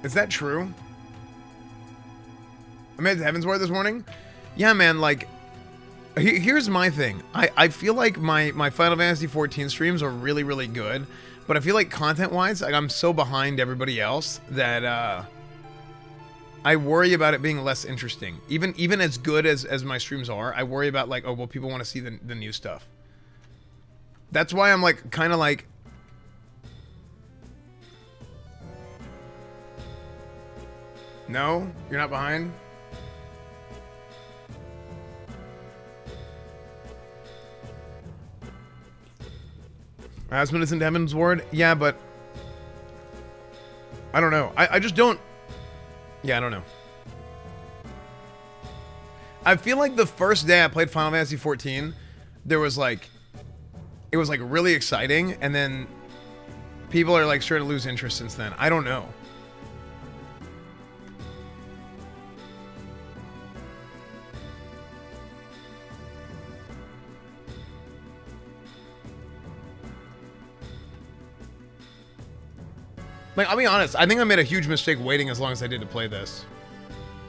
Speaker 4: Is that true? I made it to Heavensward this morning. Yeah, man, like here's my thing. I feel like my Final Fantasy 14 streams are really, really good. But I feel like content-wise, like I'm so behind everybody else that I worry about it being less interesting. Even as good as my streams are, I worry about like, oh, well, people want to see the new stuff. That's why I'm like, kind of like... No? You're not behind? Asmund isn't Heavensward? Yeah, but... I don't know. I just don't... Yeah, I don't know. I feel like the first day I played Final Fantasy 14, there was like... It was like really exciting, and then people are like starting to lose interest since then. I don't know. Like, I'll be honest, I think I made a huge mistake waiting as long as I did to play this.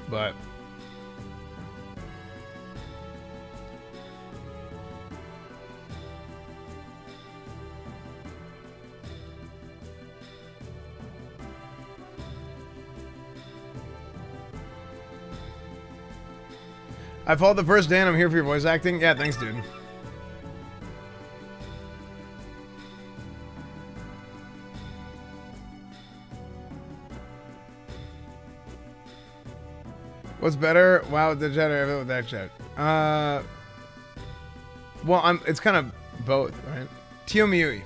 Speaker 4: But... I followed the first day and I'm here for your voice acting. Yeah, thanks, dude. What's better? WoW with the jet or with that jet? Well, it's kind of both, right? Tiomiui.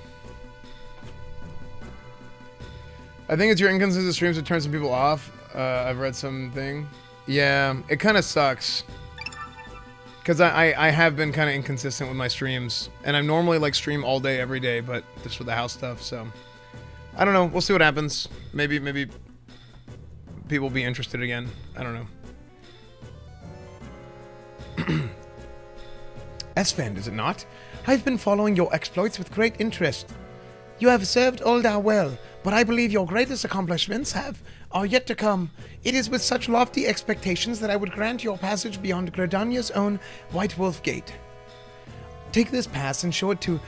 Speaker 4: I think it's your inconsistent streams that turn some people off. I've read something. Yeah, it kind of sucks. Because I have been kind of inconsistent with my streams. And I normally like stream all day, every day, but just for the house stuff, so... I don't know. We'll see what happens. Maybe people will be interested again. I don't know. Esfand, is it not? I've been following your exploits with great interest. You have served Ul'dah well, but I believe your greatest accomplishments are yet to come. It is with such lofty expectations that I would grant your passage beyond Gridania's own White Wolf Gate. Take this pass and show it to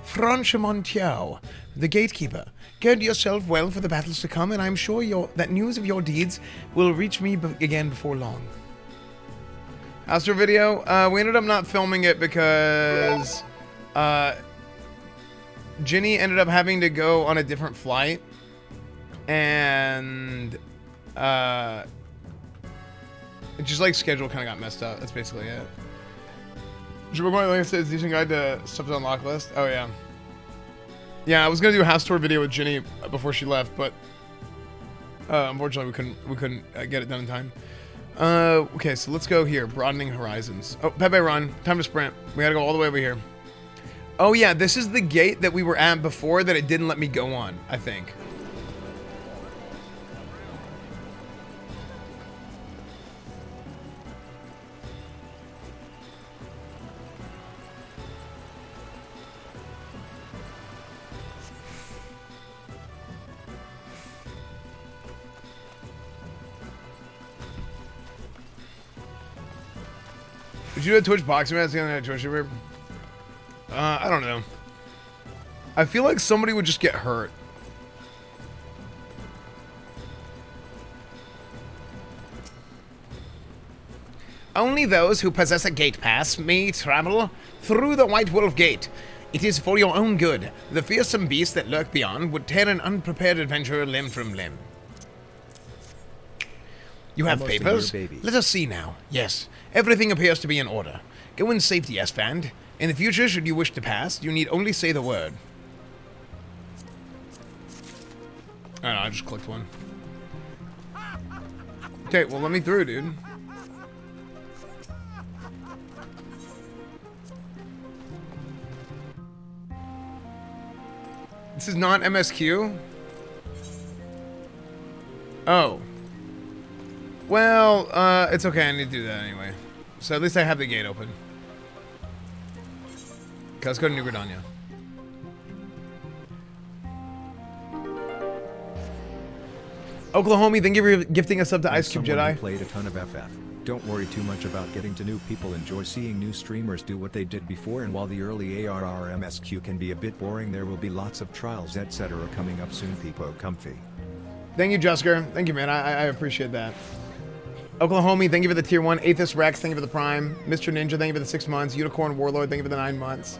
Speaker 4: Franchemontiao, the gatekeeper. Gird yourself well for the battles to come, and I'm sure that news of your deeds will reach me again before long. Astro video, we ended up not filming it because Ginny ended up having to go on a different flight, and just like schedule kind of got messed up. That's basically it. We're going, like I said, decent guide to stuff to unlock list. Oh yeah, yeah. I was gonna do a house tour video with Ginny before she left, but unfortunately we couldn't get it done in time. Okay, so let's go here. Broadening horizons. Oh, Pepe run. Time to sprint. We gotta go all the way over here. Oh yeah, this is the gate that we were at before that it didn't let me go on, I think. Did you do a Twitch boxing match on that Twitch server? I don't know. I feel like somebody would just get hurt. Only those who possess a gate pass may travel through the White Wolf Gate. It is for your own good. The fearsome beasts that lurk beyond would tear an unprepared adventurer limb from limb. You have
Speaker 7: Almost a
Speaker 4: papers?
Speaker 7: year, baby.
Speaker 4: Let us see now. Yes, everything appears to be in order. Go in safety, Esfand. In the future, should you wish to pass, you need only say the word. I don't know, I just clicked one. Okay, well, let me through, dude. This is not MSQ? Oh. Well, it's okay, I need to do that anyway. So at least I have the gate open. Okay, let's go to New Gridania. Oklahoma, thank you for gifting us up to Ice Cube
Speaker 7: Someone who
Speaker 4: Jedi.
Speaker 7: played a ton of FF. Don't worry too much about getting to new people. Enjoy seeing new streamers do what they did before, and while the early ARR MSQ can be a bit boring, there will be lots of trials etc. coming up soon. People comfy.
Speaker 4: Thank you, Jusker. Thank you, man. I appreciate that. Oklahoma, thank you for the tier 1. Aethus Rex, thank you for the prime. Mr. Ninja, thank you for the 6 months. Unicorn Warlord, thank you for the 9 months.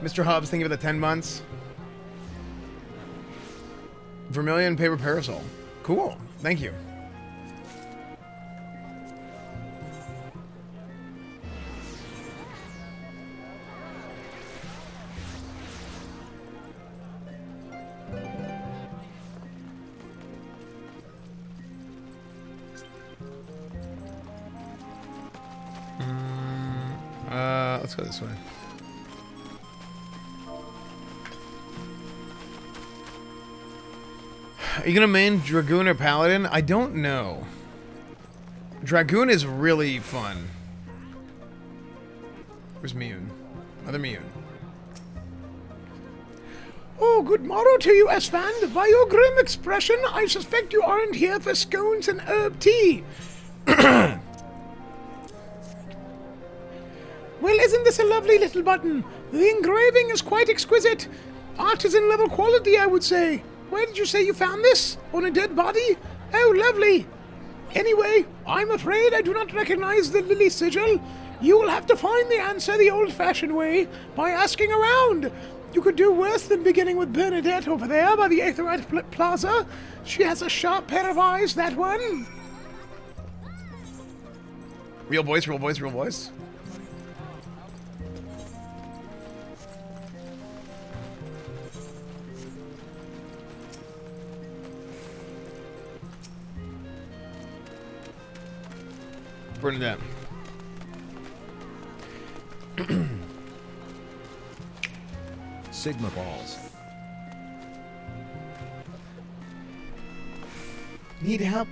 Speaker 4: Mr. Hubs, thank you for the 10 months. Vermilion Paper Parasol. Cool. Thank you. Let's go this way. Are you gonna main Dragoon or Paladin? I don't know. Dragoon is really fun. Where's Miyun? Other Miyun.
Speaker 15: Oh, good morrow to you, Esfand. By your grim expression, I suspect you aren't here for scones and herb tea. Well, isn't this a lovely little button? The engraving is quite exquisite. Artisan level quality, I would say. Where did you say you found this? On a dead body? Oh, lovely. Anyway, I'm afraid I do not recognize the lily sigil. You will have to find the answer the old-fashioned way by asking around. You could do worse than beginning with Bernadette over there by the Aetherite Plaza. She has a sharp pair of eyes, that one.
Speaker 4: Real voice, real voice, real voice. Bernadette.
Speaker 7: Sigma balls.
Speaker 4: Need help?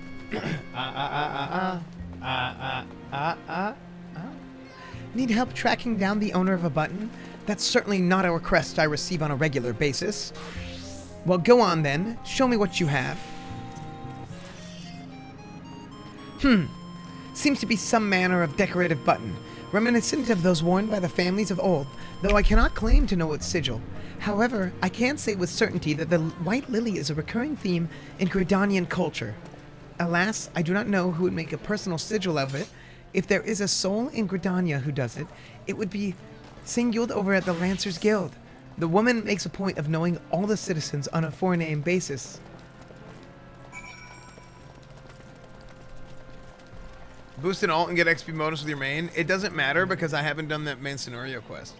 Speaker 4: Need help tracking down the owner of a button? That's certainly not a request I receive on a regular basis. Well, go on then. Show me what you have. Seems to be some manner of decorative button, reminiscent of those worn by the families of old, though I cannot claim to know its sigil. However, I can say with certainty that the white lily is a recurring theme in Gridanian culture. Alas, I do not know who would make a personal sigil of it. If there is a soul in Gridania who does it, it would be singled over at the Lancers Guild. The woman makes a point of knowing all the citizens on a forename basis. Boost an alt and get XP bonus with your main. It doesn't matter because I haven't done that main scenario quest.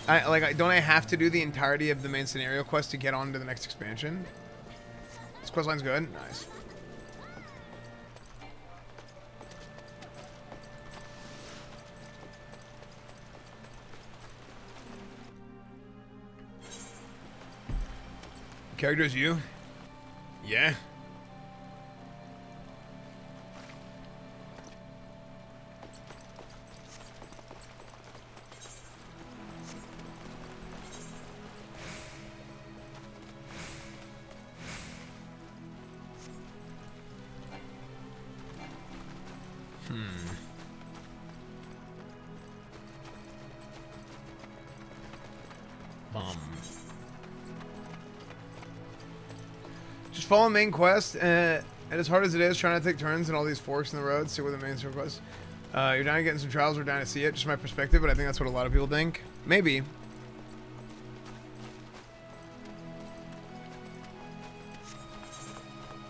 Speaker 4: Don't I have to do the entirety of the main scenario quest to get on to the next expansion? This quest line's good. Nice. Character is you? Yeah. Just follow main quest, and as hard as it is trying to take turns in all these forks in the road, see where the main quest. You're down to getting some trials, we're down to see it, just my perspective, but I think that's what a lot of people think. Maybe.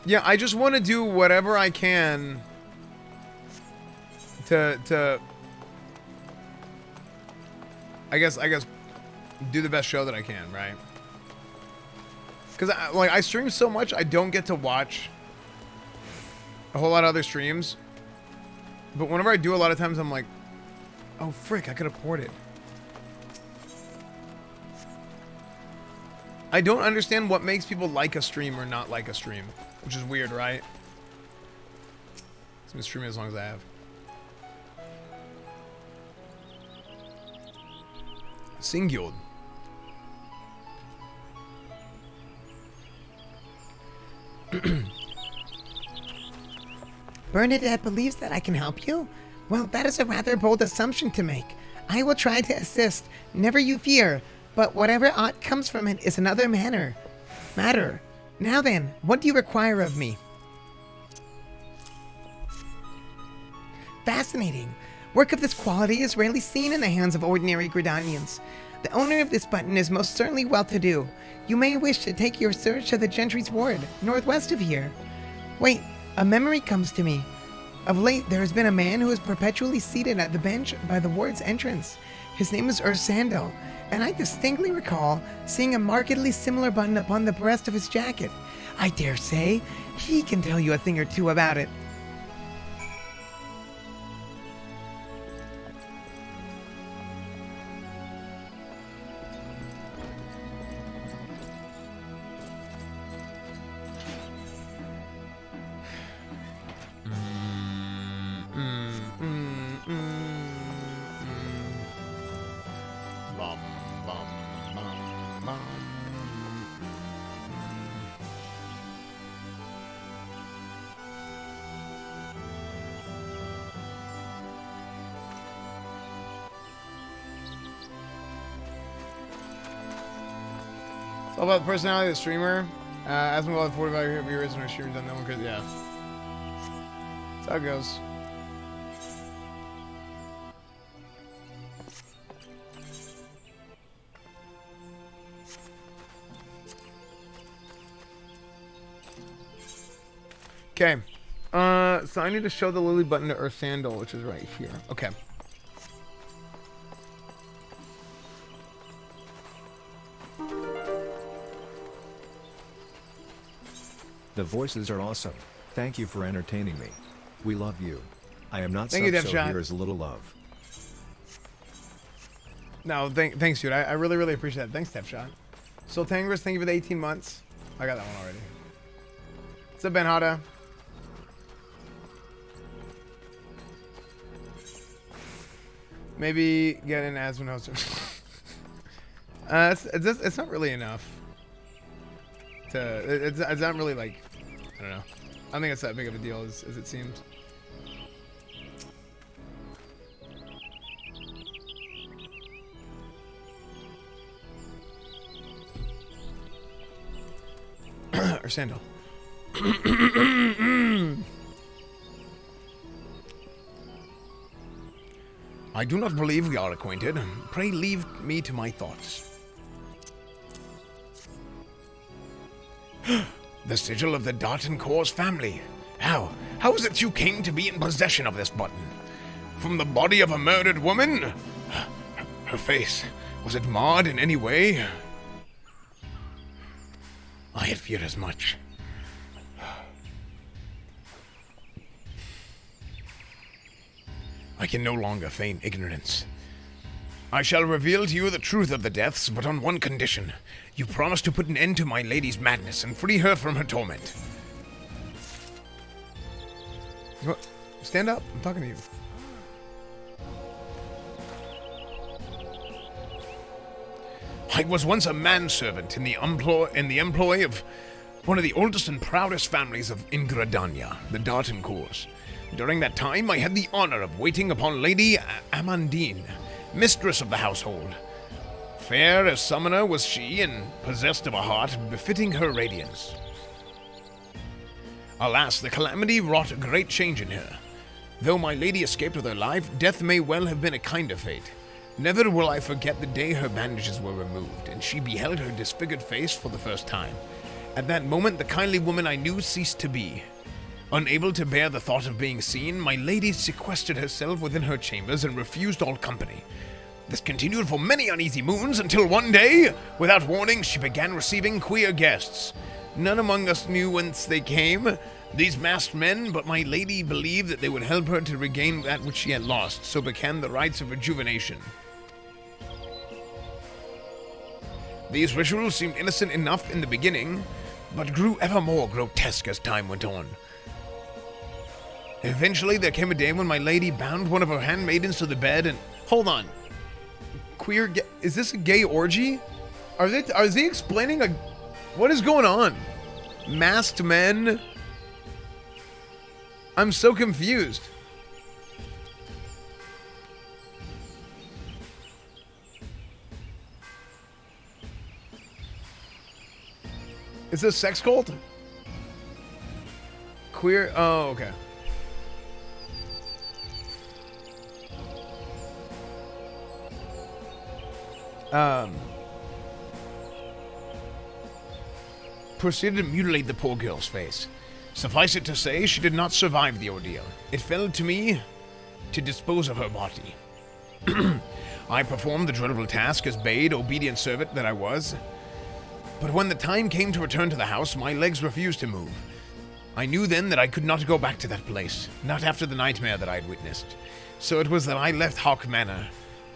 Speaker 4: Yeah, I just want to do whatever I can to I guess do the best show that I can, right? Because I stream so much, I don't get to watch a whole lot of other streams. But whenever I do, a lot of times I'm like, oh frick, I could have ported. I don't understand what makes people like a stream or not like a stream, which is weird, right? I've been streaming as long as I have. Singular.
Speaker 16: Bernadette believes that I can help you? Well, that is a rather bold assumption to make. I will try to assist, never you fear, but whatever aught comes from it is another matter. Now then, what do you require of me? Fascinating. Work of this quality is rarely seen in the hands of ordinary Gridanians. The owner of this button is most certainly well-to-do. You may wish to take your search to the Gentry's Ward, northwest of here. Wait, a memory comes to me. Of late, there has been a man who is perpetually seated at the bench by the ward's entrance. His name is Ursandel, and I distinctly recall seeing a markedly similar button upon the breast of his jacket. I dare say he can tell you a thing or two about it.
Speaker 4: It's all about the personality of the streamer. As we all have 45 viewers and our streamers done that one, because yeah. That's how it goes. Okay. So I need to show the Lily button to Ursandel, which is right here. Okay.
Speaker 7: The voices are awesome. Thank you for entertaining me. We love you. I am not
Speaker 4: Thank you,
Speaker 7: so
Speaker 4: Devshot.
Speaker 7: here's a little love.
Speaker 4: No, thanks, dude. I really, really appreciate that. Thanks, Devshot. So Tangris, thank you for the 18 months. I got that one already. What's up, Ben Hada? Maybe get an Aspen hoster. It's not really enough. It's not really like, I don't know. I don't think it's that big of a deal as it seems. Or Sandal. I do not believe we are acquainted. Pray leave me to my thoughts. The sigil of the Dartoncourt's family. How is it you came to be in possession of this button? From the body of a murdered woman? Her face, was it marred in any way? I had feared as much. I can no longer feign ignorance. I shall reveal to you the truth of the deaths, but on one condition. You promise to put an end to my lady's madness and free her from her torment. What? Stand up. I'm talking to you. I was once a manservant in the employ of one of the oldest and proudest families of Ingradania, the Dartoncourts. During that time, I had the honor of waiting upon Lady Amandine, mistress of the household. Fair as summoner was she, and possessed of a heart befitting her radiance. Alas, the calamity wrought a great change in her. Though my lady escaped with her life, death may well have been a kinder fate. Never will I forget the day her bandages were removed, and she beheld her disfigured face for the first time. At that moment, the kindly woman I knew ceased to be. Unable to bear the thought of being seen, my lady sequestered herself within her chambers and refused all company. This continued for many uneasy moons until one day, without warning, she began receiving queer guests. None among us knew whence they came, these masked men, but my lady believed that they would help her to regain that which she had lost, so began the rites of rejuvenation. These rituals seemed innocent enough in the beginning, but grew ever more grotesque as time went on. Eventually, there came a day when my lady bound one of her handmaidens to the bed and... Hold on. Is this a gay orgy? Are they explaining a... What is going on? Masked men? I'm so confused. Is this a sex cult? Queer? Oh, okay. Proceeded to mutilate the poor girl's face. Suffice it to say, she did not survive the ordeal. It fell to me to dispose of her body. I performed the dreadful task as bade, obedient servant that I was. But when the time came to return to the house, my legs refused to move. I knew then that I could not go back to that place, not after the nightmare that I had witnessed. So it was that I left Hawk Manor,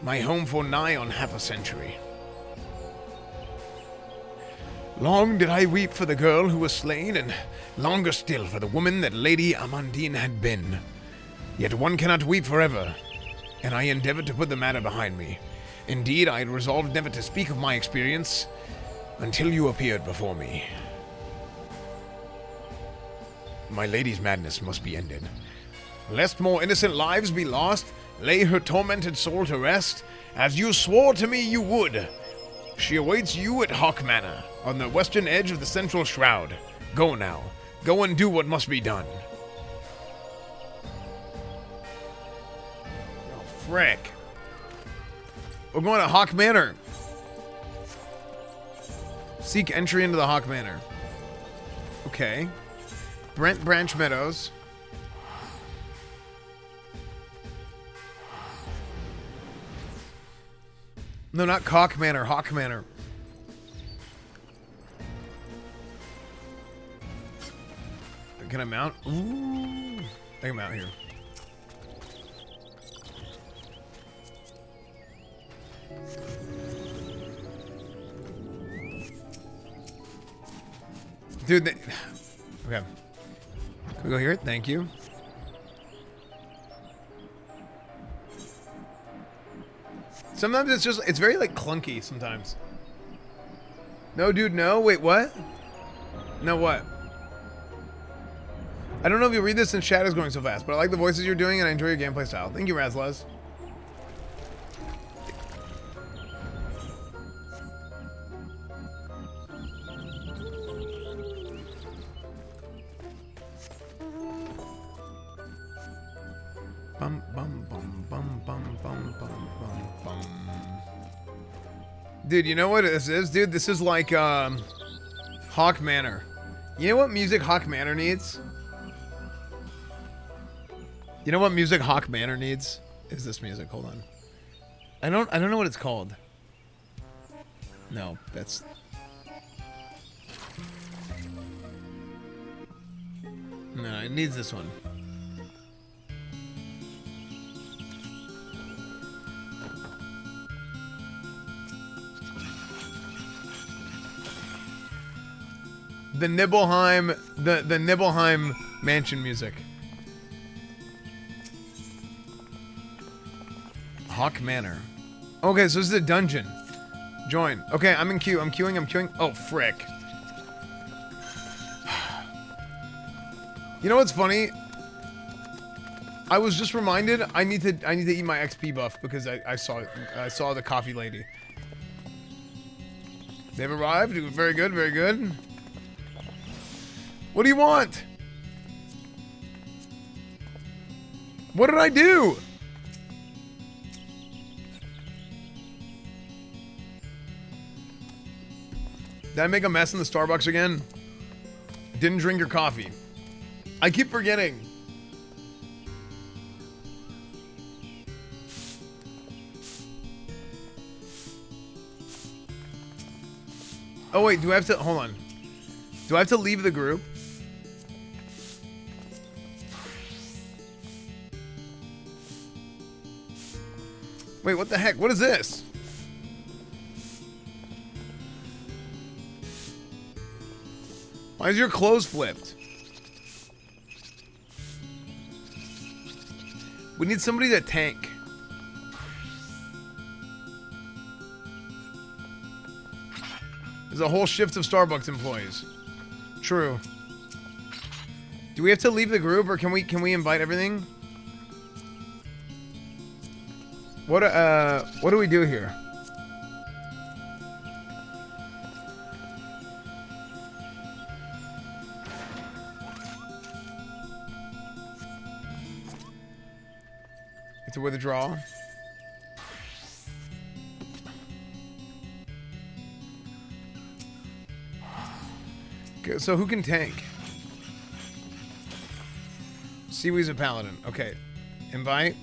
Speaker 4: my home for nigh on half a century. Long did I weep for the girl who was slain, and longer still for the woman that Lady Amandine had been. Yet one cannot weep forever, and I endeavored to put the matter behind me. Indeed, I had resolved never to speak of my experience until you appeared before me. My lady's madness must be ended. Lest more innocent lives be lost, lay her tormented soul to rest, as you swore to me you would. She awaits you at Hawk Manor, on the western edge of the central shroud. Go now. Go and do what must be done. Oh, frick. We're going to Hawk Manor. Seek entry into the Hawk Manor. Okay. Brent Branch Meadows. No, not Cock Manor. Hawk Manor. Can I mount? Ooh. I can mount here. Dude, okay. Can we go here? Thank you. Sometimes it's just, it's very like clunky sometimes. No, dude, no. Wait, what? No, what? I don't know if you read this in chat is going so fast, but I like the voices you're doing and I enjoy your gameplay style. Thank you, Razlaz. Bum bum bum bum bum bum bum bum bum. Dude, you know what this is, dude? This is like Hawk Manor. You know what music Hawk Manor needs? You know what music Hawk Manor needs? Is this music? Hold on. I don't know what it's called. No, that's... No, it needs this one. The Nibelheim, the Nibelheim mansion music. Hawk Manor. Okay, so this is a dungeon. Join. Okay, I'm in queue. I'm queuing. Oh, frick. You know what's funny? I was just reminded I need to eat my XP buff because I saw the coffee lady. They've arrived. Very good, very good. What do you want? What did I do? Did I make a mess in the Starbucks again? Didn't drink your coffee. I keep forgetting. Oh wait, do I have to, hold on. Do I have to leave the group? Wait, what the heck? What is this? Why is your clothes flipped? We need somebody to tank. There's a whole shift of Starbucks employees. True. Do we have to leave the group, or can we invite everything? What do we do here? To withdraw. Okay, so who can tank? Seaweed's a paladin. Okay. Invite.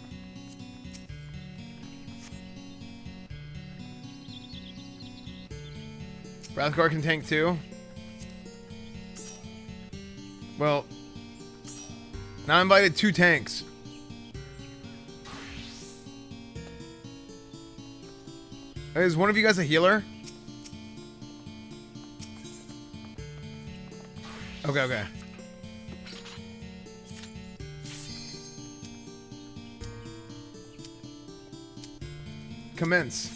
Speaker 4: Rathgar can tank too. Well, now I invited 2 tanks. Is one of you guys a healer? Okay, okay. Commence.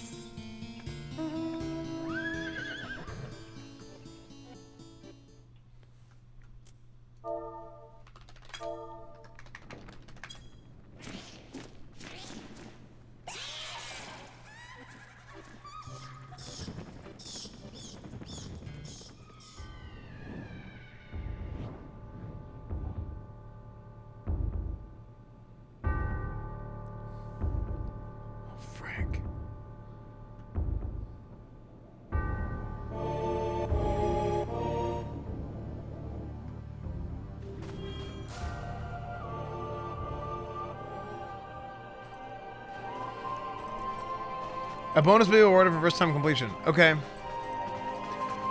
Speaker 4: A bonus will be awarded for first time completion. Okay.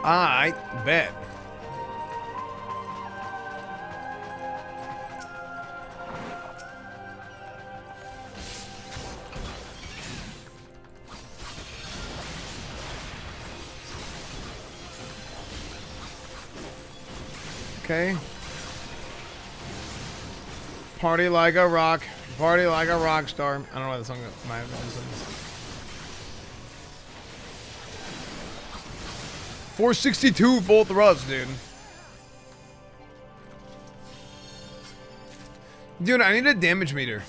Speaker 4: I bet. Okay. Party like a rock. Party like a rock star. I don't know why the song might have been. 462 full thrust, dude. Dude, I need a damage meter.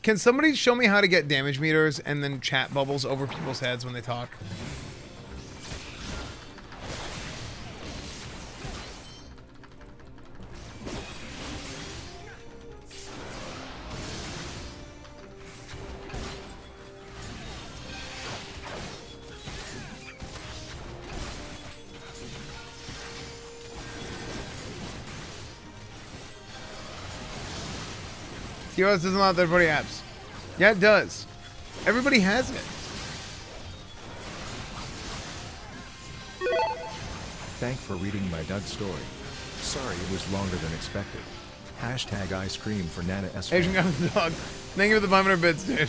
Speaker 4: Can somebody show me how to get damage meters and then chat bubbles over people's heads when they talk? TOS doesn't allow third-party apps. Yeah, it does. Everybody has it.
Speaker 7: Thanks for reading my Doug story. Sorry it was longer than expected. Hashtag ice cream for Nana Esfand.
Speaker 4: Asian guy with the dog. Thank you for the 500 bits, dude.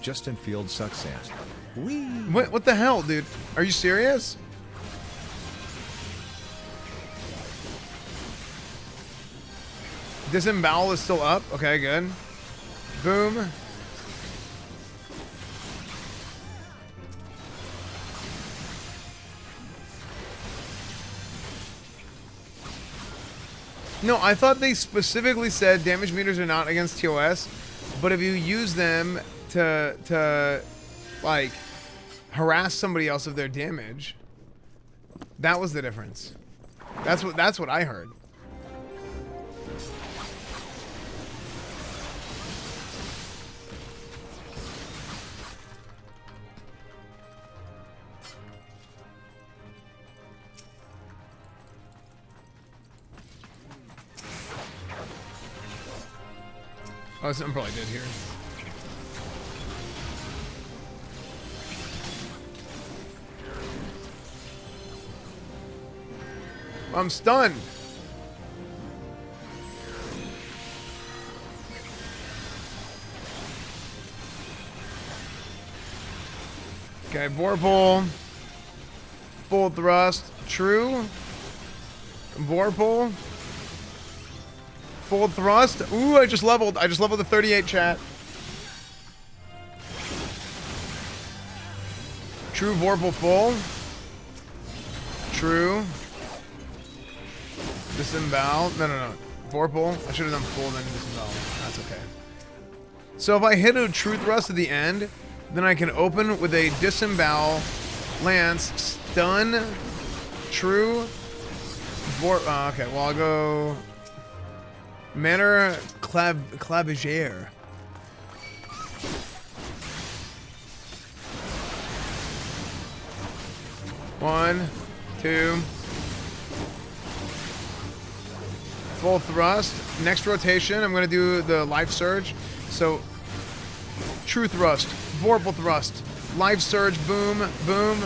Speaker 7: Justin Field sucks ass.
Speaker 4: What the hell, dude? Are you serious? Disembowel is still up. Okay, good. Boom. No, I thought they specifically said damage meters are not against TOS, but if you use them to like harass somebody else of their damage, that was the difference. That's what I heard. Oh, I'm probably dead here. I'm stunned. Okay, Vorpal. Full thrust. True. Vorpal. Full thrust. Ooh, I just leveled the 38 chat. True Vorpal full. True. Disembowel. No. Vorpal. I should have done full then disembowel. That's okay. So if I hit a true thrust at the end, then I can open with a disembowel, lance, stun, true, okay, well I'll go Manor Claviger. One, two. Full thrust. Next rotation, I'm gonna do the life surge. So true thrust, Vorpal thrust, life surge, boom, boom.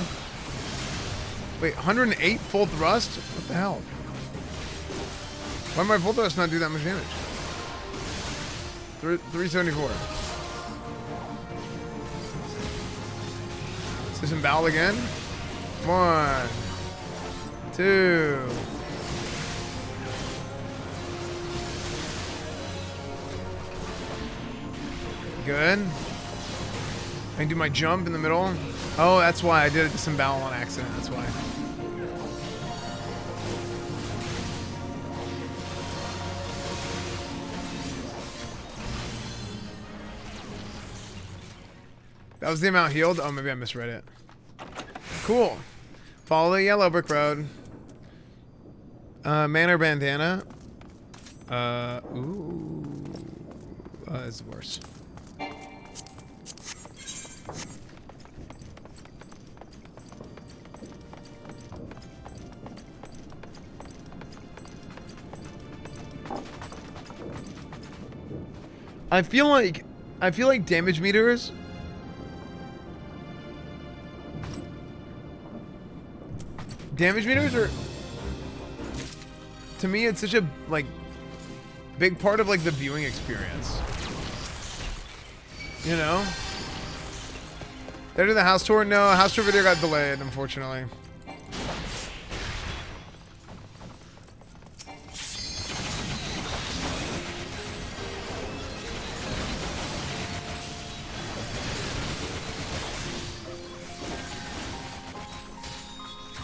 Speaker 4: Wait, 108 full thrust? What the hell? Why my full thrust not do that much damage? 374. Disembowel again. 1, 2. Good. I can do my jump in the middle. Oh, that's why I did a disembowel on accident. That's why. That was the amount healed? Oh, maybe I misread it. Cool. Follow the yellow brick road. Manor bandana. It's worse. I feel like damage meters. Damage meters are, to me, it's such a big part of the viewing experience. You know? Did I do the house tour? No, house tour video got delayed, unfortunately.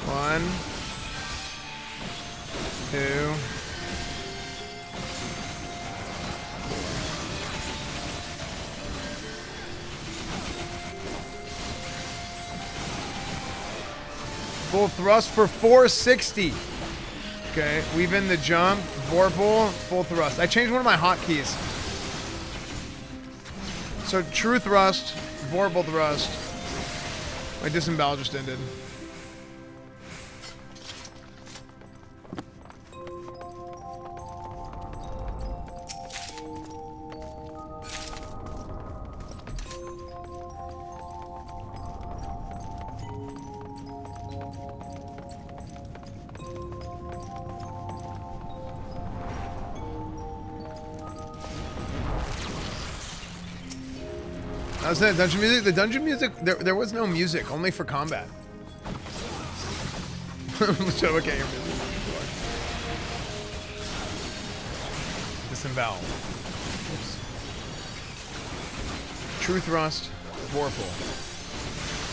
Speaker 4: One, two. Full thrust for 460. Okay, weave in the jump, Vorpal, full thrust. I changed one of my hotkeys. So true thrust, Vorpal thrust. My disembowel just ended. That was it. Dungeon music. The dungeon music. There was no music. Only for combat. So okay, your music. Disembowel. Oops. True thrust. Vorpal.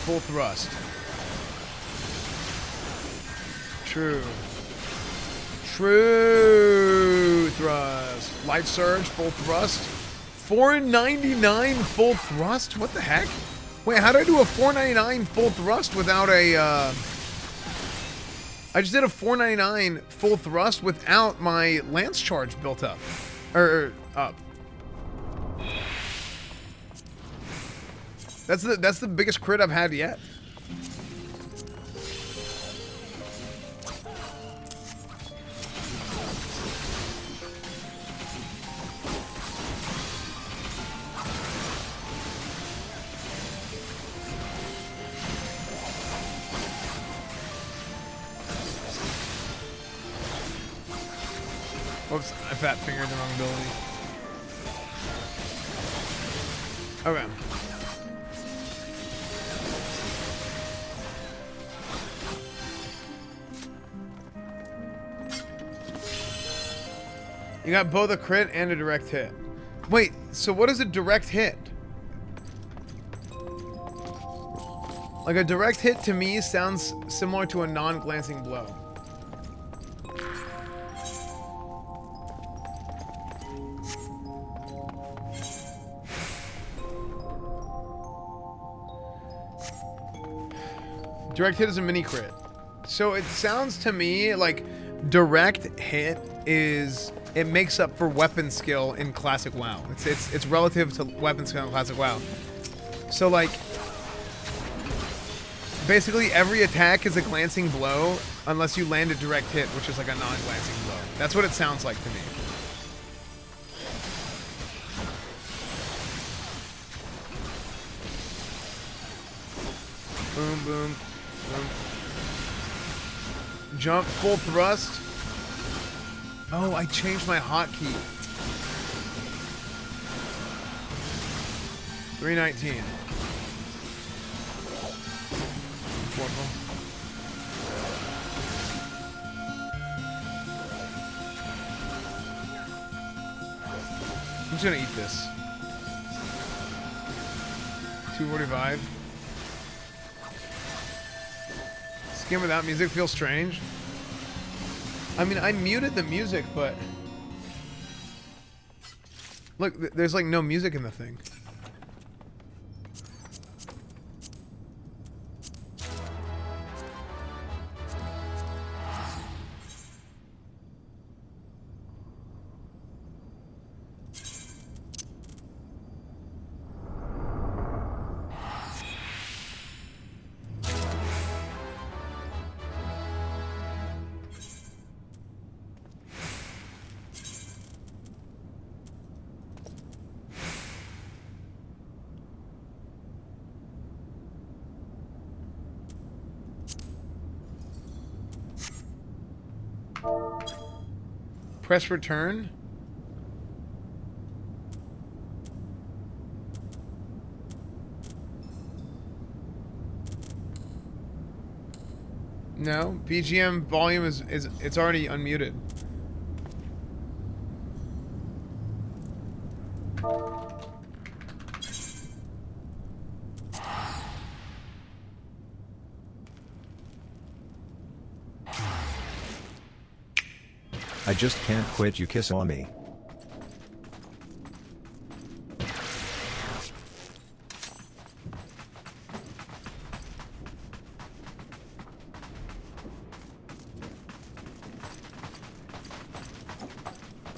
Speaker 4: Full thrust. True. True thrust. Life surge. Full thrust. 499 full thrust? What the heck? Wait, how did I do a 499 full thrust without a, I just did a 499 full thrust without my lance charge built up. Up. That's the biggest crit I've had yet. Oops, I fat fingered the wrong ability. Okay. You got both a crit and a direct hit. Wait, so what is a direct hit? Like a direct hit to me sounds similar to a non-glancing blow. Direct hit is a mini crit. So it sounds to me like direct hit is, it makes up for weapon skill in classic WoW. It's relative to weapon skill in classic WoW. So like basically every attack is a glancing blow unless you land a direct hit, which is like a non-glancing blow. That's what it sounds like to me. Boom, boom, boom. Jump, full thrust. Oh, I changed my hotkey. 319. Wonderful. I'm just gonna eat this. 245. This game without music feels strange. I mean, I muted the music, but look, there's like no music in the thing. Press return. No, BGM volume is it's already unmuted.
Speaker 7: I just can't quit, you kiss on me.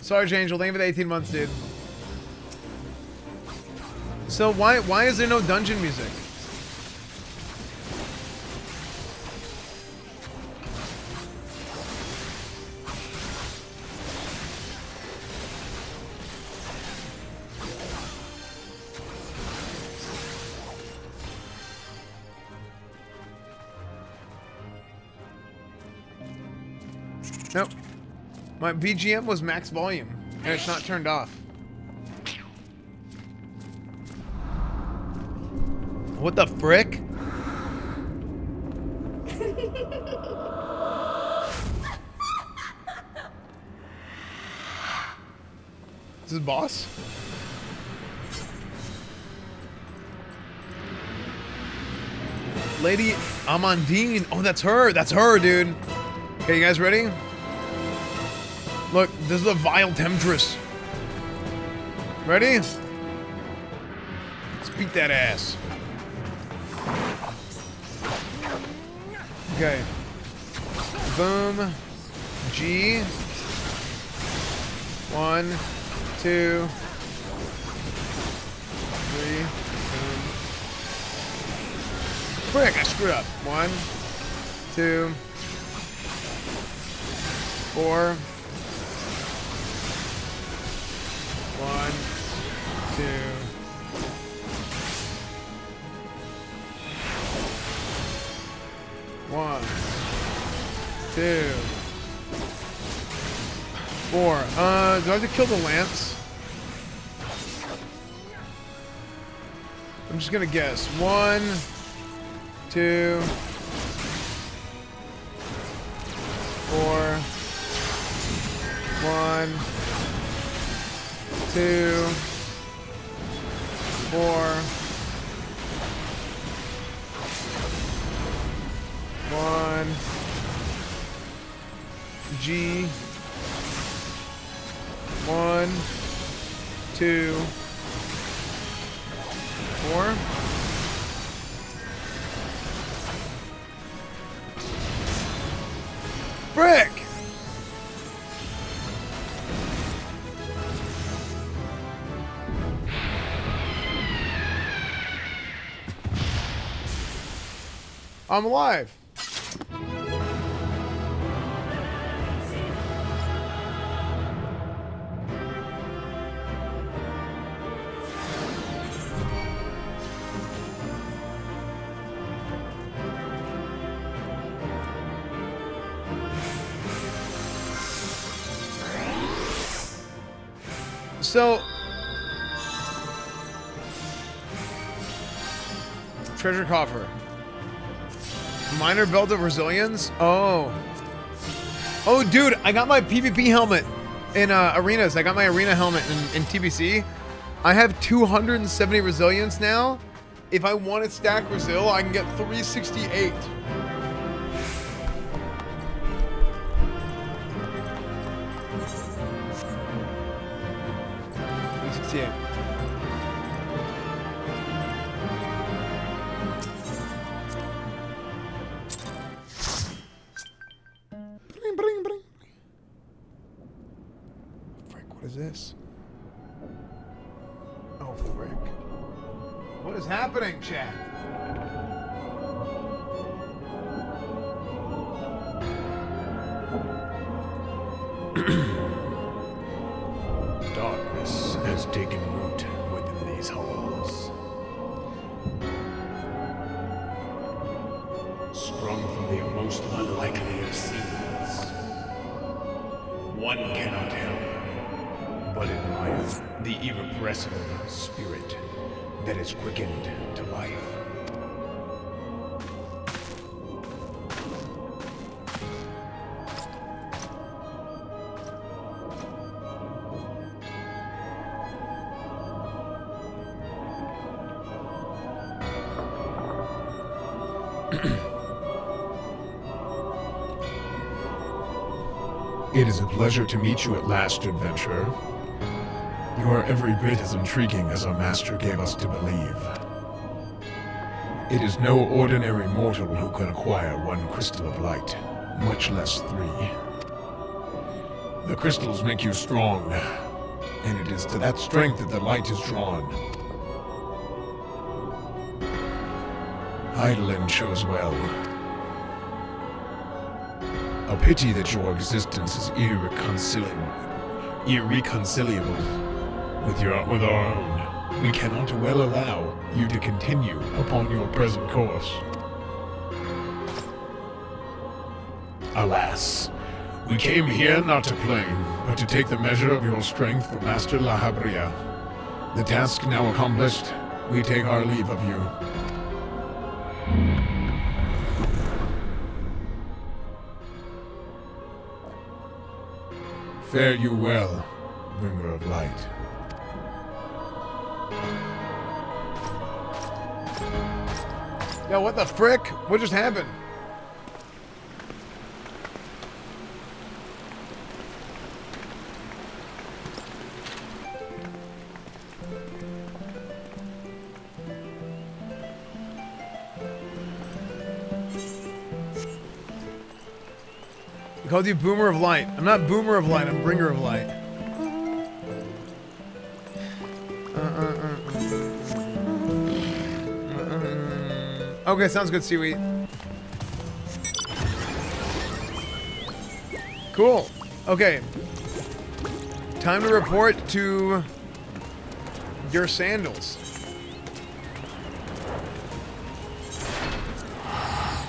Speaker 4: Sarge Angel, thank you for the 18 months, dude. So why is there no dungeon music? Nope. My BGM was max volume, and it's not turned off. What the frick? This is boss? Lady Amandine. Oh, that's her. That's her, dude. Okay, you guys ready? Look, this is a vile temptress. Ready? Let's beat that ass. Okay. Boom. G. 1, 2, 3. Boom. Frick, I screwed up. 1, 2, 4. 1, 2. One, two. 4. Do I have to kill the lance? I'm just gonna guess. 1, 2, 4. 1, 2, 4. 1. G. 1, 2, 4. Frick! I'm alive. So, treasure coffer. Minor belt of resilience? Oh. Oh, dude, I got my PvP helmet in arenas. I got my arena helmet in TBC. I have 270 resilience now. If I want to stack Resil, I can get 368. Yeah. Bring, bring, bring. Frick, what is this? Oh, frick. What is happening, chat?
Speaker 17: Darkness has taken root within these halls. Sprung from the most unlikely of scenes. One cannot help but admire the irrepressible spirit that is quickened to life. It is a pleasure to meet you at last, adventurer. You are every bit as intriguing as our master gave us to believe. It is no ordinary mortal who can acquire one crystal of light, much less 3. The crystals make you strong, and it is to that strength that the light is drawn. Heidelin chose well. A pity that your existence is irreconcilable with our own. We cannot well allow you to continue upon your present course. Alas, we came here not to play, but to take the measure of your strength from Master La Habria. The task now accomplished, we take our leave of you. Fare you well, bringer of light.
Speaker 4: Yo, what the frick? What just happened? I called you Boomer of Light. I'm not Boomer of Light, I'm Bringer of Light. Okay, sounds good, Seaweed. Cool. Okay. Time to report to your sandals.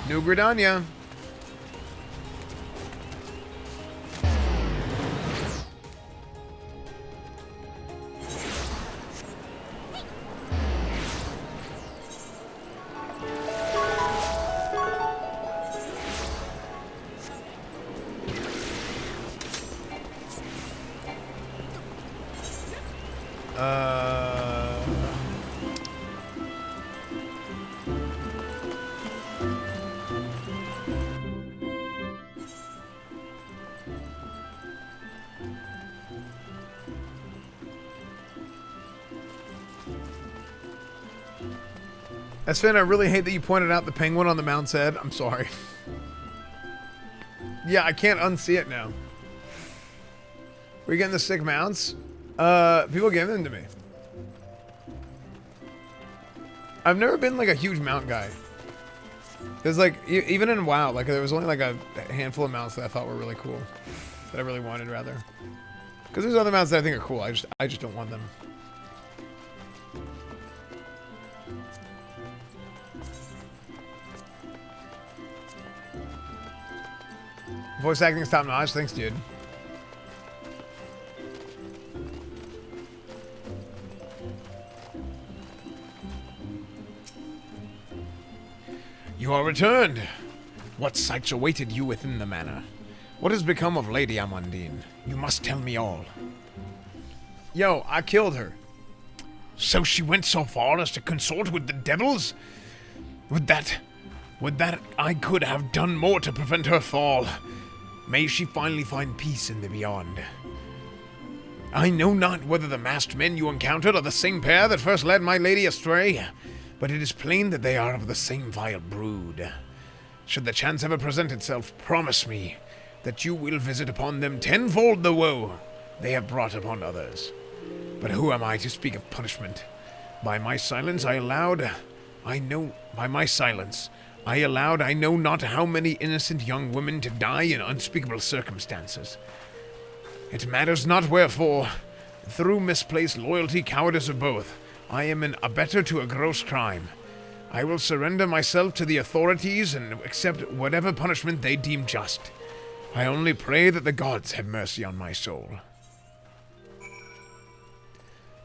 Speaker 4: New Gridania. Esfand, I really hate that you pointed out the penguin on the mount's head. I'm sorry. Yeah, I can't unsee it now. We're getting the sick mounts. People gave them to me. I've never been like a huge mount guy. There's like, even in WoW, like there was only like a handful of mounts that I thought were really cool. That I really wanted, rather. Because there's other mounts that I think are cool. I just don't want them. Voice acting is top notch. Thanks, dude. You are returned. What sights awaited you within the manor? What has become of Lady Amandine? You must tell me all. Yo, I killed her. So she went so far as to consort with the devils? Would that I could have done more to prevent her fall. May she finally find peace in the beyond. I know not whether the masked men you encountered are the same pair that first led my lady astray, but it is plain that they are of the same vile brood. Should the chance ever present itself, promise me that you will visit upon them tenfold the woe they have brought upon others. But who am I to speak of punishment? By my silence I allowed I know not how many innocent young women to die in unspeakable circumstances. It matters not wherefore. Through misplaced loyalty, cowardice, or both, I am an abettor to a gross crime. I will surrender myself to the authorities and accept whatever punishment they deem just. I only pray that the gods have mercy on my soul.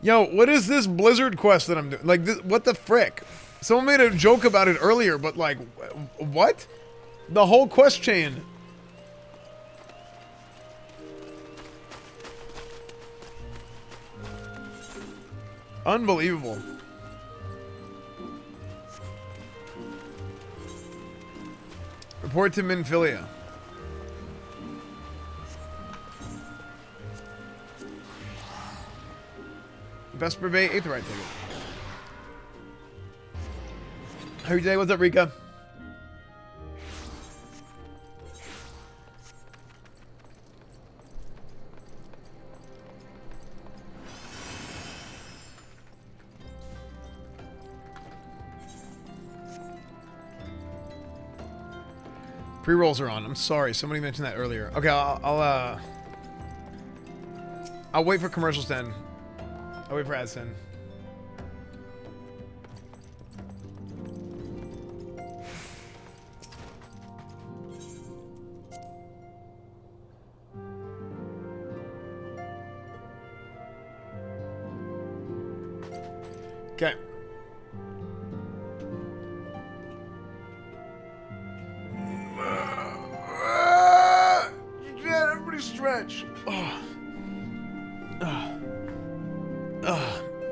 Speaker 4: Yo, what is this Blizzard quest that I'm doing? Like, what the frick? Someone made a joke about it earlier, but like, what? The whole quest chain. Unbelievable. Report to Minfilia. Vesper Bay, Aetherite ticket. How are you today? What's up, Rika? Pre-rolls are on. I'm sorry. Somebody mentioned that earlier. Okay, I'll wait for commercials then. I'll wait for ads then. Okay. Everybody stretch.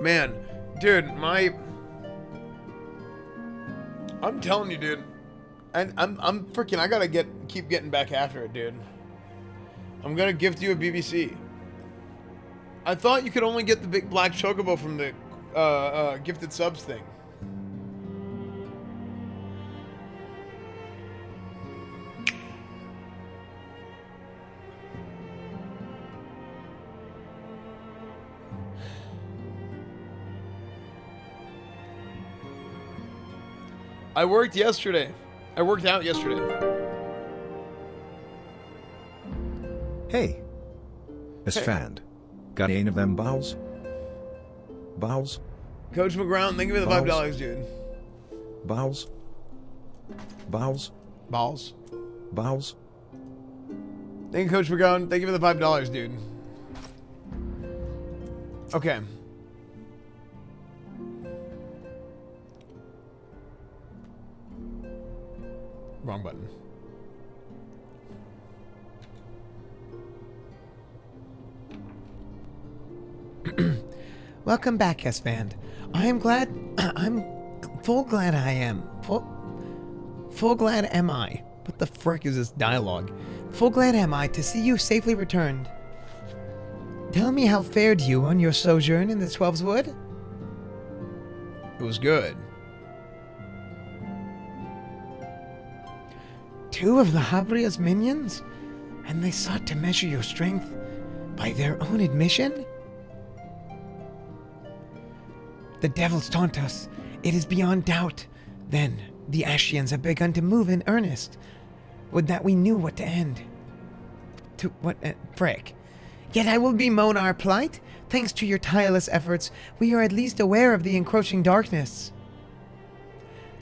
Speaker 4: Man, dude, I'm telling you, dude, and I'm freaking. I gotta keep getting back after it, dude. I'm gonna gift you a BBC. I thought you could only get the big black chocobo from the gifted subs thing. I worked yesterday. I worked out yesterday.
Speaker 7: Hey. Esfand. Got any of them balls? Balls?
Speaker 4: Coach McGround, thank you for the $5, dude.
Speaker 7: Balls? Balls?
Speaker 4: Balls?
Speaker 7: Balls?
Speaker 4: Thank you, Coach McGround. Thank you for the $5, dude. Okay. Wrong button.
Speaker 16: Welcome back, Esfand. I am glad. I'm full glad I am. Full glad am I. What the frick is this dialogue? Full glad am I to see you safely returned. Tell me how fared you on your sojourn in the Twelves Wood?
Speaker 4: It was good.
Speaker 16: 2 of La Habria's minions? And they sought to measure your strength by their own admission? The devils taunt us. It is beyond doubt. Then, the Ashians have begun to move in earnest. Would that we knew what to end. To what, frick. Yet I will bemoan our plight. Thanks to your tireless efforts, we are at least aware of the encroaching darkness.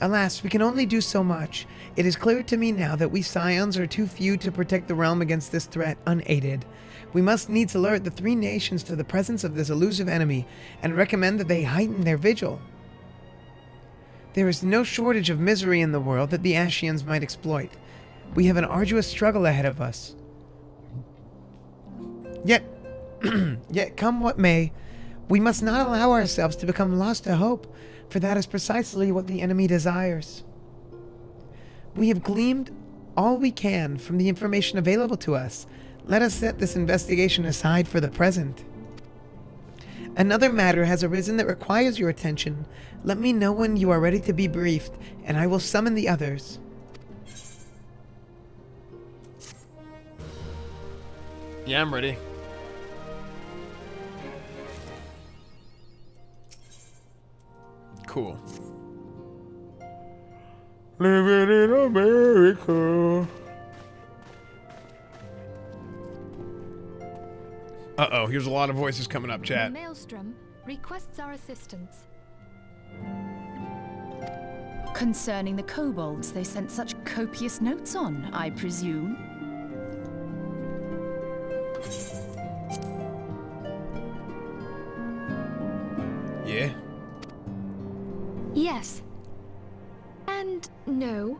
Speaker 16: Alas, we can only do so much. It is clear to me now that we Scions are too few to protect the realm against this threat unaided. We must needs alert the 3 nations to the presence of this elusive enemy, and recommend that they heighten their vigil. There is no shortage of misery in the world that the Ashians might exploit. We have an arduous struggle ahead of us. Yet come what may, we must not allow ourselves to become lost to hope, for that is precisely what the enemy desires. We have gleaned all we can from the information available to us. Let us set this investigation aside for the present. Another matter has arisen that requires your attention. Let me know when you are ready to be briefed, and I will summon the others.
Speaker 4: Yeah, I'm ready. Cool. Living in America. Uh-oh, here's a lot of voices coming up, chat.
Speaker 18: The Maelstrom requests our assistance.
Speaker 19: Concerning the kobolds they sent such copious notes on, I presume.
Speaker 4: Yeah?
Speaker 18: Yes. And no.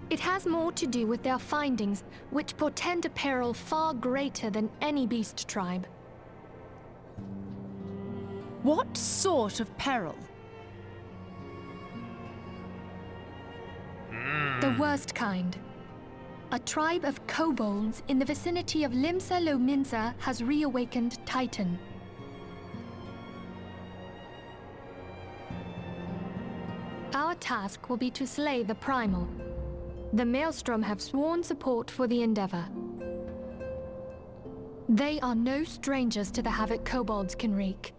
Speaker 18: It has more to do with their findings, which portend a peril far greater than any beast tribe.
Speaker 19: What sort of peril?
Speaker 18: The worst kind. A tribe of kobolds in the vicinity of Limsa Lominsa has reawakened Titan. Our task will be to slay the Primal. The Maelstrom have sworn support for the endeavor. They are no strangers to the havoc kobolds can wreak.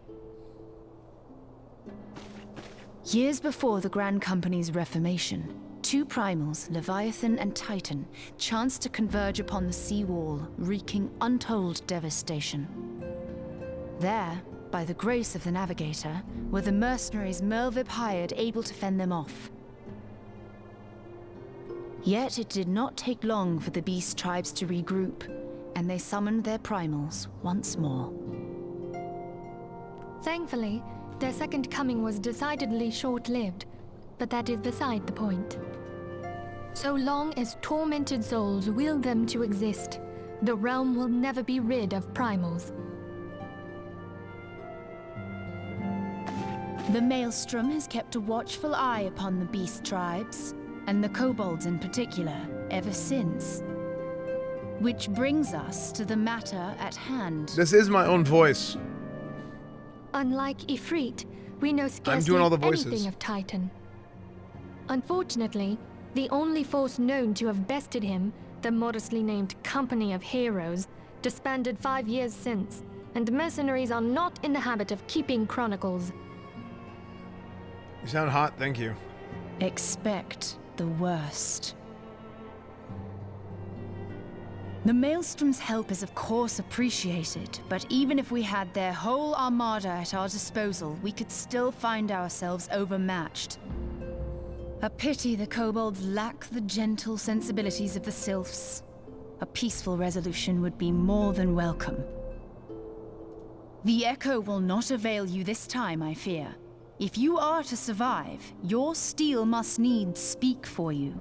Speaker 19: Years before the Grand Company's reformation, 2 primals, Leviathan and Titan, chanced to converge upon the sea wall, wreaking untold devastation. There, by the grace of the Navigator, were the mercenaries Merlvib hired able to fend them off. Yet it did not take long for the beast tribes to regroup, and they summoned their primals once more.
Speaker 18: Thankfully, their second coming was decidedly short-lived, but that is beside the point. So long as tormented souls will them to exist, the realm will never be rid of primals.
Speaker 19: The Maelstrom has kept a watchful eye upon the beast tribes, and the kobolds in particular, ever since. Which brings us to the matter at hand.
Speaker 4: This is my own voice.
Speaker 18: Unlike Ifrit, we know
Speaker 4: I'm
Speaker 18: scarcely
Speaker 4: doing all the voices.
Speaker 18: anything of Titan. Unfortunately, the only force known to have bested him, the modestly named Company of Heroes, disbanded 5 years since, and mercenaries are not in the habit of keeping chronicles.
Speaker 4: You sound hot, thank you.
Speaker 19: Expect the worst. The Maelstrom's help is of course appreciated, but even if we had their whole armada at our disposal, we could still find ourselves overmatched. A pity the kobolds lack the gentle sensibilities of the sylphs. A peaceful resolution would be more than welcome. The echo will not avail you this time, I fear. If you are to survive, your steel must needs speak for you.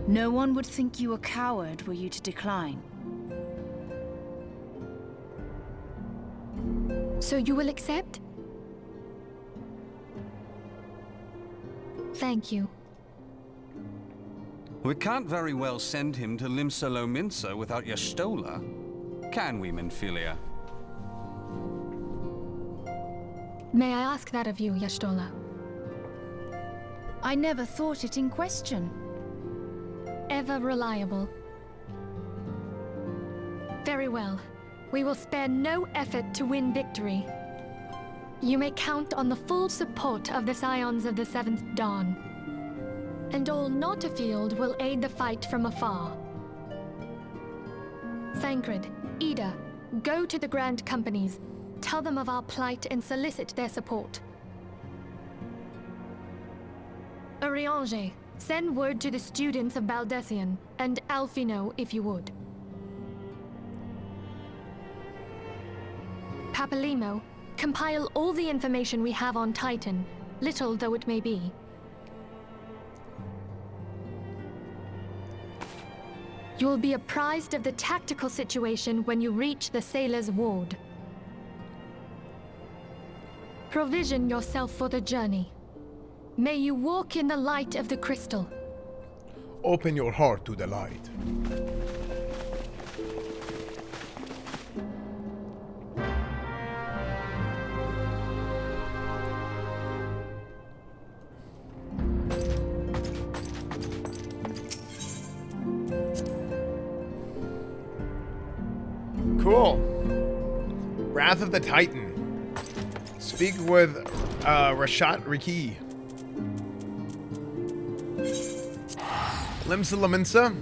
Speaker 19: No one would think you a coward were you to decline.
Speaker 18: So you will accept? Thank you.
Speaker 20: We can't very well send him to Limsa Lominsa without Y'shtola, can we, Menphilia?
Speaker 18: May I ask that of you, Y'shtola?
Speaker 19: I never thought it in question.
Speaker 18: Ever reliable. Very well. We will spare no effort to win victory. You may count on the full support of the Scions of the Seventh Dawn. And all not afield will aid the fight from afar. Thancred, Ida, go to the Grand Companies. Tell them of our plight and solicit their support. Urianger, send word to the students of Baldessian, and Alfino if you would. Papalimo, compile all the information we have on Titan, little though it may be. You will be apprised of the tactical situation when you reach the Sailor's Ward. Provision yourself for the journey. May you walk in the light of the crystal.
Speaker 4: Open your heart to the light. Cool. Wrath of the Titan. Speak with Rashat Riki. Limsa Laminsa.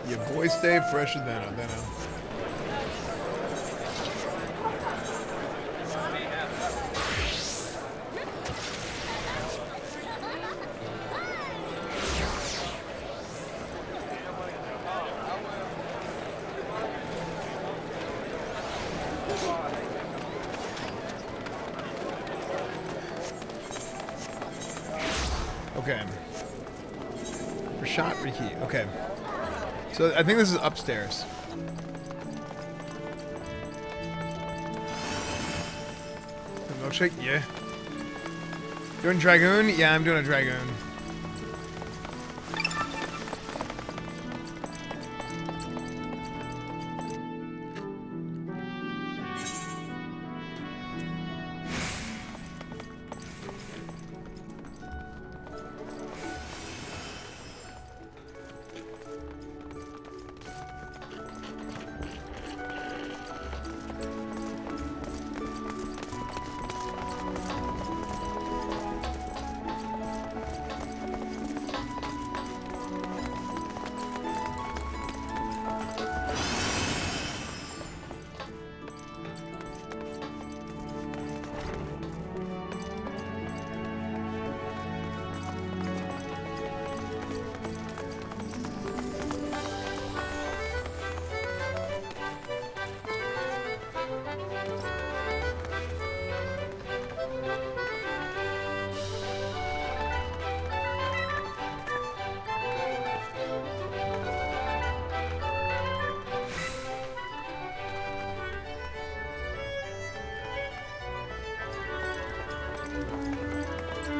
Speaker 4: Your boy stay fresher than a Okay. Rashat Riki. Okay. So I think this is upstairs. Milkshake? Yeah. Doing Dragoon? Yeah, I'm doing a Dragoon.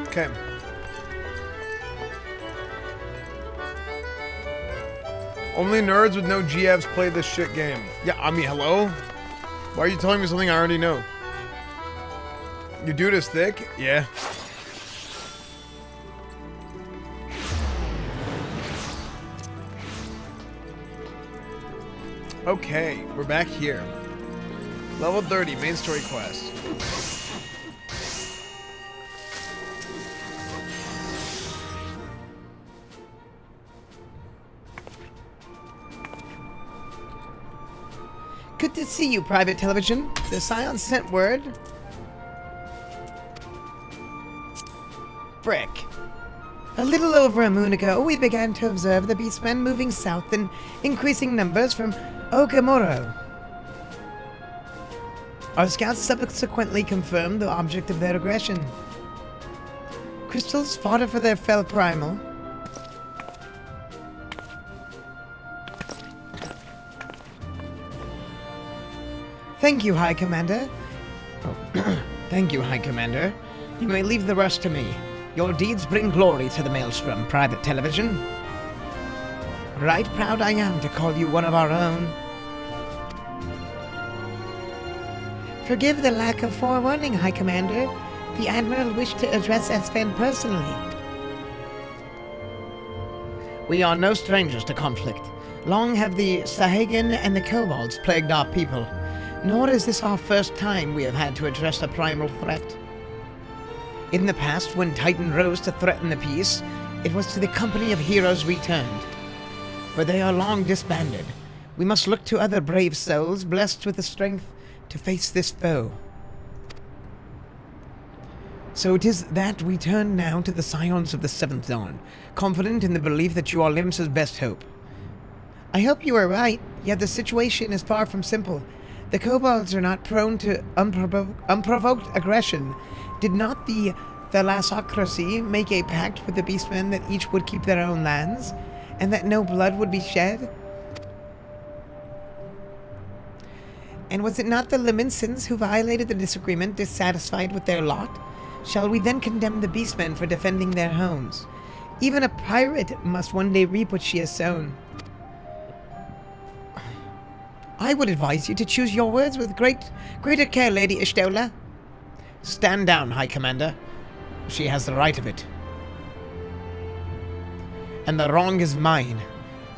Speaker 4: Okay. Only nerds with no GFs play this shit game. Yeah, I mean, hello? Why are you telling me something I already know? Your dude is thick? Yeah. Okay, we're back here. Level 30, main story quest.
Speaker 16: Good to see you, Private Television. The Scion sent word. Frick. A little over a moon ago, we began to observe the beastmen moving south in increasing numbers from Okamoro. Our scouts subsequently confirmed the object of their aggression. Crystals fodder for their fell primal. Thank you, High Commander. Oh, thank you, High Commander. You may leave the rest to me. Your deeds bring glory to the Maelstrom, Private Television. Right proud I am to call you one of our own. Forgive the lack of forewarning, High Commander. The Admiral wished to address Esfand personally. We are no strangers to conflict. Long have the Sahagan and the Kobolds plagued our people. Nor is this our first time we have had to address a primal threat. In the past, when Titan rose to threaten the peace, it was to the company of heroes we turned. But they are long disbanded. We must look to other brave souls blessed with the strength to face this foe. So it is that we turn now to the Scions of the Seventh Dawn, confident in the belief that you are Limsa's best hope. I hope you are right, yet the situation is far from simple. The Kobolds are not prone to unprovoked aggression. Did not the Thalassocracy make a pact with the Beastmen that each would keep their own lands, and that no blood would be shed? And was it not the Liminsons who violated the disagreement, dissatisfied with their lot? Shall we then condemn the Beastmen for defending their homes? Even a pirate must one day reap what she has sown. I would advise you to choose your words with greater care, Lady Y'shtola. Stand down, High Commander. She has the right of it. And the wrong is mine.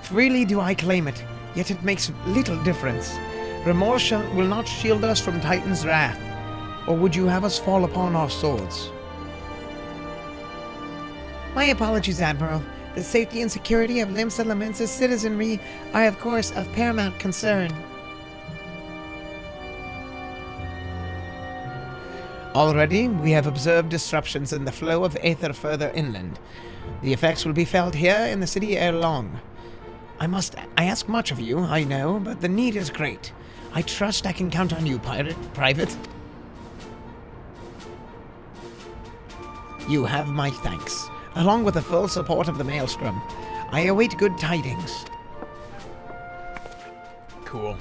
Speaker 16: Freely do I claim it, yet it makes little difference. Remorse will not shield us from Titan's wrath, or would you have us fall upon our swords? My apologies, Admiral. The safety and security of Limsa Lamensa's citizenry are, of course, of paramount concern. Already, we have observed disruptions in the flow of aether further inland. The effects will be felt here in the city ere long. I ask much of you, I know, but the need is great. I trust I can count on you, Private. You have my thanks, along with the full support of the Maelstrom. I await good tidings.
Speaker 4: Cool.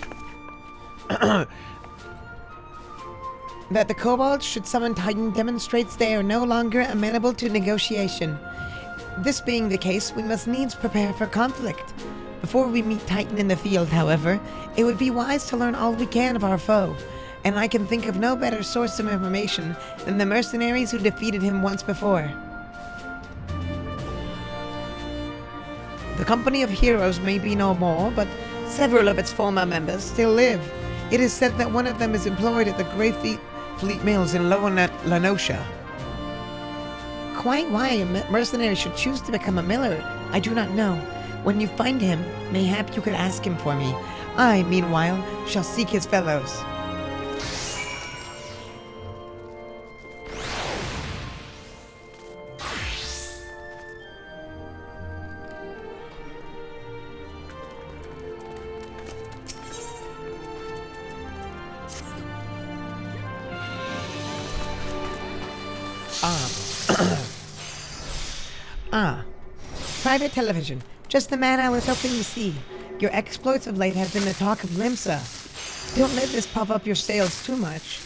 Speaker 16: That the Kobolds should summon Titan demonstrates they are no longer amenable to negotiation. This being the case, we must needs prepare for conflict. Before we meet Titan in the field, however, it would be wise to learn all we can of our foe, and I can think of no better source of information than the mercenaries who defeated him once before. The company of heroes may be no more, but several of its former members still live. It is said that one of them is employed at the Grey Fleet Mills in Lower Lanosha. Quite why a mercenary should choose to become a miller, I do not know. When you find him, mayhap you could ask him for me. I, meanwhile, shall seek his fellows. Private television. Just the man I was hoping to see. Your exploits of late have been the talk of Limsa. Don't let this puff up your sails too much.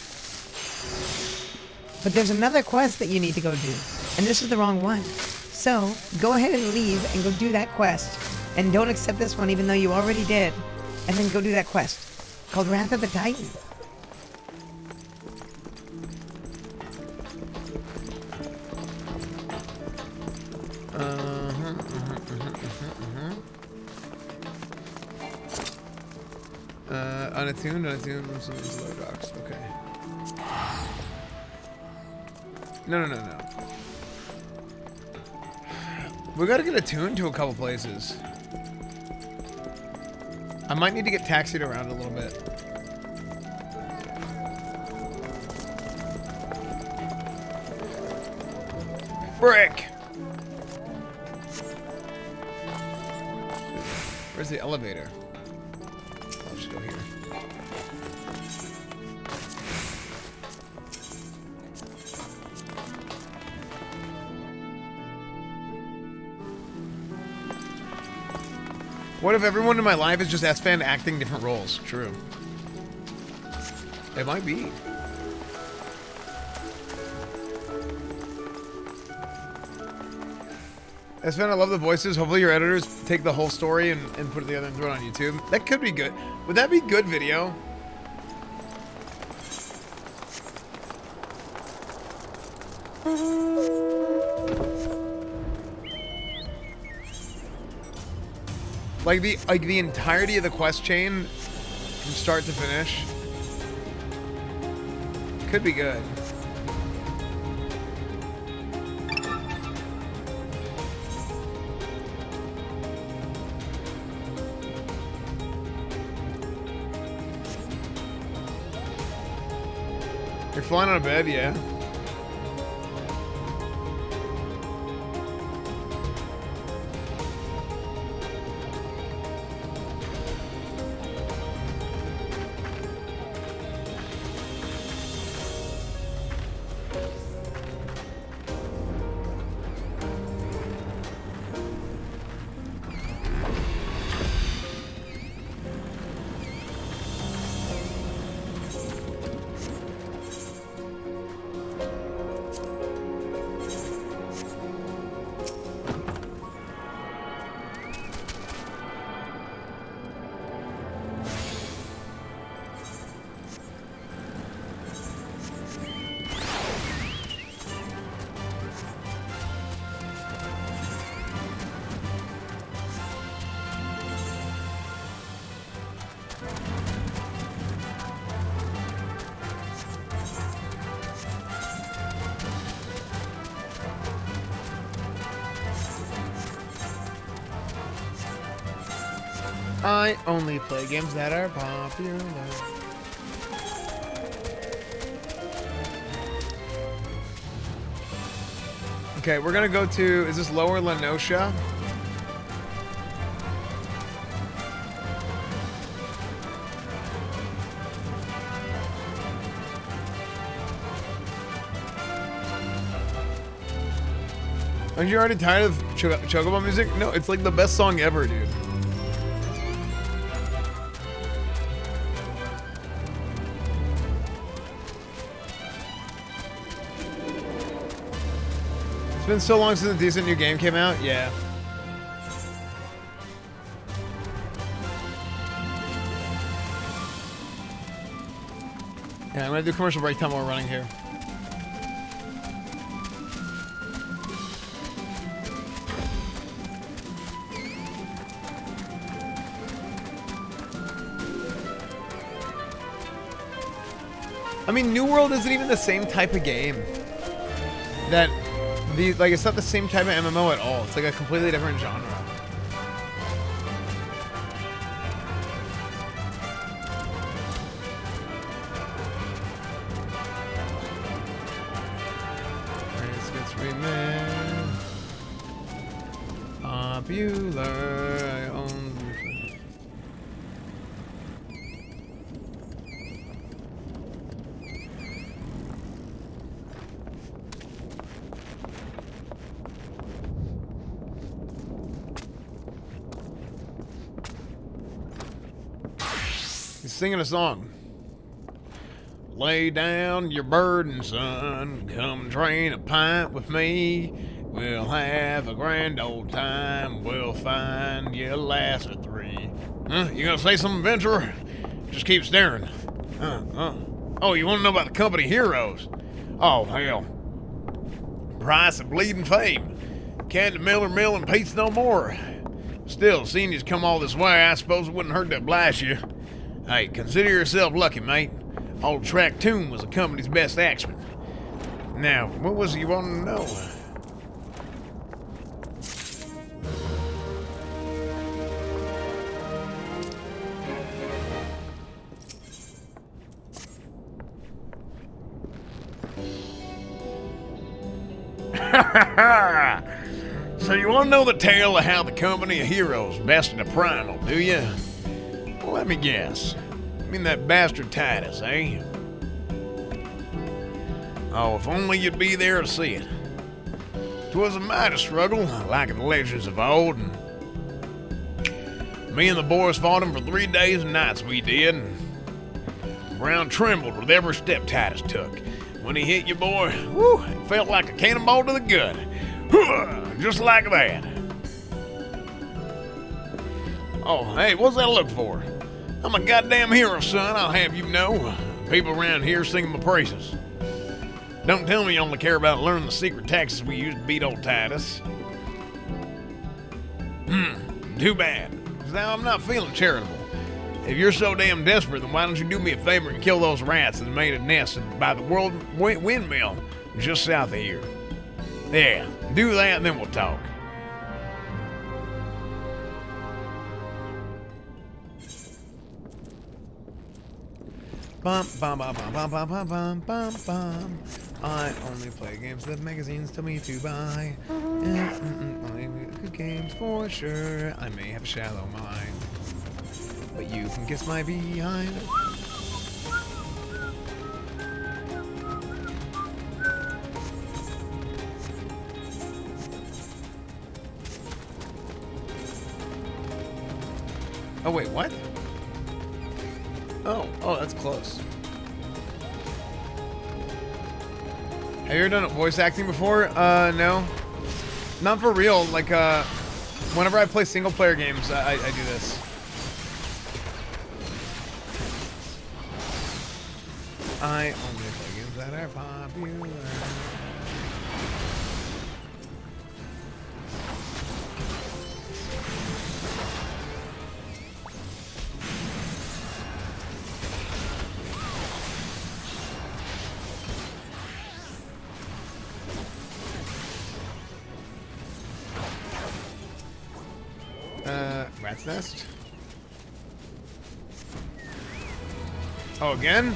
Speaker 16: But there's another quest that you need to go do, and this is the wrong one. So, go ahead and leave and go do that quest. And don't accept this one even though you already did. And then go do that quest, called Wrath of the Titan.
Speaker 4: Unattuned, low docks. Okay. No. We gotta get attuned to a couple places. I might need to get taxied around a little bit. Brick! Where's the elevator? I'll just go here. What if everyone in my life is just Esfand acting different roles? True. It might be. Esfand, I love the voices. Hopefully your editors take the whole story and put it together and throw it on YouTube. That could be good. Would that be good video? Like the entirety of the quest chain from start to finish. Could be good. You're flying on a bed, yeah. I only play games that are popular. Okay, we're gonna go to, is this Lower Lenosha? Aren't you already tired of Chocobo music? No, it's like the best song ever, dude. It's been so long since a decent new game came out. Yeah. Yeah, I'm gonna do commercial break time while we're running here. I mean, New World isn't even the same type of game. Like, it's not the same type of MMO at all. It's like a completely different genre. Race gets remade. Popular. I own. He's singing a song. Lay down your burden, son. Come drain a pint with me. We'll have a grand old time. We'll find you a lass or three. Huh? You gonna say something, adventurer? Just keep staring. Oh, you want to know about the company heroes? Oh, hell. Price of bleeding fame. Can't the Miller Mill and Pete's no more. Still, seeing you come all this way, I suppose it wouldn't hurt to oblige you. Hey, consider yourself lucky, mate. Old Track Tomb was the company's best axeman. Now, what was it you wanted to know? So you want to know the tale of how the company of heroes bested a primal, do you? Well, let me guess. I mean that bastard Titus, eh? Oh, if only you'd be there to see it. 'Twas a mighty struggle, like in the legends of old, and me and the boys fought him for 3 days and nights, we did. The ground trembled with every step Titus took. When he hit you, boy, whew, it felt like a cannonball to the gut. Just like that. Oh, hey, what's that look for? I'm a goddamn hero, son, I'll have you know. People around here sing my praises. Don't tell me you only care about learning the secret tactics we use to beat old Titus. Too bad. 'Cause now I'm not feeling charitable. If you're so damn desperate, then why don't you do me a favor and kill those rats that made a nest by the world windmill just south of here? Yeah, do that and then we'll talk. Bum, bum, bum, bum, bum, bum, bum, bum, bum, bum. I only play games that magazines tell me to buy. Only good games for sure. I may have a shallow mind, but you can kiss my behind. Oh wait, what? Oh, that's close. Have you ever done voice acting before? No. Not for real. Like, whenever I play single player games, I do this. I only play games that are popular. Rat's nest. Oh, again?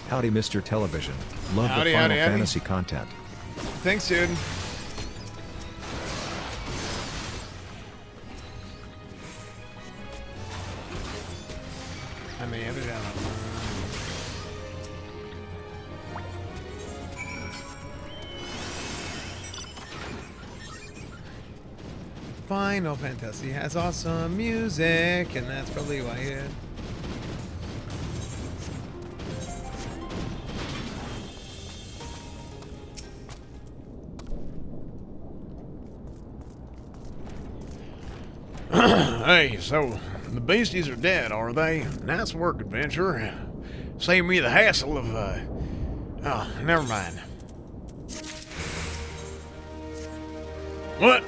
Speaker 7: Howdy, Mr. Television. Love the Final Fantasy content.
Speaker 4: Thanks, dude. I may have it down. Final Fantasy has awesome music, and that's probably why it. Hey, so the beasties are dead, are they? Nice work, adventurer. Save me the hassle of, oh, never mind. What?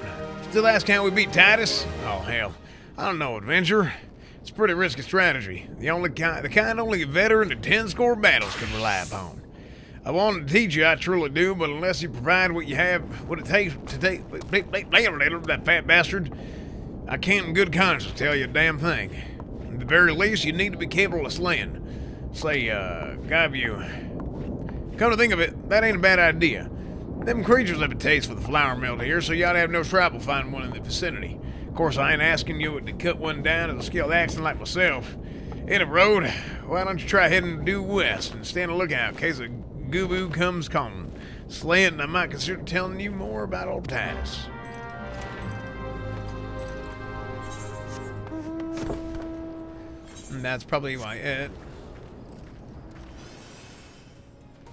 Speaker 4: Still ask how we beat Titus? Oh, hell. I don't know, adventurer. It's a pretty risky strategy. The kind only a veteran to 10-score battles can rely upon. I wanted to teach you, I truly do, but unless you provide what it takes to take that fat bastard, I can't in good conscience tell you a damn thing. At the very least, you need to be capable of slaying. Say, guy of you. Come to think of it, that ain't a bad idea. Them creatures have a taste for the flour mill here, so you ought to have no trouble finding one in the vicinity. Of course, I ain't asking you to cut one down as a skilled axeman like myself. In a road, why don't you try heading due west and stand a lookout in case a gooboo comes calling. Slay it, and I might consider telling you more about old Titus. And that's probably why it.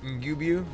Speaker 4: Gubu.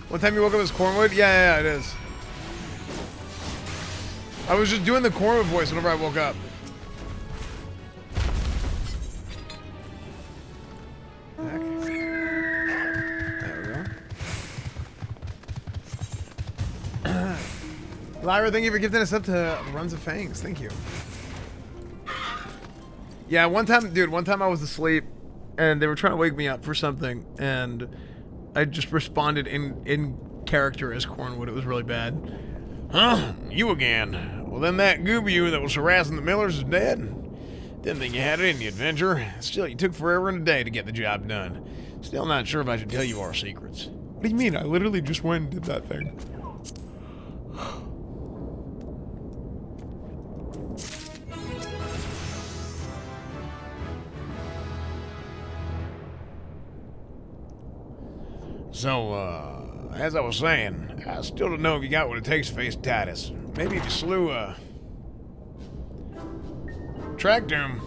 Speaker 4: What time you woke up as Cornwood? Yeah, it is. I was just doing the Cornwood voice whenever I woke up. There we go. Lyra, thank you for gifting us up to Runs of Fangs. Thank you. Yeah, one time I was asleep and they were trying to wake me up for something and I just responded in character as Cornwood. It was really bad. Huh? You again? Well, then that gooby that was harassing the Millers is dead. Didn't think you had it in you, adventurer. Still, you took forever and a day to get the job done. Still not sure if I should tell you our secrets. What do you mean? I literally just went and did that thing. So, as I was saying, I still don't know if you got what it takes to face Titus. Maybe if you slew, tracked him.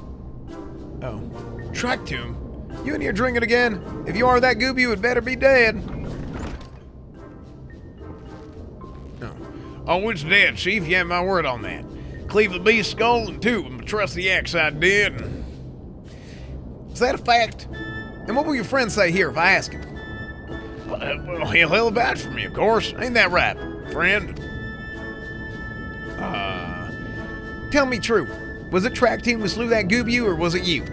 Speaker 4: Oh, tracked him? You in here drinking again? If you are that gooby, you had better be dead. Oh, it's dead, Chief. You have my word on that. Cleave the beast's skull in two with my trusty axe I did. Is that a fact? And what will your friend say here if I ask him? Well, he'll vouch for me, of course. Ain't that right, friend? Tell me true. Was it Track Team who slew that gooby, or was it you?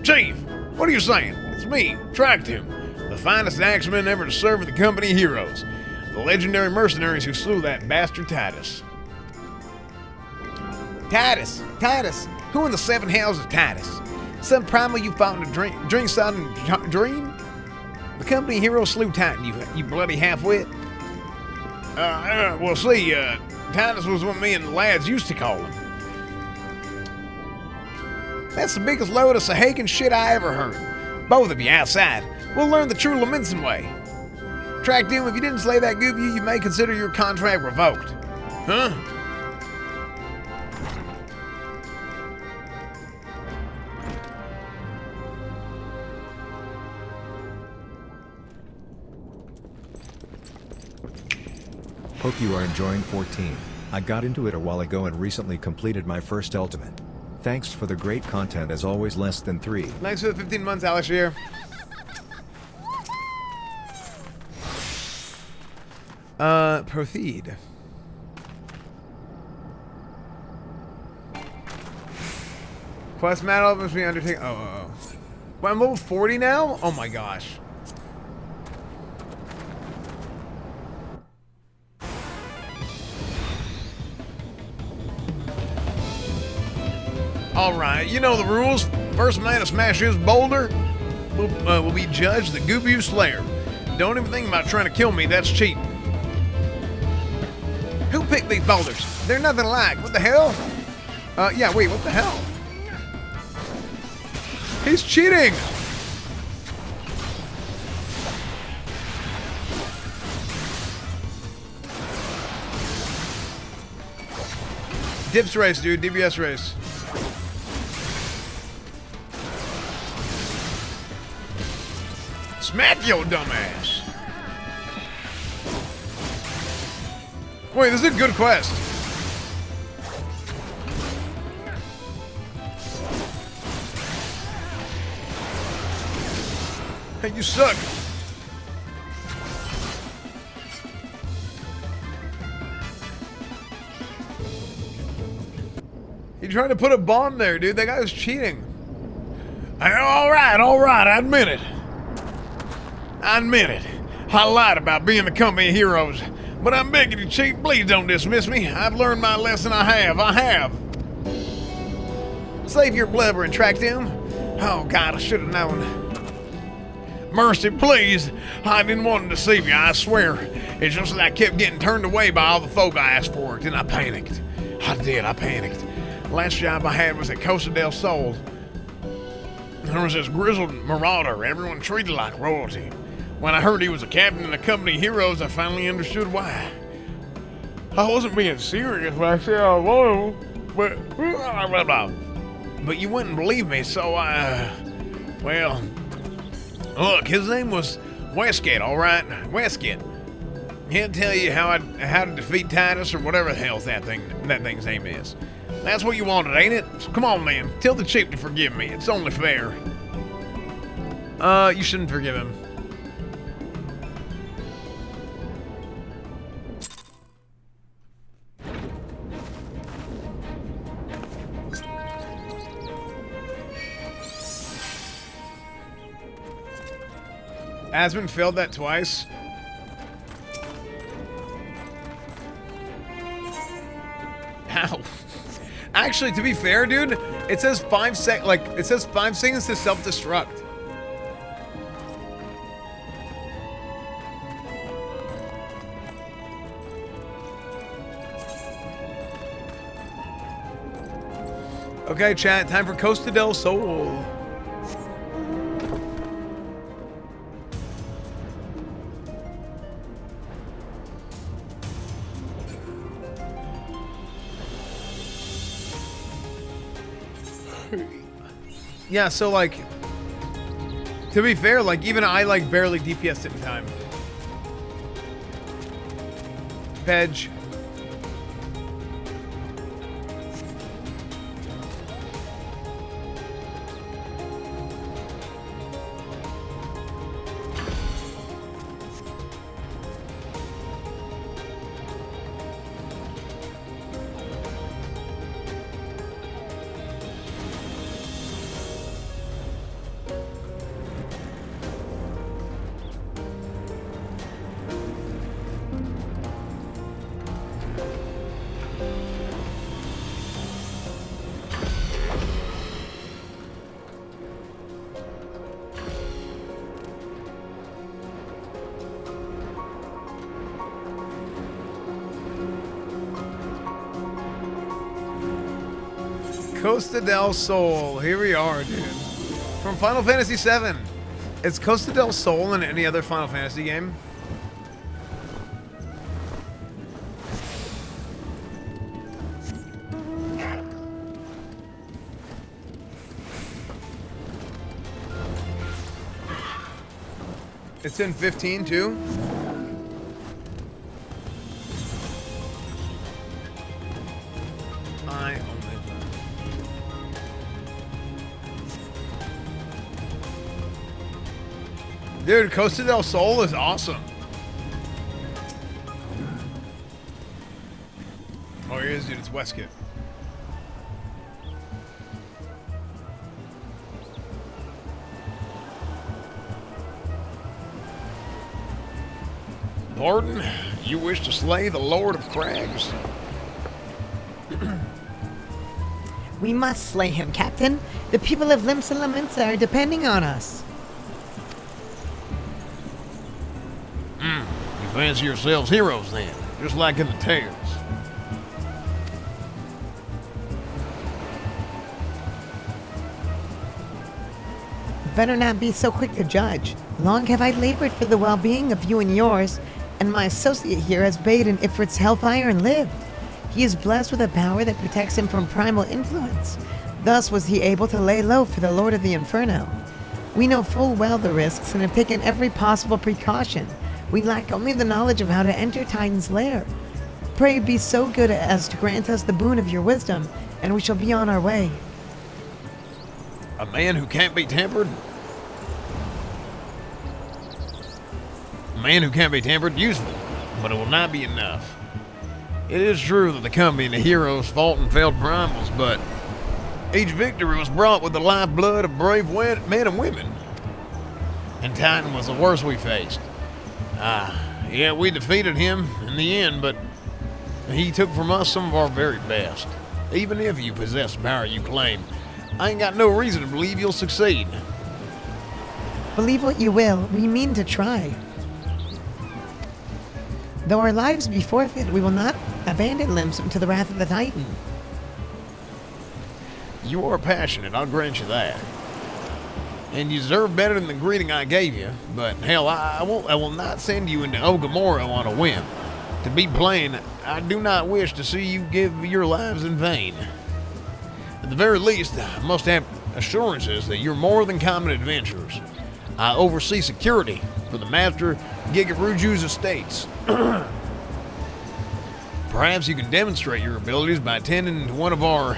Speaker 4: Chief, what are you saying? It's me, Track Team, the finest axeman ever to serve with the company heroes. The legendary mercenaries who slew that bastard Titus. Titus? Who in the seven hells is Titus? Some primal you fought in a drink-sodden dream? The company hero slew Titan, you bloody half-wit. Well, see, Titus was what me and the lads used to call him. That's the biggest load of Sahagan shit I ever heard. Both of you outside. We'll learn the true Lamenson way. Track Doom, if you didn't slay that gooby, you may consider your contract revoked. Huh?
Speaker 7: Hope you are enjoying 14. I got into it a while ago and recently completed my first ultimate. Thanks for the great content as always, less than 3.
Speaker 4: Thanks for the 15 months, Alex here. Proceed. Quest battle must be undertaken. Oh. Well, I'm level 40 now? Oh my gosh. Alright, you know the rules. First man to smash his boulder will be judged the Gooby Slayer. Don't even think about trying to kill me, that's cheating. Who picked these boulders? They're nothing alike. What the hell? Yeah, wait, what the hell? He's cheating! Dips race, dude. DBS race. Smack your dumb ass. Wait, this is a good quest. Hey, you suck. He tried to put a bomb there, dude. That guy was cheating. All right, I admit it. I lied about being the company of heroes. But I'm begging you, Chief, please don't dismiss me. I've learned my lesson, I have. Save your blubber and track them. Oh, God, I should have known. Mercy, please. I didn't want to deceive you, I swear. It's just that I kept getting turned away by all the folk I asked for, and I panicked. I panicked. Last job I had was at Costa del Sol. There was this grizzled marauder everyone treated like royalty. When I heard he was a captain in the company of heroes, I finally understood why. I wasn't being serious when I said I was, but you wouldn't believe me, so well, look, his name was Westgate, all right? Westgate. He'll tell you how to defeat Titus or whatever the hell that thing's name is. That's what you wanted, ain't it? So come on, man. Tell the chief to forgive me. It's only fair. You shouldn't forgive him. Asmund failed that twice. Actually, to be fair, dude, it says 5 seconds to self-destruct. Okay, chat, time for Costa del Sol. Yeah, so like, to be fair, like even I like barely DPS'd it in time. Pedge. Costa del Sol. Here we are, dude. From Final Fantasy VII. Is Costa del Sol in any other Final Fantasy game? It's in 15 too? Dude, Costa del Sol is awesome. Oh, here it is, dude. It's Westkit. Pardon? You wish to slay the Lord of Crags?
Speaker 16: We must slay him, Captain. The people of Limsa are depending on us.
Speaker 4: You fancy yourselves heroes then, just like in the tales.
Speaker 16: Better not be so quick to judge. Long have I labored for the well-being of you and yours, and my associate here has bathed in Ifrit's hellfire and lived. He is blessed with a power that protects him from primal influence. Thus was he able to lay low for the Lord of the Inferno. We know full well the risks and have taken every possible precaution. We lack only the knowledge of how to enter Titan's lair. Pray be so good as to grant us the boon of your wisdom, and we shall be on our way.
Speaker 4: A man who can't be tampered? A man who can't be tampered, useful, but it will not be enough. It is true that the company and the heroes fought and failed primals, but each victory was brought with the lifeblood of brave men and women. And Titan was the worst we faced. Yeah, we defeated him in the end, but he took from us some of our very best. Even if you possess the power you claim, I ain't got no reason to believe you'll succeed.
Speaker 16: Believe what you will, we mean to try. Though our lives be forfeit, we will not abandon Limsum to the wrath of the Titan.
Speaker 4: You are passionate, I'll grant you that. And you deserve better than the greeting I gave you, but hell, I will not send you into Ogamoro on a whim. To be plain, I do not wish to see you give your lives in vain. At the very least, I must have assurances that you're more than common adventurers. I oversee security for the Master Gigaruju's estates. Perhaps you can demonstrate your abilities by attending to one of our...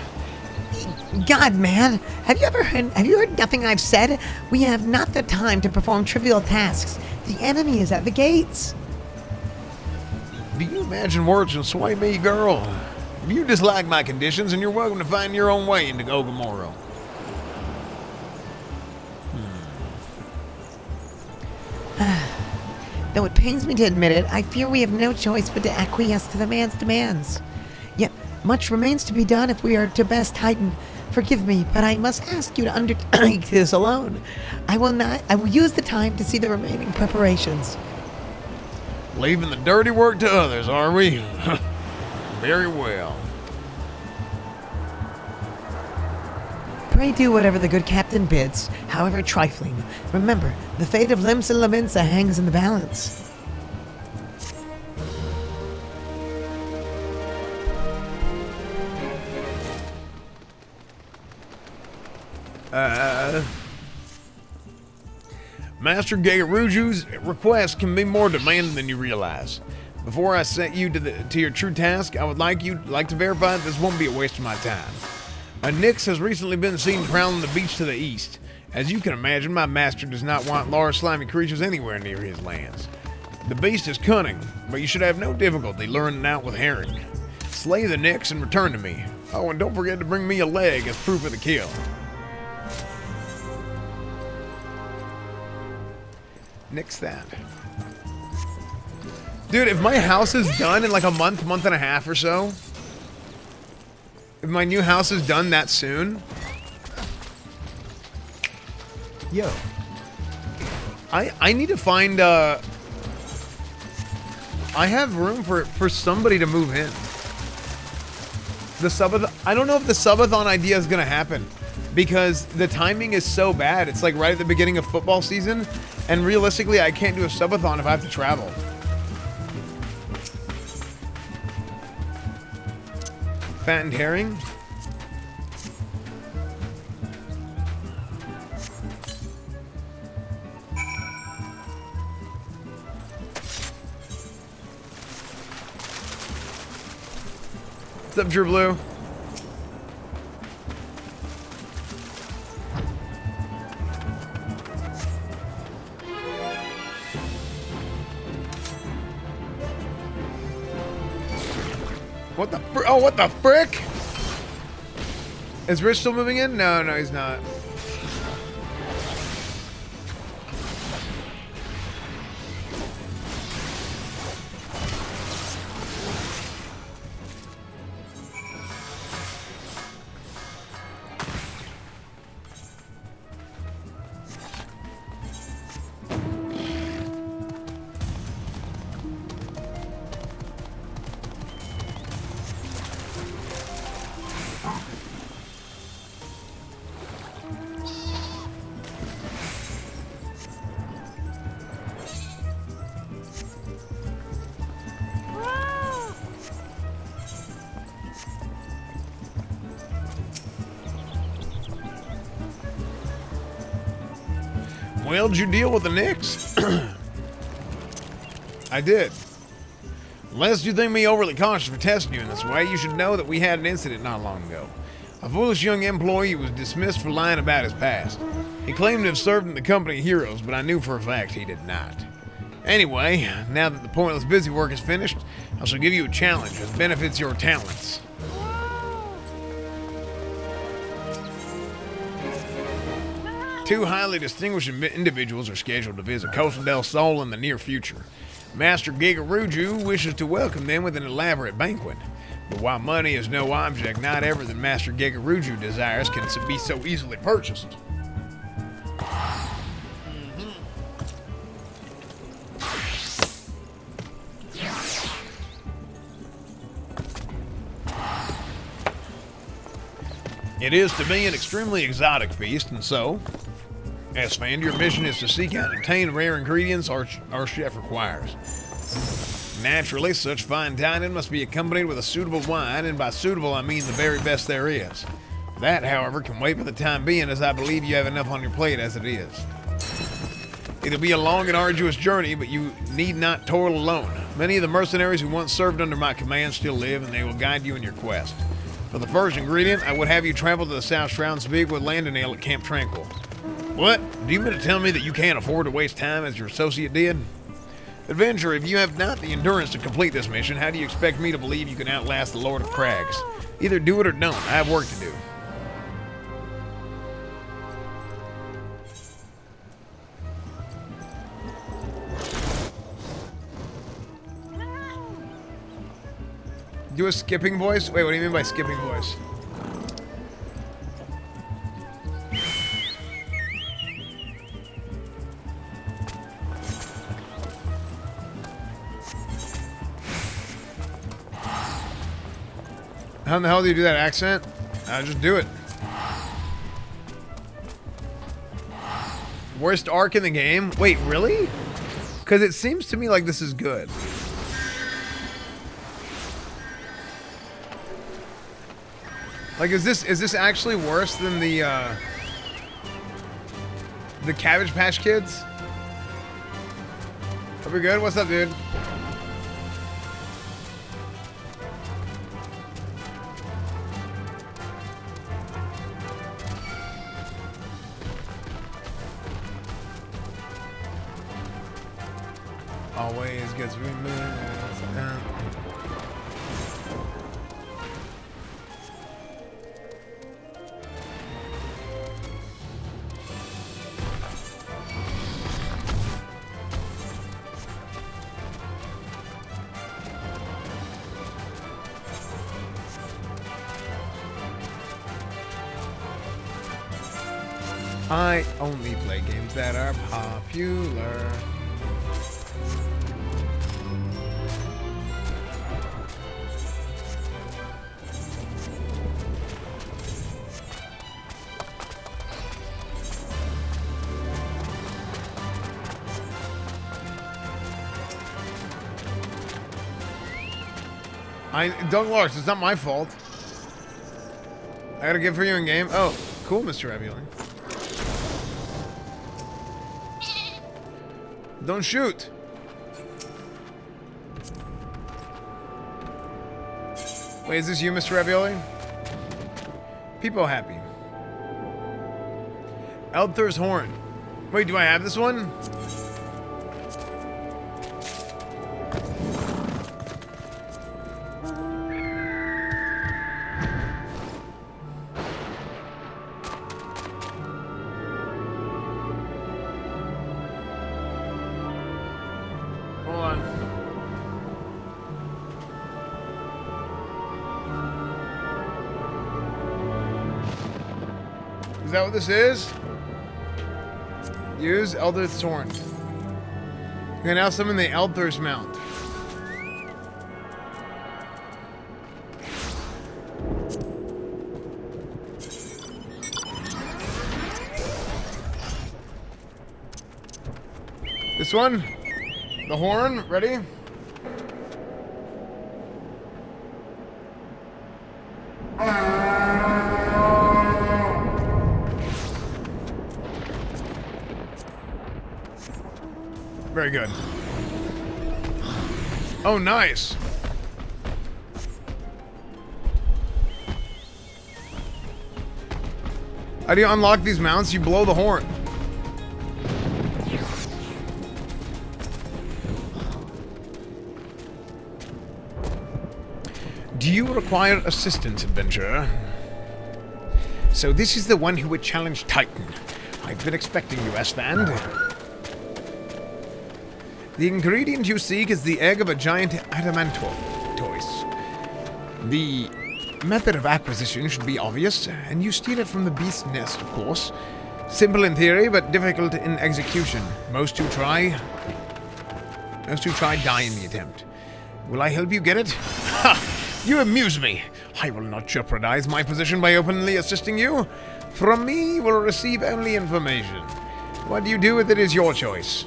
Speaker 16: God, man, have you heard nothing I've said? We have not the time to perform trivial tasks. The enemy is at the gates.
Speaker 4: Do you imagine words can sway me, girl? You dislike my conditions, and you're welcome to find your own way into Ogamoro.
Speaker 16: Though it pains me to admit it, I fear we have no choice but to acquiesce to the man's demands. Yet, Much remains to be done if we are to best Titan. Forgive me, but I must ask you to undertake this alone. I will use the time to see the remaining preparations.
Speaker 4: Leaving the dirty work to others, are we? Very well.
Speaker 16: Pray do whatever the good captain bids, however trifling. Remember, the fate of Limsa Laminsa hangs in the balance.
Speaker 4: Master Gegaruju's request can be more demanding than you realize. Before I set you to your true task, I would like to verify that this won't be a waste of my time. A Nyx has recently been seen prowling the beach to the east. As you can imagine, my master does not want large slimy creatures anywhere near his lands. The beast is cunning, but you should have no difficulty luring it out with herring. Slay the Nyx and return to me. Oh, and don't forget to bring me a leg as proof of the kill. Nix that. Dude, if my house is done in like a month and a half or so, if my new house is done that soon,
Speaker 7: yo,
Speaker 4: I need to find I have room for somebody to move in. The subathon, I don't know if the subathon idea is gonna happen because the timing is so bad. It's like right at the beginning of football season. And realistically, I can't do a subathon if I have to travel. Fattened herring? What's up, Drew Blue? What the frick? Is Rich still moving in? No, he's not. Well, did you deal with the Nyx? I did. Lest you think me overly cautious for testing you in this way, you should know that we had an incident not long ago. A foolish young employee was dismissed for lying about his past. He claimed to have served in the company of heroes, but I knew for a fact he did not. Anyway, now that the pointless busy work is finished, I shall give you a challenge that benefits your talents. Two highly distinguished individuals are scheduled to visit Costa del Sol in the near future. Master Gegaruju wishes to welcome them with an elaborate banquet. But while money is no object, not everything Master Gegaruju desires can be so easily purchased. It is to me an extremely exotic feast, and so, Esfand, your mission is to seek out and obtain rare ingredients our chef requires. Naturally, such fine dining must be accompanied with a suitable wine, and by suitable I mean the very best there is. That, however, can wait for the time being, as I believe you have enough on your plate as it is. It'll be a long and arduous journey, but you need not toil alone. Many of the mercenaries who once served under my command still live, and they will guide you in your quest. For the first ingredient, I would have you travel to the South Shroud and speak with Landonale at Camp Tranquil. What? Do you mean to tell me that you can't afford to waste time as your associate did? Adventurer, if you have not the endurance to complete this mission, how do you expect me to believe you can outlast the Lord of Crags? Either do it or don't. I have work to do. Do a skipping voice? Wait, what do you mean by skipping voice? How in the hell do you do that accent? Just do it. Worst arc in the game? Wait, really? Because it seems to me like this is good. Like, is this actually worse than the Cabbage Patch Kids? Are we good? What's up, dude? Always gets removed. I only play games that are popular. Doug Larks, it's not my fault. I got a gift for you in game. Oh, cool, Mr. Ravioli. Don't shoot. Wait, is this you, Mr. Ravioli? People happy. Eldthur's Horn. Wait, do I have this one? Is that what this is? Use Eldthur's Horn. You can now summon the Eldthur's Mount. This one? The horn? Ready? Very good. Oh, nice. How do you unlock these mounts? You blow the horn. Do you require assistance, adventurer? So this is the one who would challenge Titan. I've been expecting you, Esfand. The ingredient you seek is the egg of a giant adamantoise. The method of acquisition should be obvious, and you steal it from the beast's nest, of course. Simple in theory, but difficult in execution. Most who try die in the attempt. Will I help you get it? Ha! You amuse me. I will not jeopardize my position by openly assisting you. From me, you will receive only information. What you do with it is your choice.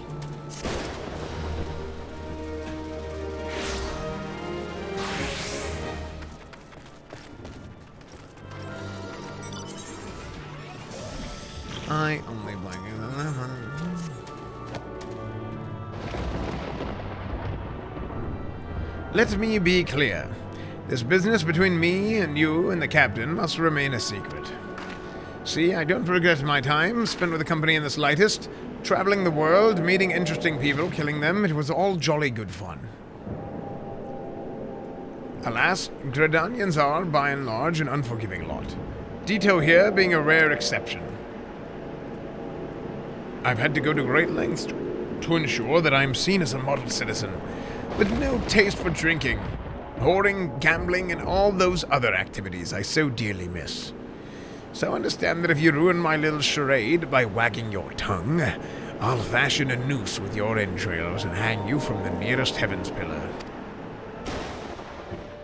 Speaker 4: I only blank. Let me be clear. This business between me and you and the captain must remain a secret. See, I don't regret my time spent with the company in the slightest. Traveling the world, meeting interesting people, killing them, it was all jolly good fun. Alas, Gridanians are, by and large, an unforgiving lot. Ditto here being a rare exception. I've had to go to great lengths to ensure that I'm seen as a model citizen, with no taste for drinking. Hoarding, gambling, and all those other activities I so dearly miss. So understand that if you ruin my little charade by wagging your tongue, I'll fashion a noose with your entrails and hang you from the nearest heavens pillar.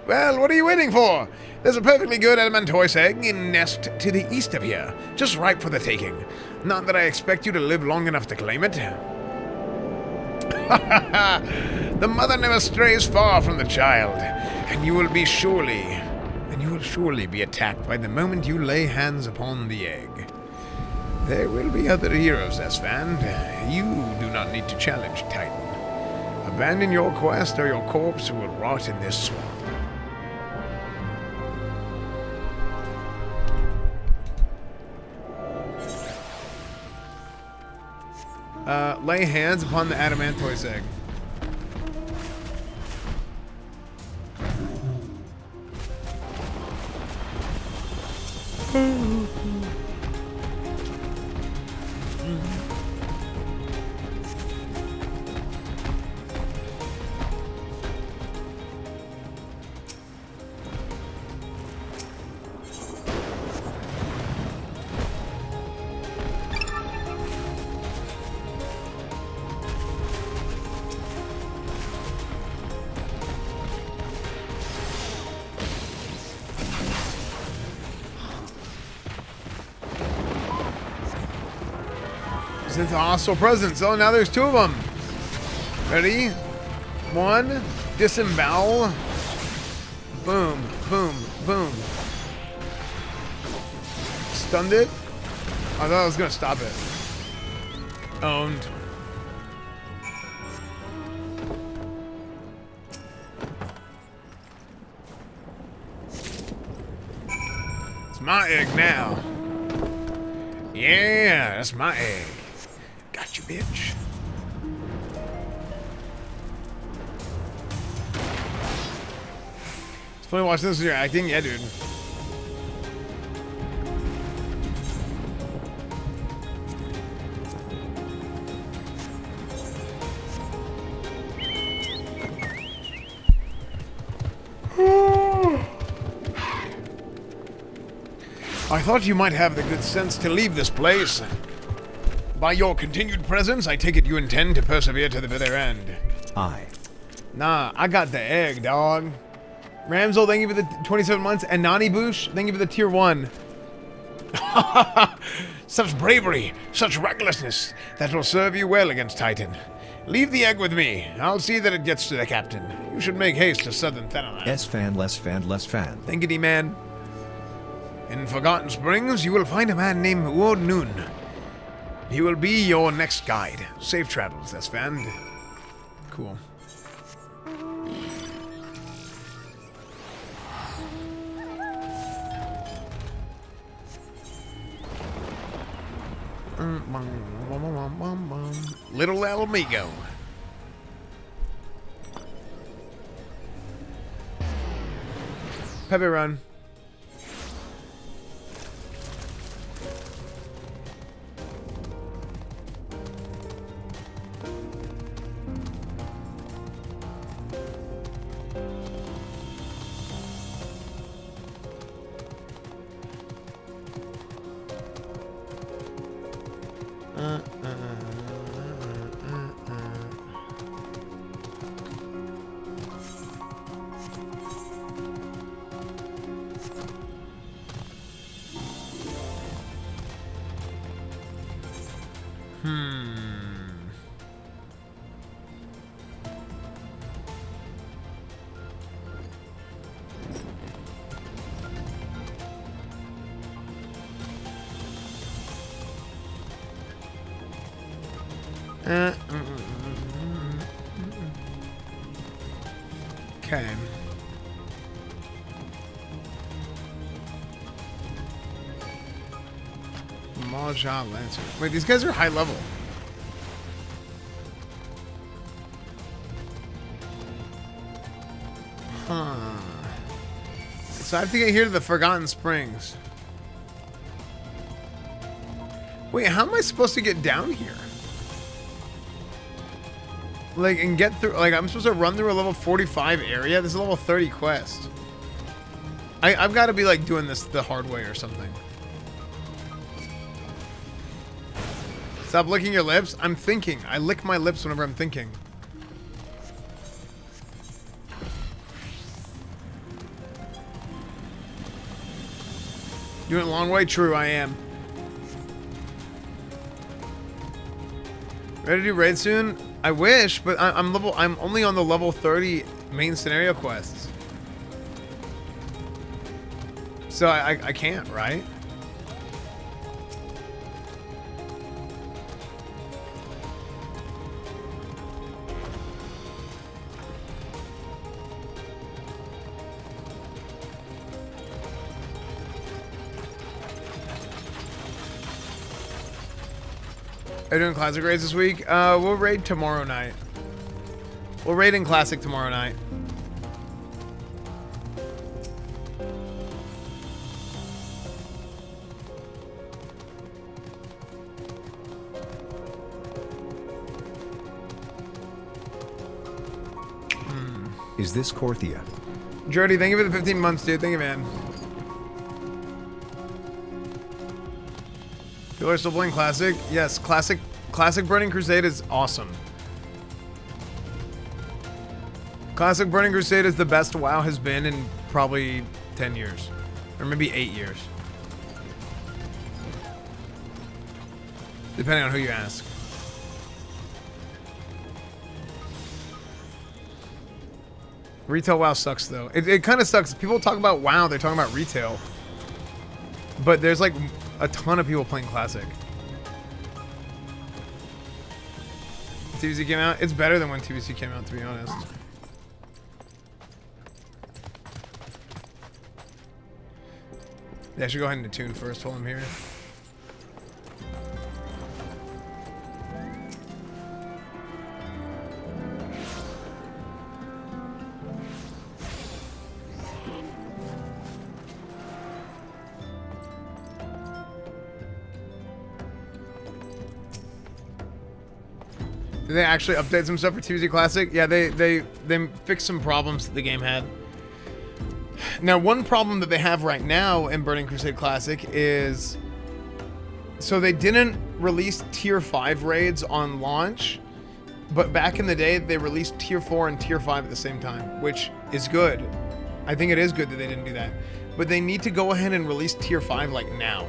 Speaker 4: Well, what are you waiting for? There's a perfectly good adamantoise egg in nest to the east of here, just ripe for the taking. Not that I expect you to live long enough to claim it. The mother never strays far from the child, and you will surely be attacked by the moment you lay hands upon the egg. There will be other heroes, Esfand. You do not need to challenge Titan. Abandon your quest or your corpse will rot in this swamp. Lay hands upon the adamantoise egg. Since the hostile presence. Oh, now there's two of them. Ready? One. Disembowel. Boom. Boom. Boom. Stunned it. I thought I was going to stop it. Owned. It's my egg now. Yeah, that's my egg. Got you, bitch. It's funny watching this when you're acting. Yeah, dude. I thought you might have the good sense to leave this place. By your continued presence, I take it you intend to persevere to the bitter end.
Speaker 7: Aye.
Speaker 4: Nah, I got the egg, dog. Ramsel, thank you for the 27 months. And Nani Boosh, thank you for the tier 1. Such bravery, such recklessness, that will serve you well against Titan. Leave the egg with me. I'll see that it gets to the captain. You should make haste to southern Thanalan.
Speaker 7: Esfand, less fan.
Speaker 4: Thank you, D-Man. In Forgotten Springs, you will find a man named Uod Nun. He will be your next guide. Safe travels, Esfand. Cool. Little El Amigo. Pepe Run. Okay. Mahjong Lancer. Wait, these guys are high level. Huh. So I have to get here to the Forgotten Springs. Wait, how am I supposed to get down here? like, and get through, like, I'm supposed to run through a level 45 area? This is a level 30 quest. I've got to be, like, doing this the hard way or something. Stop licking your lips. I'm thinking. I lick my lips whenever I'm thinking. You went a long way? True, I am. Ready to do raid soon? I wish, but I'm only on the level 30 main scenario quests. So I can't, right? Are you doing classic raids this week? We'll raid tomorrow night. We'll raid in classic tomorrow night.
Speaker 7: Is this Corthia?
Speaker 4: Jordy, thank you for the 15 months, dude. Thank you, man. People are still playing classic? Yes, classic Burning Crusade is awesome. Classic Burning Crusade is the best WoW has been in probably 10 years. Or maybe 8 years. Depending on who you ask. Retail WoW sucks though. It kind of sucks. People talk about WoW, they're talking about retail. But there's like a ton of people playing classic. TBC came out. It's better than when TBC came out, to be honest. Yeah, I should go ahead and attune first while I'm here. Did they actually update some stuff for TBC Classic? Yeah, they fixed some problems that the game had. Now, one problem that they have right now in Burning Crusade Classic is... So they didn't release Tier 5 raids on launch, but back in the day, they released Tier 4 and Tier 5 at the same time, which is good. I think it is good that they didn't do that. But they need to go ahead and release Tier 5, like, now.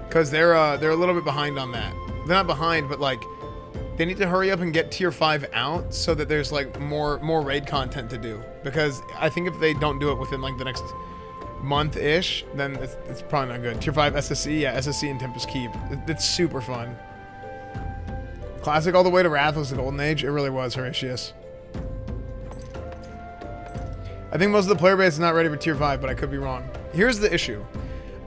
Speaker 4: Because they're a little bit behind on that. They're not behind, but, like... They need to hurry up and get Tier 5 out so that there's like more raid content to do. Because I think if they don't do it within like the next month-ish, then it's probably not good. Tier 5 SSC, yeah, SSC and Tempest Keep. It's super fun. Classic all the way to Wrath was the golden age. It really was, Horatius. I think most of the player base is not ready for Tier 5, but I could be wrong. Here's the issue.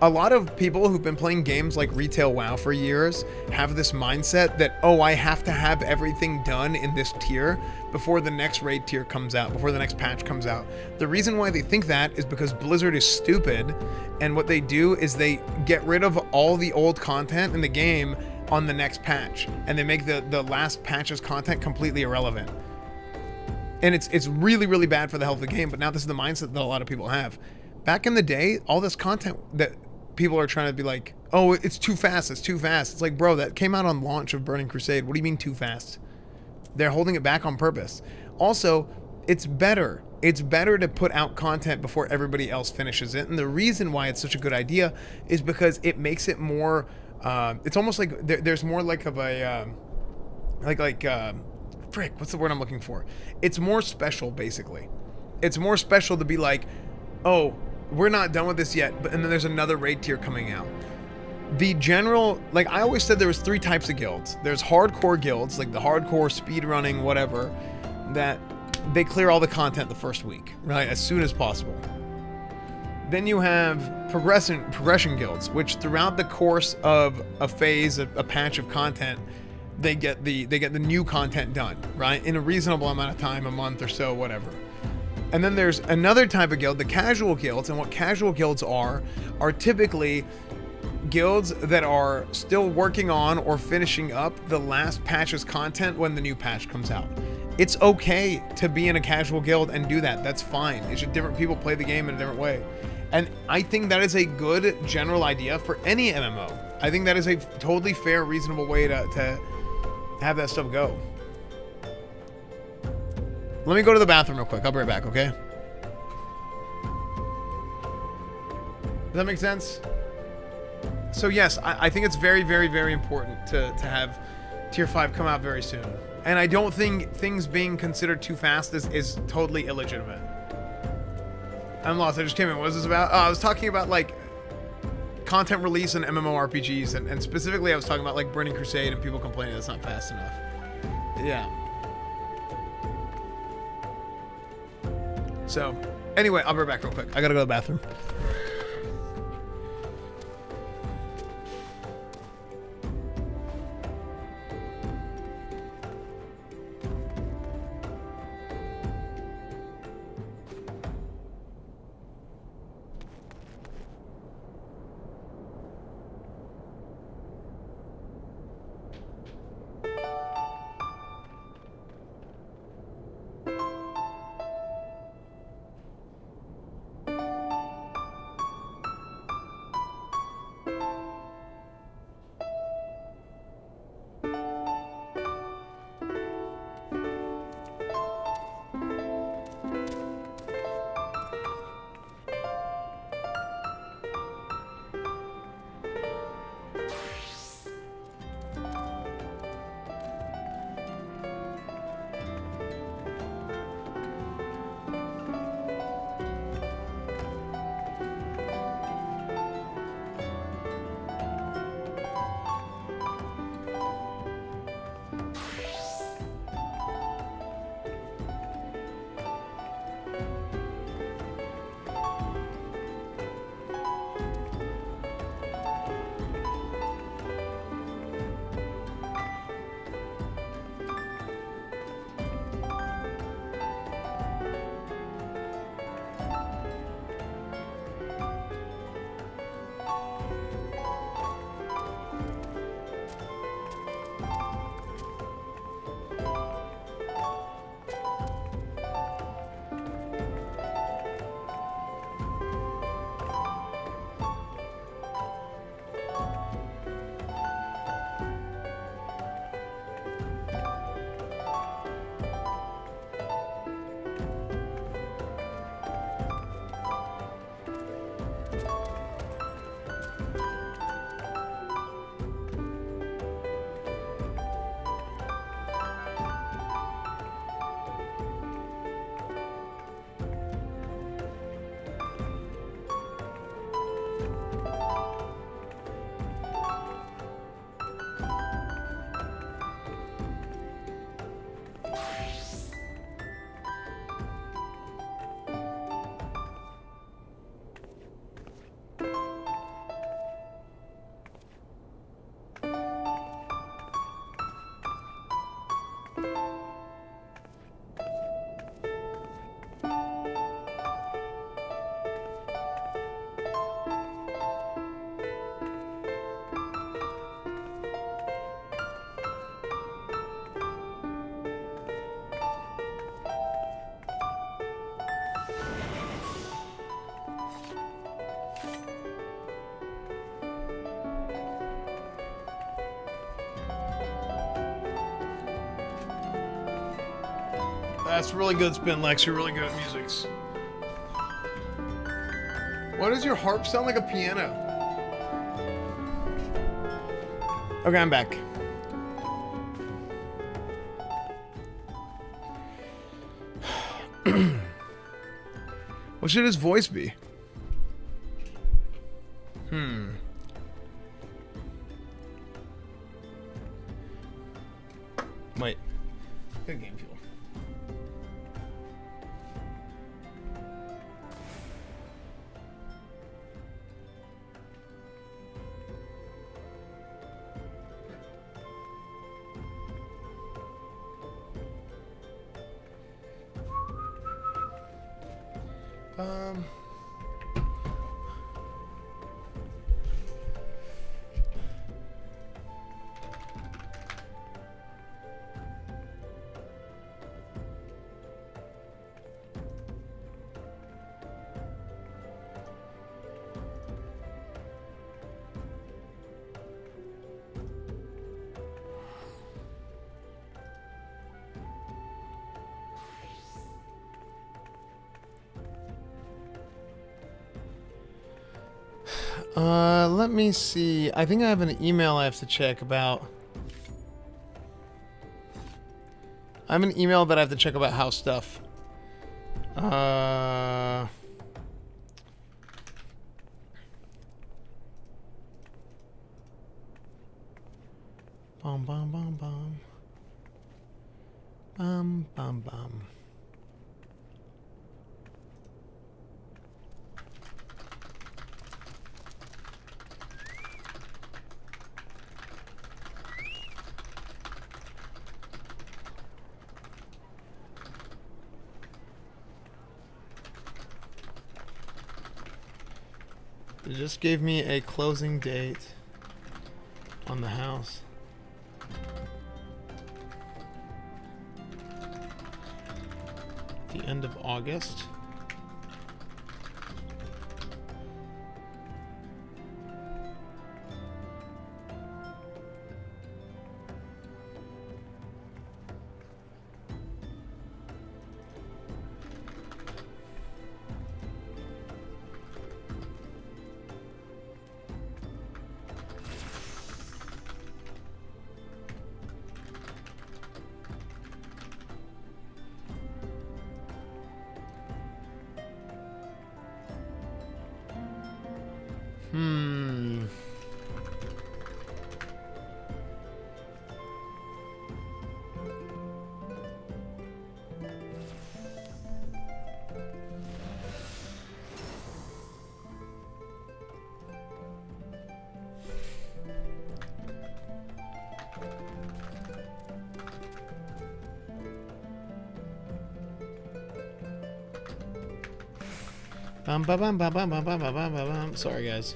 Speaker 4: A lot of people who've been playing games like Retail WoW for years have this mindset that, oh, I have to have everything done in this tier before the next raid tier comes out, before the next patch comes out. The reason why they think that is because Blizzard is stupid, and what they do is they get rid of all the old content in the game on the next patch, and they make the last patch's content completely irrelevant. And it's really, really bad for the health of the game, but now this is the mindset that a lot of people have. Back in the day, all this content that people are trying to be like, oh, it's too fast, it's too fast. It's like, bro, that came out on launch of Burning Crusade. What do you mean too fast? They're holding it back on purpose. Also, it's better. It's better to put out content before everybody else finishes it. And the reason why it's such a good idea is because it makes it more, it's almost like there's more like of a, frick, what's the word I'm looking for? It's more special, basically. It's more special to be like, oh, we're not done with this yet, and then there's another raid tier coming out. The general, like I always said, there was 3 types of guilds. There's hardcore guilds, like the hardcore speedrunning, whatever, that they clear all the content the first week, right, as soon as possible. Then you have progression guilds, which throughout the course of a phase, a patch of content, they get the new content done, right, in a reasonable amount of time, a month or so, whatever. And then there's another type of guild, the casual guilds, and what casual guilds are typically guilds that are still working on or finishing up the last patch's content when the new patch comes out. It's okay to be in a casual guild and do that. That's fine. It's just different people play the game in a different way. And I think that is a good general idea for any MMO. I think that is a totally fair, reasonable way to have that stuff go. Let me go to the bathroom real quick. I'll be right back, okay? Does that make sense? So yes, I think it's very, very, very important to have Tier 5 come out very soon. And I don't think things being considered too fast is totally illegitimate. I'm lost. I just came in. What was this about? Oh, I was talking about, like, content release in MMORPGs. And specifically, I was talking about, like, Burning Crusade and people complaining that's not fast enough. Yeah. So, anyway, I'll be right back real quick. I gotta go to the bathroom. That's really good, Spin Lex. You're really good at musics. Why does your harp sound like a piano? Okay, I'm back. What should his voice be? Wait. Good game fuel. Let me see. I think I have an email I have to check about. I have an email that I have to check about house stuff. Bum bum bum bum. Bum bum bum. It just gave me a closing date on the house. The end of August. Bum, bum, bum, bum, bum, bum, bum, bum, bum, bum. Sorry, guys.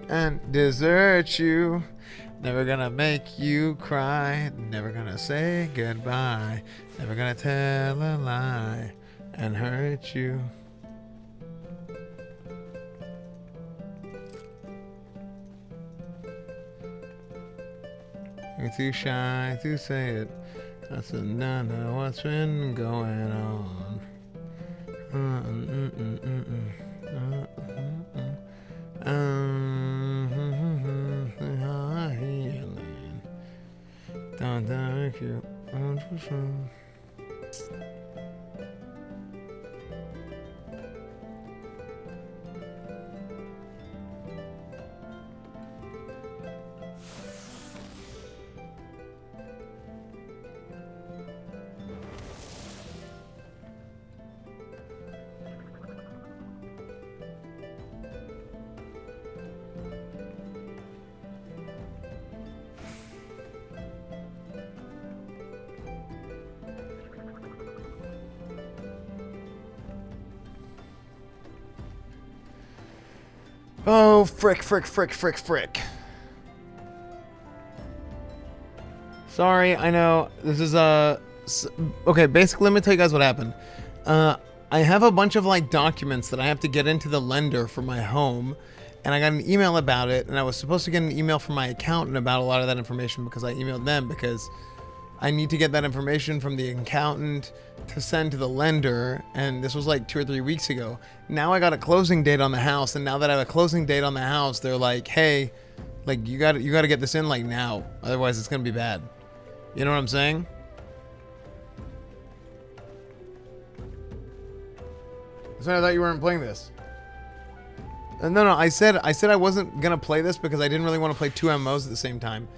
Speaker 4: And desert you. Never gonna make you cry. Never gonna say goodbye. Never gonna tell a lie and hurt you. You're too shy to say it. I said, no, what's been going on? Thank you. Oh, frick. Sorry, I know. This is, okay, basically, let me tell you guys what happened. I have a bunch of, like, documents that I have to get into the lender for my home, and I got an email about it, and I was supposed to get an email from my accountant about a lot of that information because I emailed them because I need to get that information from the accountant to send to the lender, and this was like 2 or 3 weeks ago. Now I got a closing date on the house, and now that I have a closing date on the house, they're like, hey, like you got to get this in like now, otherwise it's gonna be bad. You know what I'm saying? So I thought you weren't playing this. No, I said I wasn't gonna play this because I didn't really want to play 2 MMOs at the same time.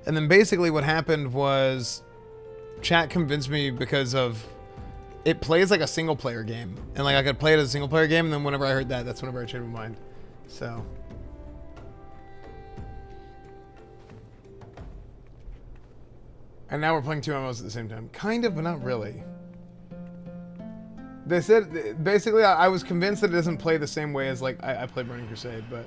Speaker 4: And then basically what happened was chat convinced me because of it plays like a single player game, and like I could play it as a single player game, and then whenever I heard that, that's whenever I changed my mind. So and now we're playing 2 MMOs at the same time, kind of, but not really. They said basically I was convinced that it doesn't play the same way as like I play Burning Crusade, but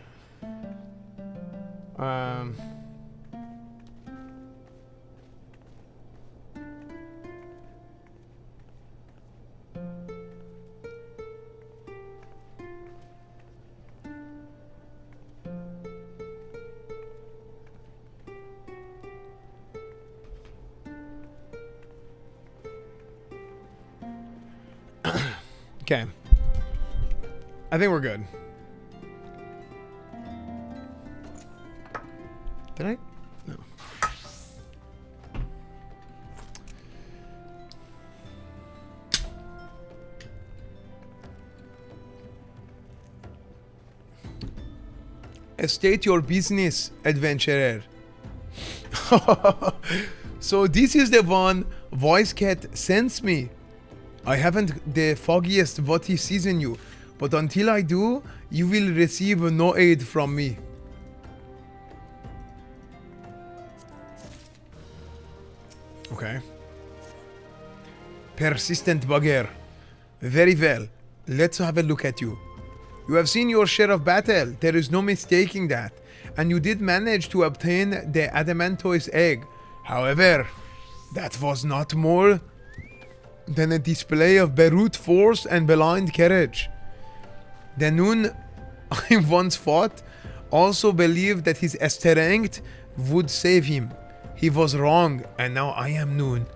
Speaker 4: Okay. I think we're good. Did I? No. State your business, adventurer. So this is the one Voice Cat sends me. I haven't the foggiest what he sees in you, but until I do, you will receive no aid from me. Okay. Persistent bugger. Very well. Let's have a look at you. You have seen your share of battle, there is no mistaking that, and you did manage to obtain the adamantoise egg. However, that was not more than a display of brute force and blind courage. The Noon I once fought also believed that his strength would save him. He was wrong, and now I am Noon.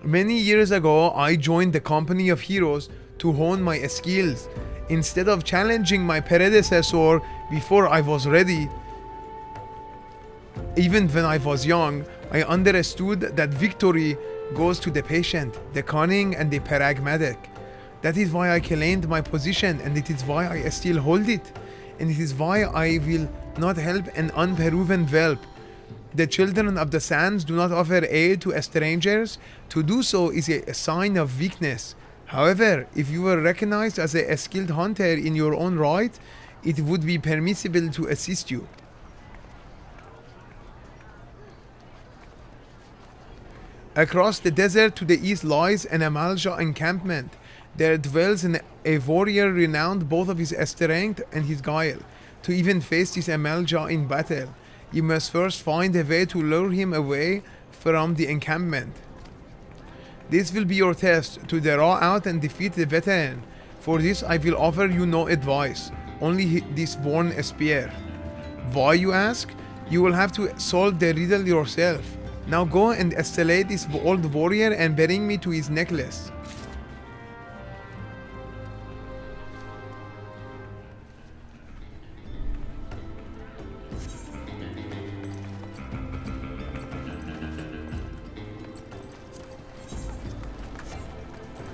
Speaker 4: Many years ago, I joined the company of heroes to hone my skills. Instead of challenging my predecessor before I was ready, even when I was young, I understood that victory goes to the patient, the cunning, and the pragmatic. That is why I claimed my position, and it is why I still hold it. And it is why I will not help an unproven whelp. The children of the sands do not offer aid to strangers. To do so is a sign of weakness. However, if you were recognized as a skilled hunter in your own right, it would be permissible to assist you. Across the desert to the east lies an Amalja encampment. There dwells a warrior renowned both of his strength and his guile. To even face this Amalja in battle, you must first find a way to lure him away from the encampment. This will be your test, to draw out and defeat the veteran. For this I will offer you no advice, only this worn spear. Why, you ask? You will have to solve the riddle yourself. Now go and slay this old warrior and bring me to his necklace.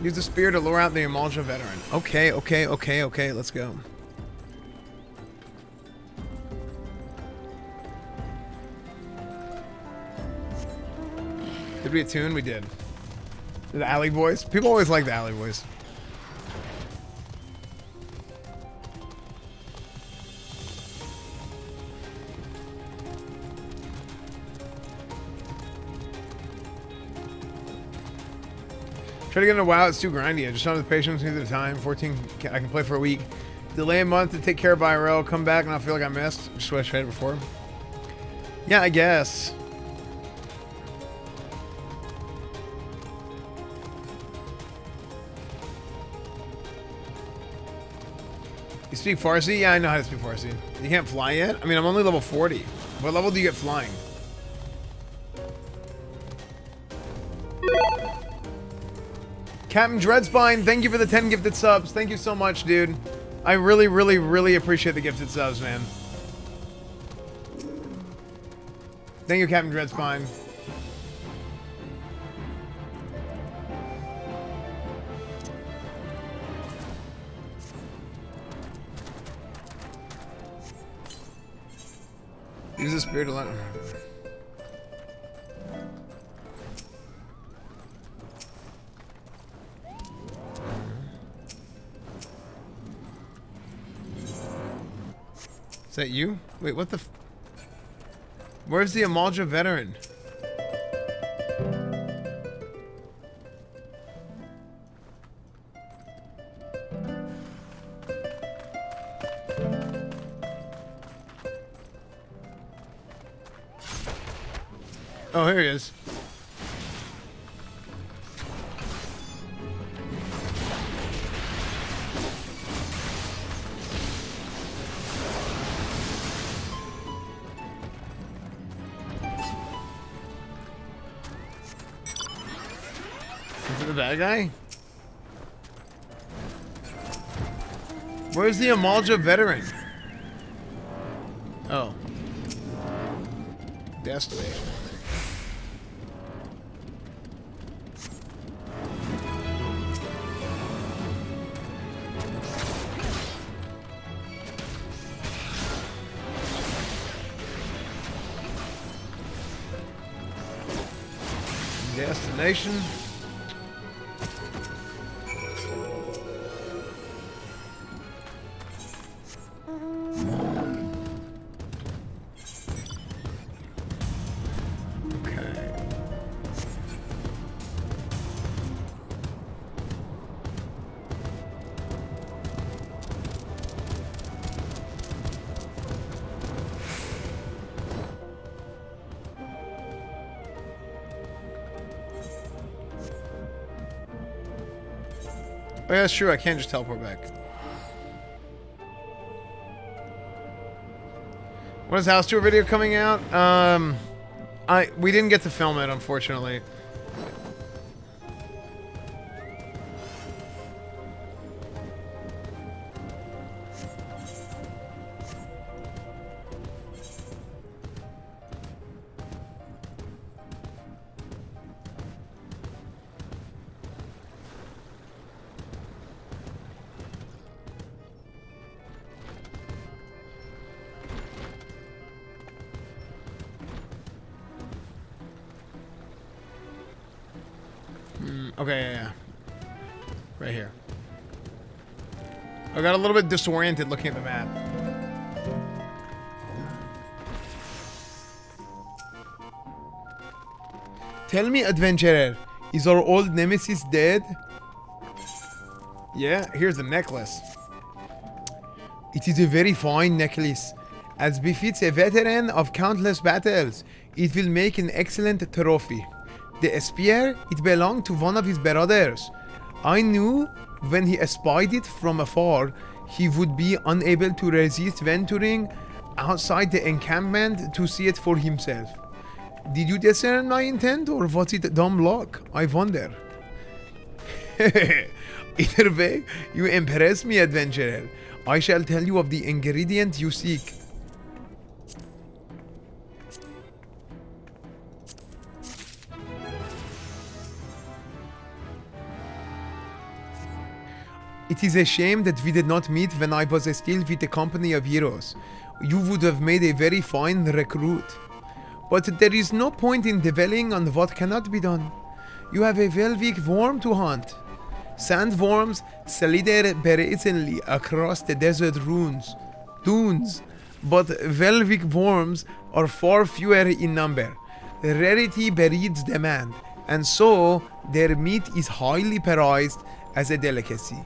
Speaker 4: Use the spear to lure out the Amalja veteran. Okay, let's go. Did we attune? We did. The alley voice? People always like the alley voice. Try to get into WoW, it's too grindy. I just don't have the patience, neither the time. 14, I can play for a week. Delay a month to take care of IRL, come back and I feel like I missed. Just what I tried before. Yeah, I guess. You speak Farsi? Yeah, I know how to speak Farsi. You can't fly yet? I mean, I'm only level 40. What level do you get flying? Captain Dreadspine, thank you for the 10 gifted subs. Thank you so much, dude. I really, really, really appreciate the gifted subs, man. Thank you, Captain Dreadspine. Use the spirit to let him. Is that you? Wait, what the f— Where's the Amalja veteran? Oh, here he is. Is it the bad guy? Where's the Amalja veteran? Oh. Destination. Destination. Oh, yeah, that's true. I can't just teleport back. When is House Tour video coming out? We didn't get to film it, unfortunately. Okay, yeah. Right here. I got a little bit disoriented looking at the map. Tell me, adventurer, is our old nemesis dead? Yeah, here's the necklace. It is a very fine necklace. As befits a veteran of countless battles, it will make an excellent trophy. The spear, it belonged to one of his brothers. I knew when he espied it from afar, he would be unable to resist venturing outside the encampment to see it for himself. Did you discern my intent, or was it dumb luck? I wonder. Either way, you impress me, adventurer. I shall tell you of the ingredient you seek. It is a shame that we did not meet when I was still with the company of heroes. You would have made a very fine recruit. But there is no point in dwelling on what cannot be done. You have a Velvik worm to hunt. Sandworms slither brazenly across the desert dunes, but Velvik worms are far fewer in number. Rarity breeds demand, and so their meat is highly prized as a delicacy.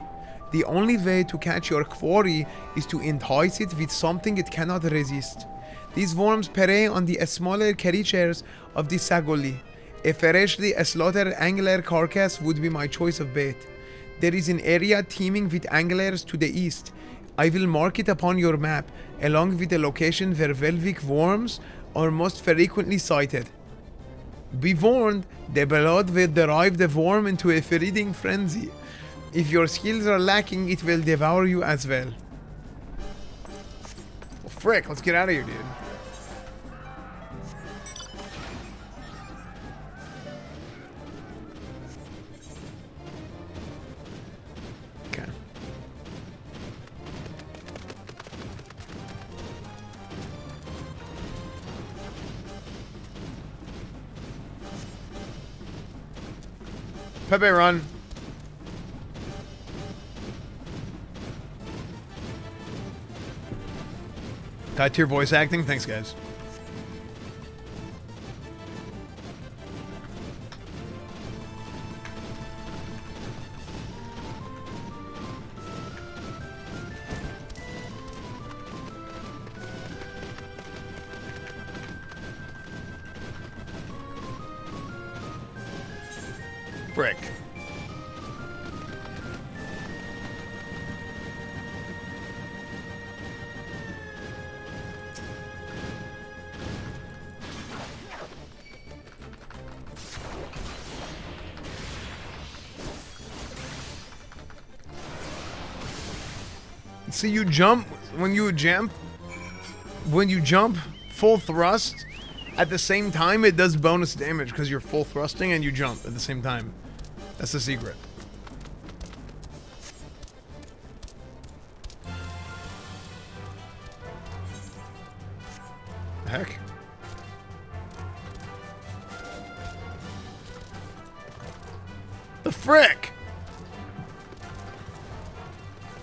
Speaker 4: The only way to catch your quarry is to entice it with something it cannot resist. These worms prey on the smaller creatures of the Sagoli. A freshly slaughtered angler carcass would be my choice of bait. There is an area teeming with anglers to the east. I will mark it upon your map, along with the location where Velvik worms are most frequently sighted. Be warned, the blood will drive the worm into a feeding frenzy. If your skills are lacking, it will devour you as well. Well, frick, let's get out of here, dude. Okay. Pepe, run. God tier voice acting. Thanks, guys. Frick. See, you jump when you jump full thrust. At the same time, it does bonus damage because you're full thrusting and you jump at the same time. That's the secret. The heck? The frick?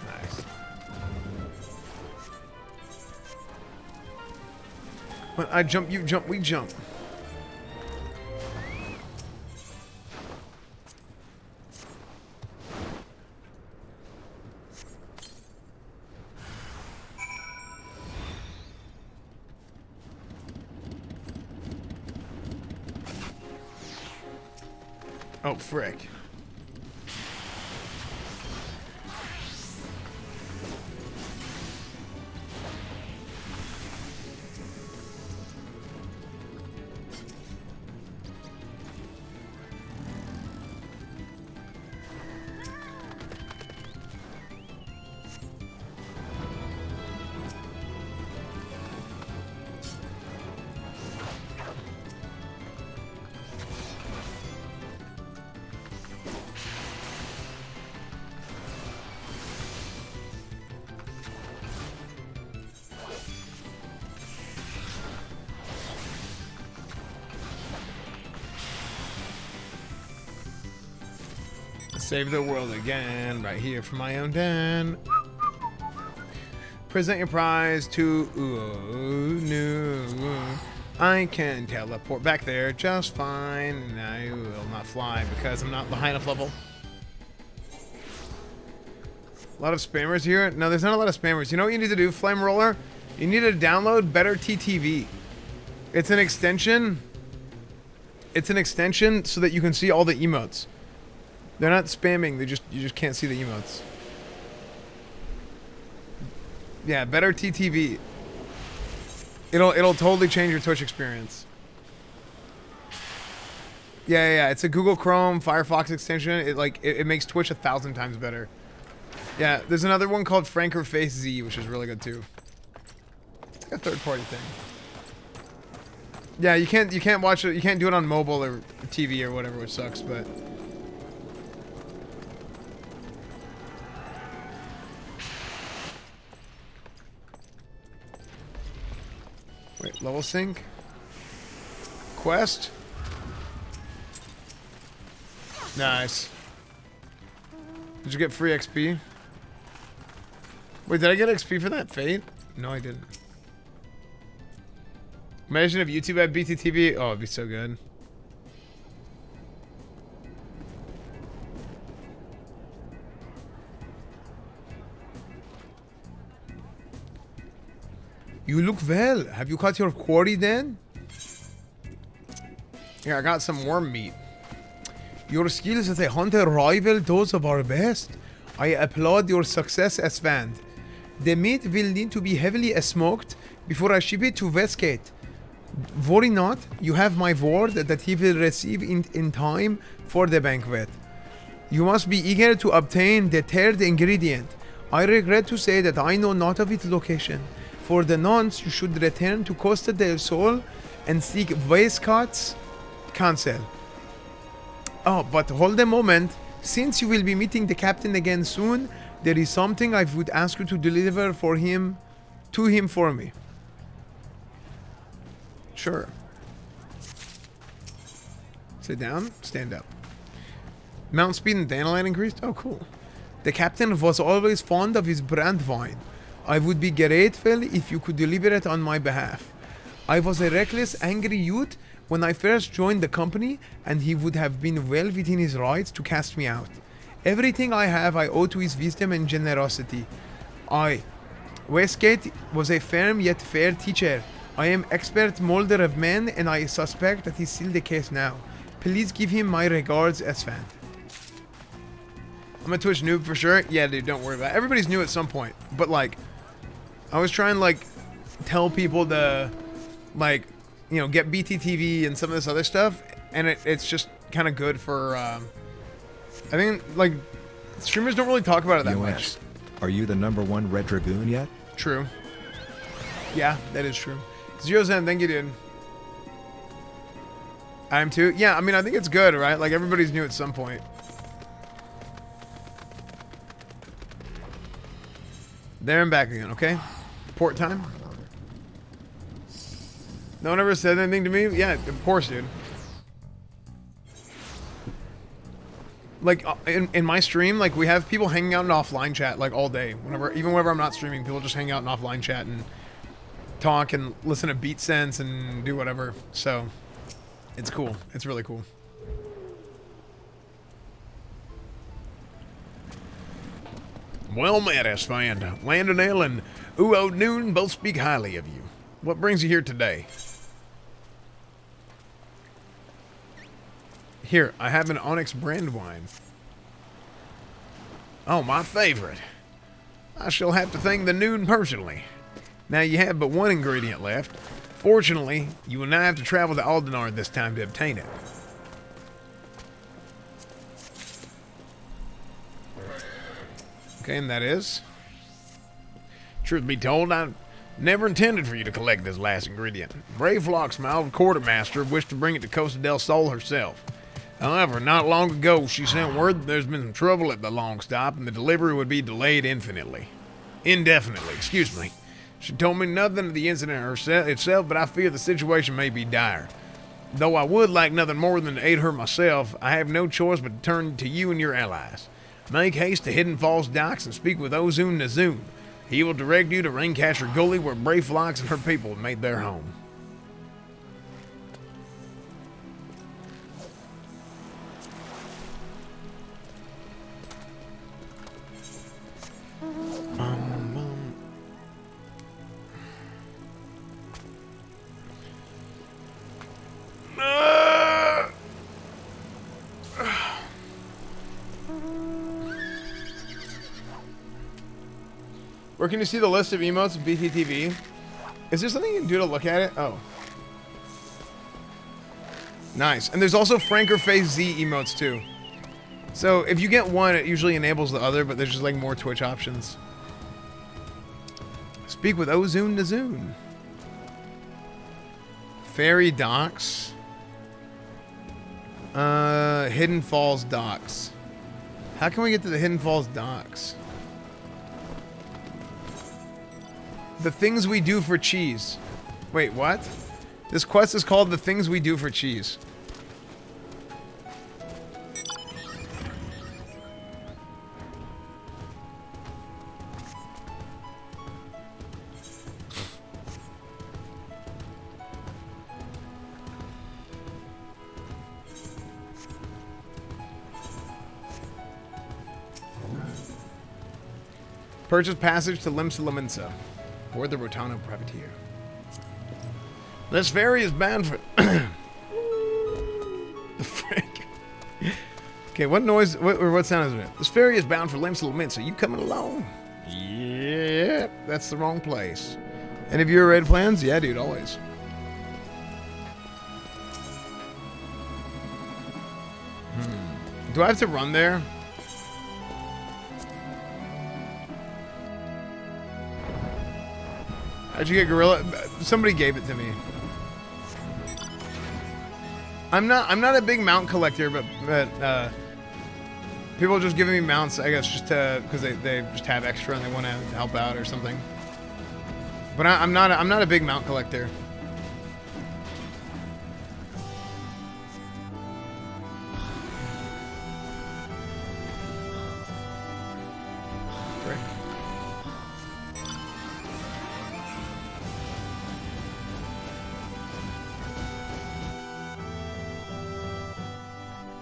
Speaker 4: Nice. When I jump, you jump, we jump. Oh, frick. Save the world again, right here for my own den. Present your prize to no. I can teleport back there just fine, and I will not fly because I'm not high enough level. A lot of spammers here. No, there's not a lot of spammers. You know what you need to do, Flame Roller? You need to download Better TTV. It's an extension. It's an extension so that you can see all the emotes. They're not spamming. You just can't see the emotes. Yeah, Better TTV. It'll totally change your Twitch experience. Yeah. It's a Google Chrome Firefox extension. It makes Twitch 1,000 times better. Yeah, there's another one called Franker Face Z, which is really good too. It's like a third-party thing. Yeah, you can't watch it. You can't do it on mobile or TV or whatever, which sucks, but. Wait, level sync? Quest? Nice. Did you get free XP? Wait, did I get XP for that Fate? No, I didn't. Imagine if YouTube had BTTV. Oh, it'd be so good. You look well. Have you caught your quarry then? Yeah, I got some worm meat. Your skills as a hunter rival those of our best. I applaud your success, Esfand. The meat will need to be heavily smoked before I ship it to Westgate. Worry not, you have my word that he will receive in time for the banquet. You must be eager to obtain the third ingredient. I regret to say that I know not of its location. For the nonce, you should return to Costa del Sol and seek Westcott's counsel. Oh, but hold a moment. Since you will be meeting the captain again soon, there is something I would ask you to deliver to him for me. Sure. Sit down, stand up. Mount speed and dandelion increased? Oh, cool. The captain was always fond of his brand wine. I would be grateful if you could deliver it on my behalf. I was a reckless, angry youth when I first joined the company, and he would have been well within his rights to cast me out. Everything I have I owe to his wisdom and generosity. Westgate was a firm yet fair teacher. I am expert molder of men, and I suspect that is still the case now. Please give him my regards, Esfand. I'm a Twitch noob for sure. Yeah, dude, don't worry about it. Everybody's new at some point. But, like, I was trying, like, tell people to, like, you know, get BTTV and some of this other stuff. And it's just kind of good for, I think, like, streamers don't really talk about it that much.
Speaker 7: Are you the #1 Red Dragoon yet?
Speaker 4: True. Yeah, that is true. 07, thank you, dude. I'm too. Yeah, I mean, I think it's good, right? Like, everybody's new at some point. There and back again, okay? Port time? No one ever said anything to me? Yeah, of course, dude. Like, in my stream, like, we have people hanging out in offline chat, like, all day. Even whenever I'm not streaming, people just hang out in offline chat and talk and listen to Beat Sense and do whatever. So, it's cool. It's really cool. Well met, Esfand. Landonell and Uo Noon both speak highly of you. What brings you here today? Here, I have an Onyx brand wine. Oh, my favorite. I shall have to thank the Noon personally. Now you have but one ingredient left. Fortunately, you will now have to travel to Aldenar this time to obtain it. Okay, and that is? Truth be told, I never intended for you to collect this last ingredient. Brave Flox, my old quartermaster, wished to bring it to Costa del Sol herself. However, not long ago, she sent word that there's been some trouble at the long stop and the delivery would be delayed indefinitely. Excuse me. She told me nothing of the incident itself, but I fear the situation may be dire. Though I would like nothing more than to aid her myself, I have no choice but to turn to you and your allies. Make haste to Hidden Falls Docks and speak with Ozun Nazun. He will direct you to Raincatcher Gully, where Brave Flox and her people have made their home. Where can you see the list of emotes in BTTV? Is there something you can do to look at it? Oh. Nice. And there's also Franker Face Z emotes too. So if you get one, it usually enables the other, but there's just like more Twitch options. Speak with Ozun Nazun. Ferry Docks. Hidden Falls Docks. How can we get to the Hidden Falls Docks? The Things We Do for Cheese. Wait, what? This quest is called The Things We Do for Cheese. Purchase passage to Limsa. Board the Rotano privateer. This ferry is bound for... The frick? Okay, what noise... What sound is it? This ferry is bound for Limsa. You coming along? Yeah, that's the wrong place. Any of you are ready plans? Yeah, dude, always. Do I have to run there? How'd you get Gorilla? Somebody gave it to me. I'm not a big mount collector, but people are just giving me mounts, I guess, just to because they just have extra and they want to help out or something. But I'm not a big mount collector.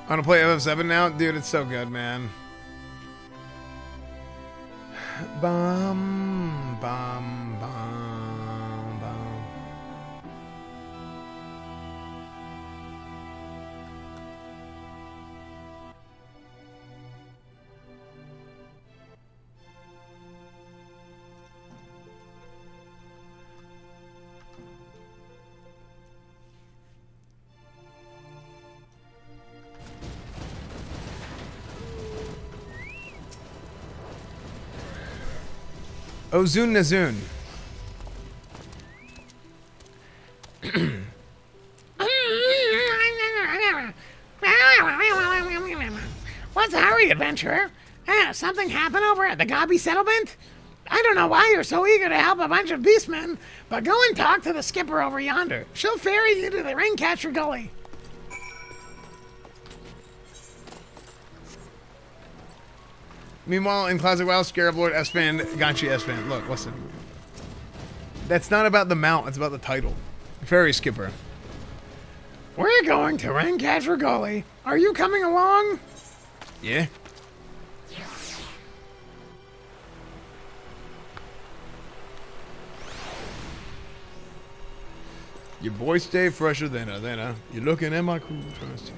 Speaker 4: I want to play FF7 now? Dude, it's so good, man. Bum, bum, bum, bum. Ozun Nazun.
Speaker 15: What's the hurry, adventurer? Something happened over at the Gabi settlement? I don't know why you're so eager to help a bunch of beastmen, but go and talk to the skipper over yonder. She'll ferry you to the Ringcatcher Gully.
Speaker 4: Meanwhile, in Classic WoW, Scarab Lord Esfand, Gotcha Esfand. Look, listen. That's not about the mount, it's about the title. Ferry Skipper.
Speaker 15: We're going to Ringcatcher Gully. Are you coming along?
Speaker 4: Yeah. Your boy stay fresher than a. You're looking at my cool trust.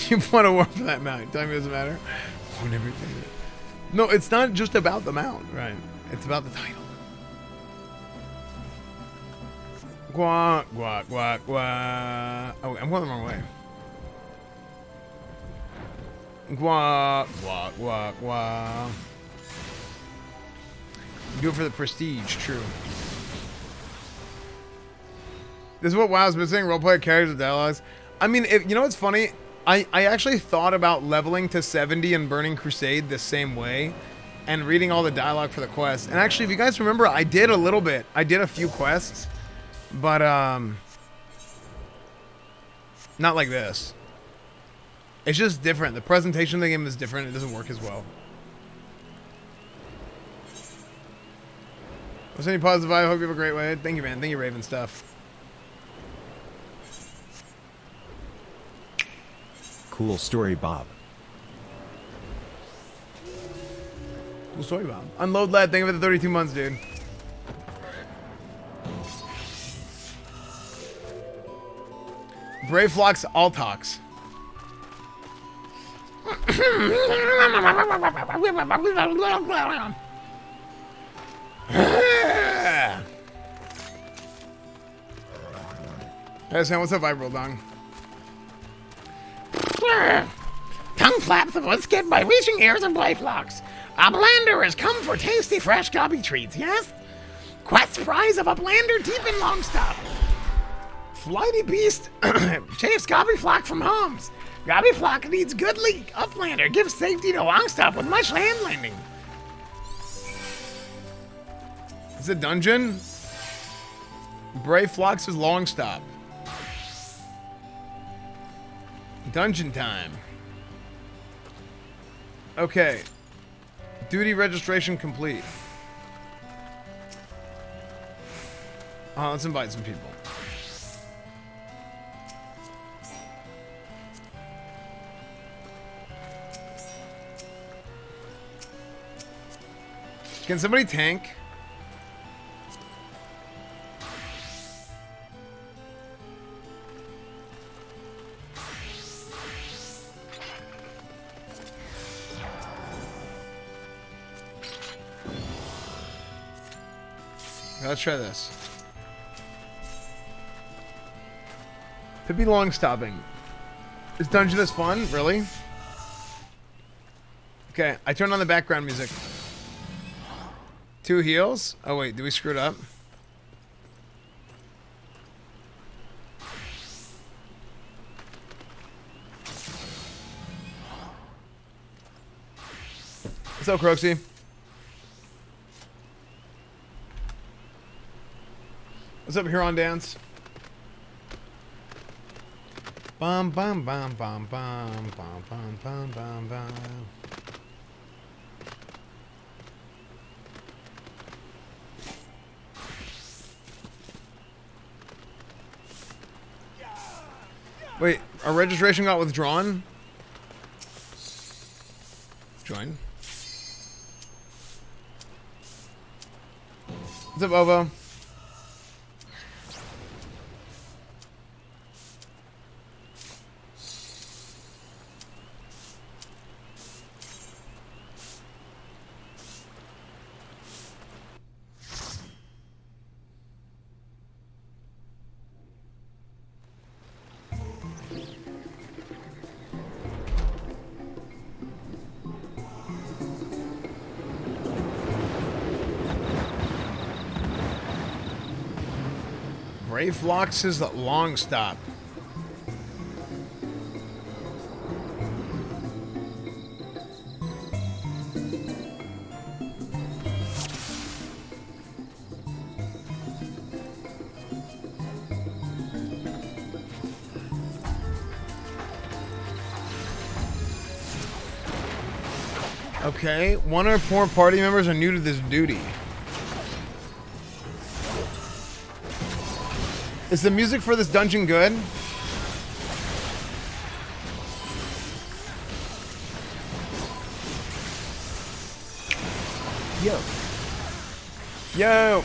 Speaker 4: You want to work for that mount. Tell me it doesn't matter. No, it's not just about the mount, right? It's about the title. Guac, guac, guac, guac. Oh, I'm going the wrong way. Guac, guac, guac, guac. Do it for the prestige, true. This is what WoW's missing, roleplay characters and dialogues. I mean, if, you know what's funny? I actually thought about leveling to 70 and Burning Crusade the same way and reading all the dialogue for the quests. And actually, if you guys remember, I did a little bit. I did a few quests, but not like this. It's just different. The presentation of the game is different. It doesn't work as well. Was any positive vibe? Hope you have a great way. Thank you, man. Thank you, Raven Stuff.
Speaker 7: Cool story, Bob.
Speaker 4: Cool story, Bob. Unload Lad, thank you for the 32 months, dude. Brave Flocks Altox. Hey, Sam, what's up, Vibral Dong?
Speaker 15: Tongue flaps of Whisket by reaching ears and blade flocks. A blander has come for tasty fresh gobby treats, yes? Quest prize of a blander deep in Longstop. Flighty beast chase gobby flock from homes. Gobby flock needs good leak. Uplander gives safety to Longstop with much land landing.
Speaker 4: Is it dungeon? Brave Flocks is Longstop. Dungeon time. Okay. Duty registration complete. Let's invite some people. Can somebody tank? Let's try this. Pippi Longstopping. Is dungeon this fun? Really? Okay, I turned on the background music. 2 heals? Oh wait, did we screw it up? What's up, Croxy? What's up, Huron Dance? Bum bum bum bum bum bum bum bum bum bum. Wait, our registration got withdrawn? Join. What's up, Ovo? Rayflox's long stop. Okay, one or more party members are new to this duty. Is the music for this dungeon good? Yo. Yo.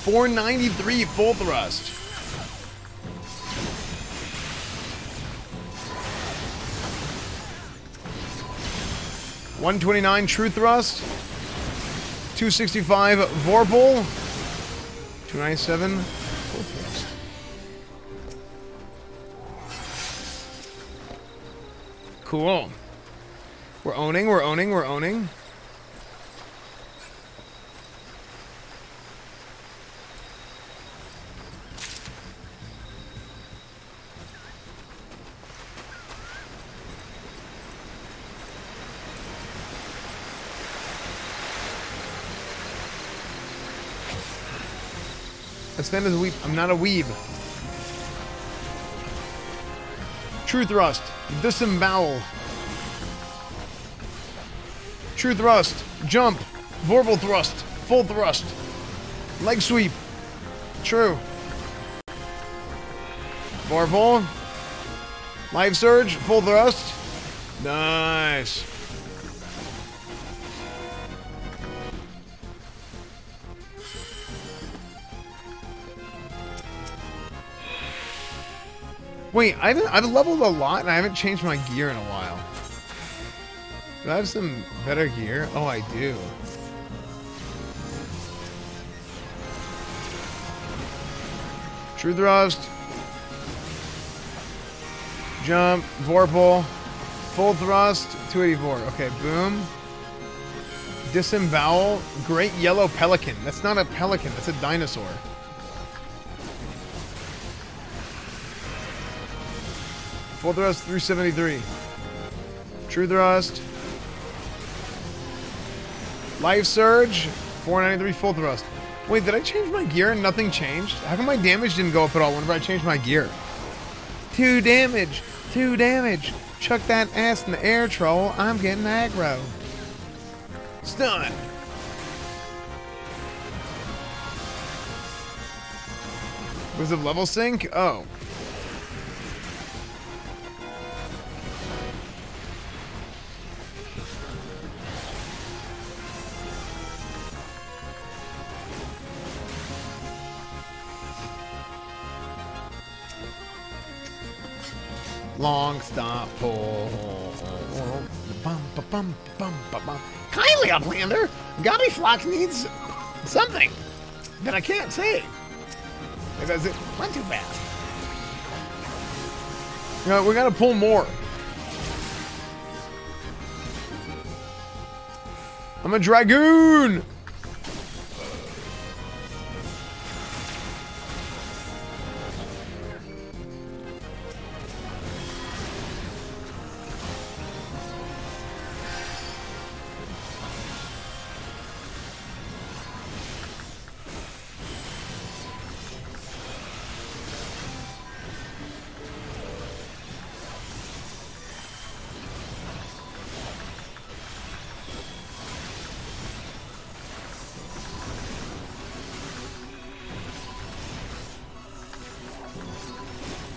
Speaker 4: $493 full thrust. $129 true thrust. 265 Vorpal. 297 full thrust. Cool. We're owning, we're owning, we're owning. Esfand is a weeb. I'm not a weeb. True thrust. Disembowel. True thrust. Jump. Vorpal thrust. Full thrust. Leg sweep. True. Vorpal. Life surge. Full thrust. Nice. Wait, I've leveled a lot and I haven't changed my gear in a while. Do I have some better gear? Oh, I do. True thrust. Jump. Vorpal. Full thrust. 284. Okay, boom. Disembowel. Great yellow pelican. That's not a pelican. That's a dinosaur. Full thrust 373. True thrust. Life surge 493 full thrust. Wait, did I change my gear and nothing changed? How come my damage didn't go up at all whenever I changed my gear? 2 damage. 2 damage. Chuck that ass in the air, troll. I'm getting aggro. Stun. Was it level sync? Oh. Long stop pull. Kindly, Uplander. Gobbyflox needs something that I can't say because it went too fast. You know, we gotta pull more. I'm a dragoon.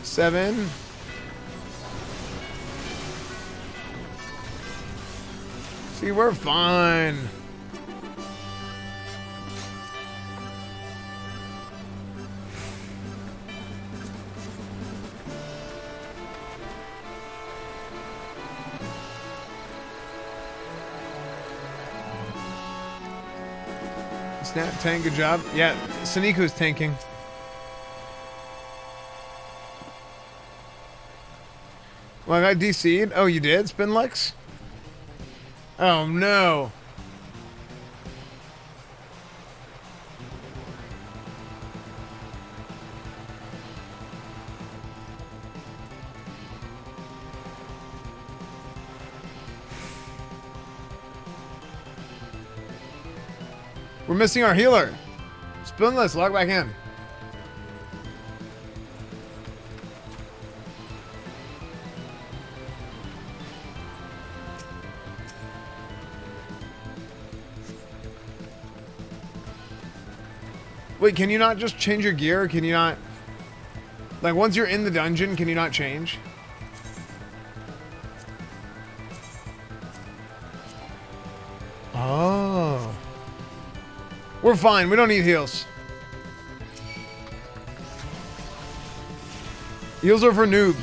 Speaker 4: Seven. See, we're fine. Snap tank, good job. Yeah, Saniku's tanking. Well, I got DC'd. Oh, you did? Spinlex? Oh, no. We're missing our healer. Spinless, log back in. Wait, can you not just change your gear? Can you not... Like, once you're in the dungeon, can you not change? Oh. We're fine. We don't need heals. Heals are for noobs.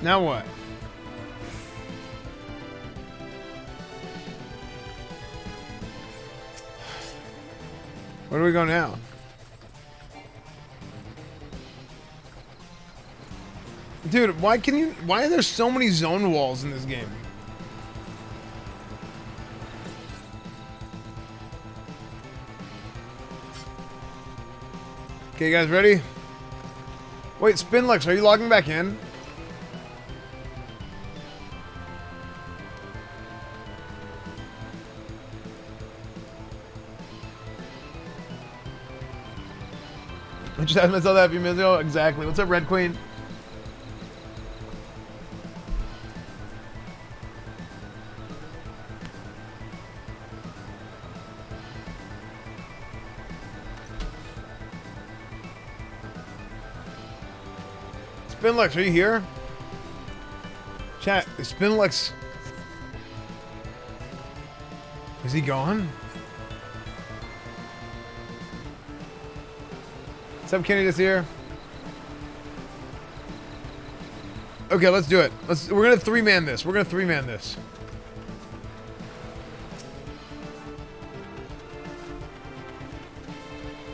Speaker 4: Now what? Where do we go now? Dude, why are there so many zone walls in this game? Okay, you guys ready? Wait, Spinlux, are you logging back in? I just had myself that a few minutes ago. Exactly. What's up, Red Queen? Spinlux, are you here? Chat, is Spinlux... Is he gone? What's up, Kenny, this here? Okay, let's do it. We're gonna three-man this. We're gonna three-man this.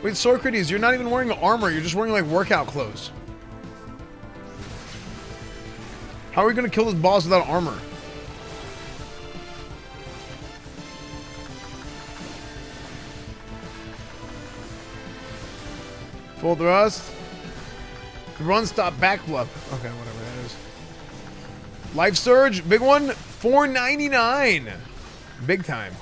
Speaker 4: Wait, Socrates, you're not even wearing armor. You're just wearing, like, workout clothes. How are we gonna kill this boss without armor? Full thrust. Run, stop, back flip. Okay, whatever that is. Life surge, big one, $4.99. Big time.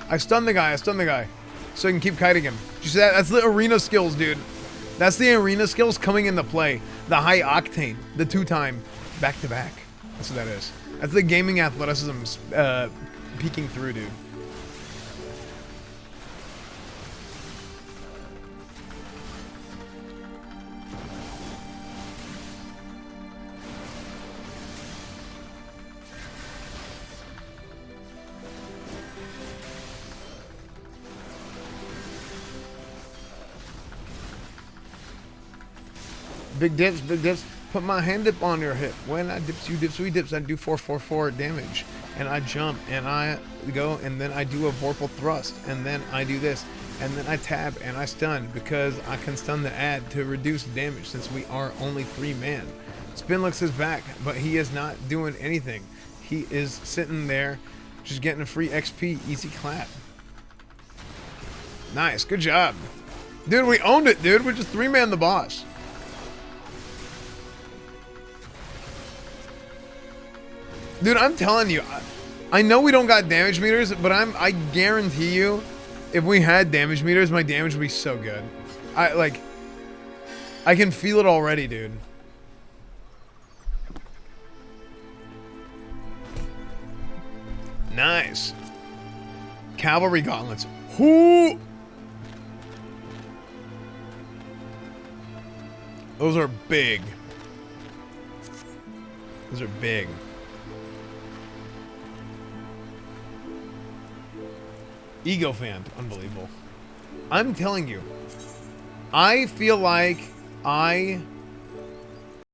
Speaker 4: I stunned the guy, so I can keep kiting him. Did you see that? That's the arena skills, dude. That's the arena skills coming into play. The high octane, the 2-time, back-to-back. That's what that is. That's the gaming athleticism peeking through, dude. Big dips, big dips. Put my hand dip on your hip. When I dips, you dips, we dips. I do 444 damage. And I jump, and I go, and then I do a vorpal thrust. And then I do this. And then I tab, and I stun. Because I can stun the ad to reduce damage, since we are only 3-man. Spinlux is back, but he is not doing anything. He is sitting there, just getting a free XP. Easy clap. Nice, good job. Dude, we owned it, dude. We just 3-man the boss. Dude, I'm telling you, I know we don't got damage meters, but I guarantee you, if we had damage meters, my damage would be so good. I can feel it already, dude. Nice. Cavalry gauntlets. Whoo! Those are big. Those are big. Ego fan, unbelievable. I'm telling you, I feel like I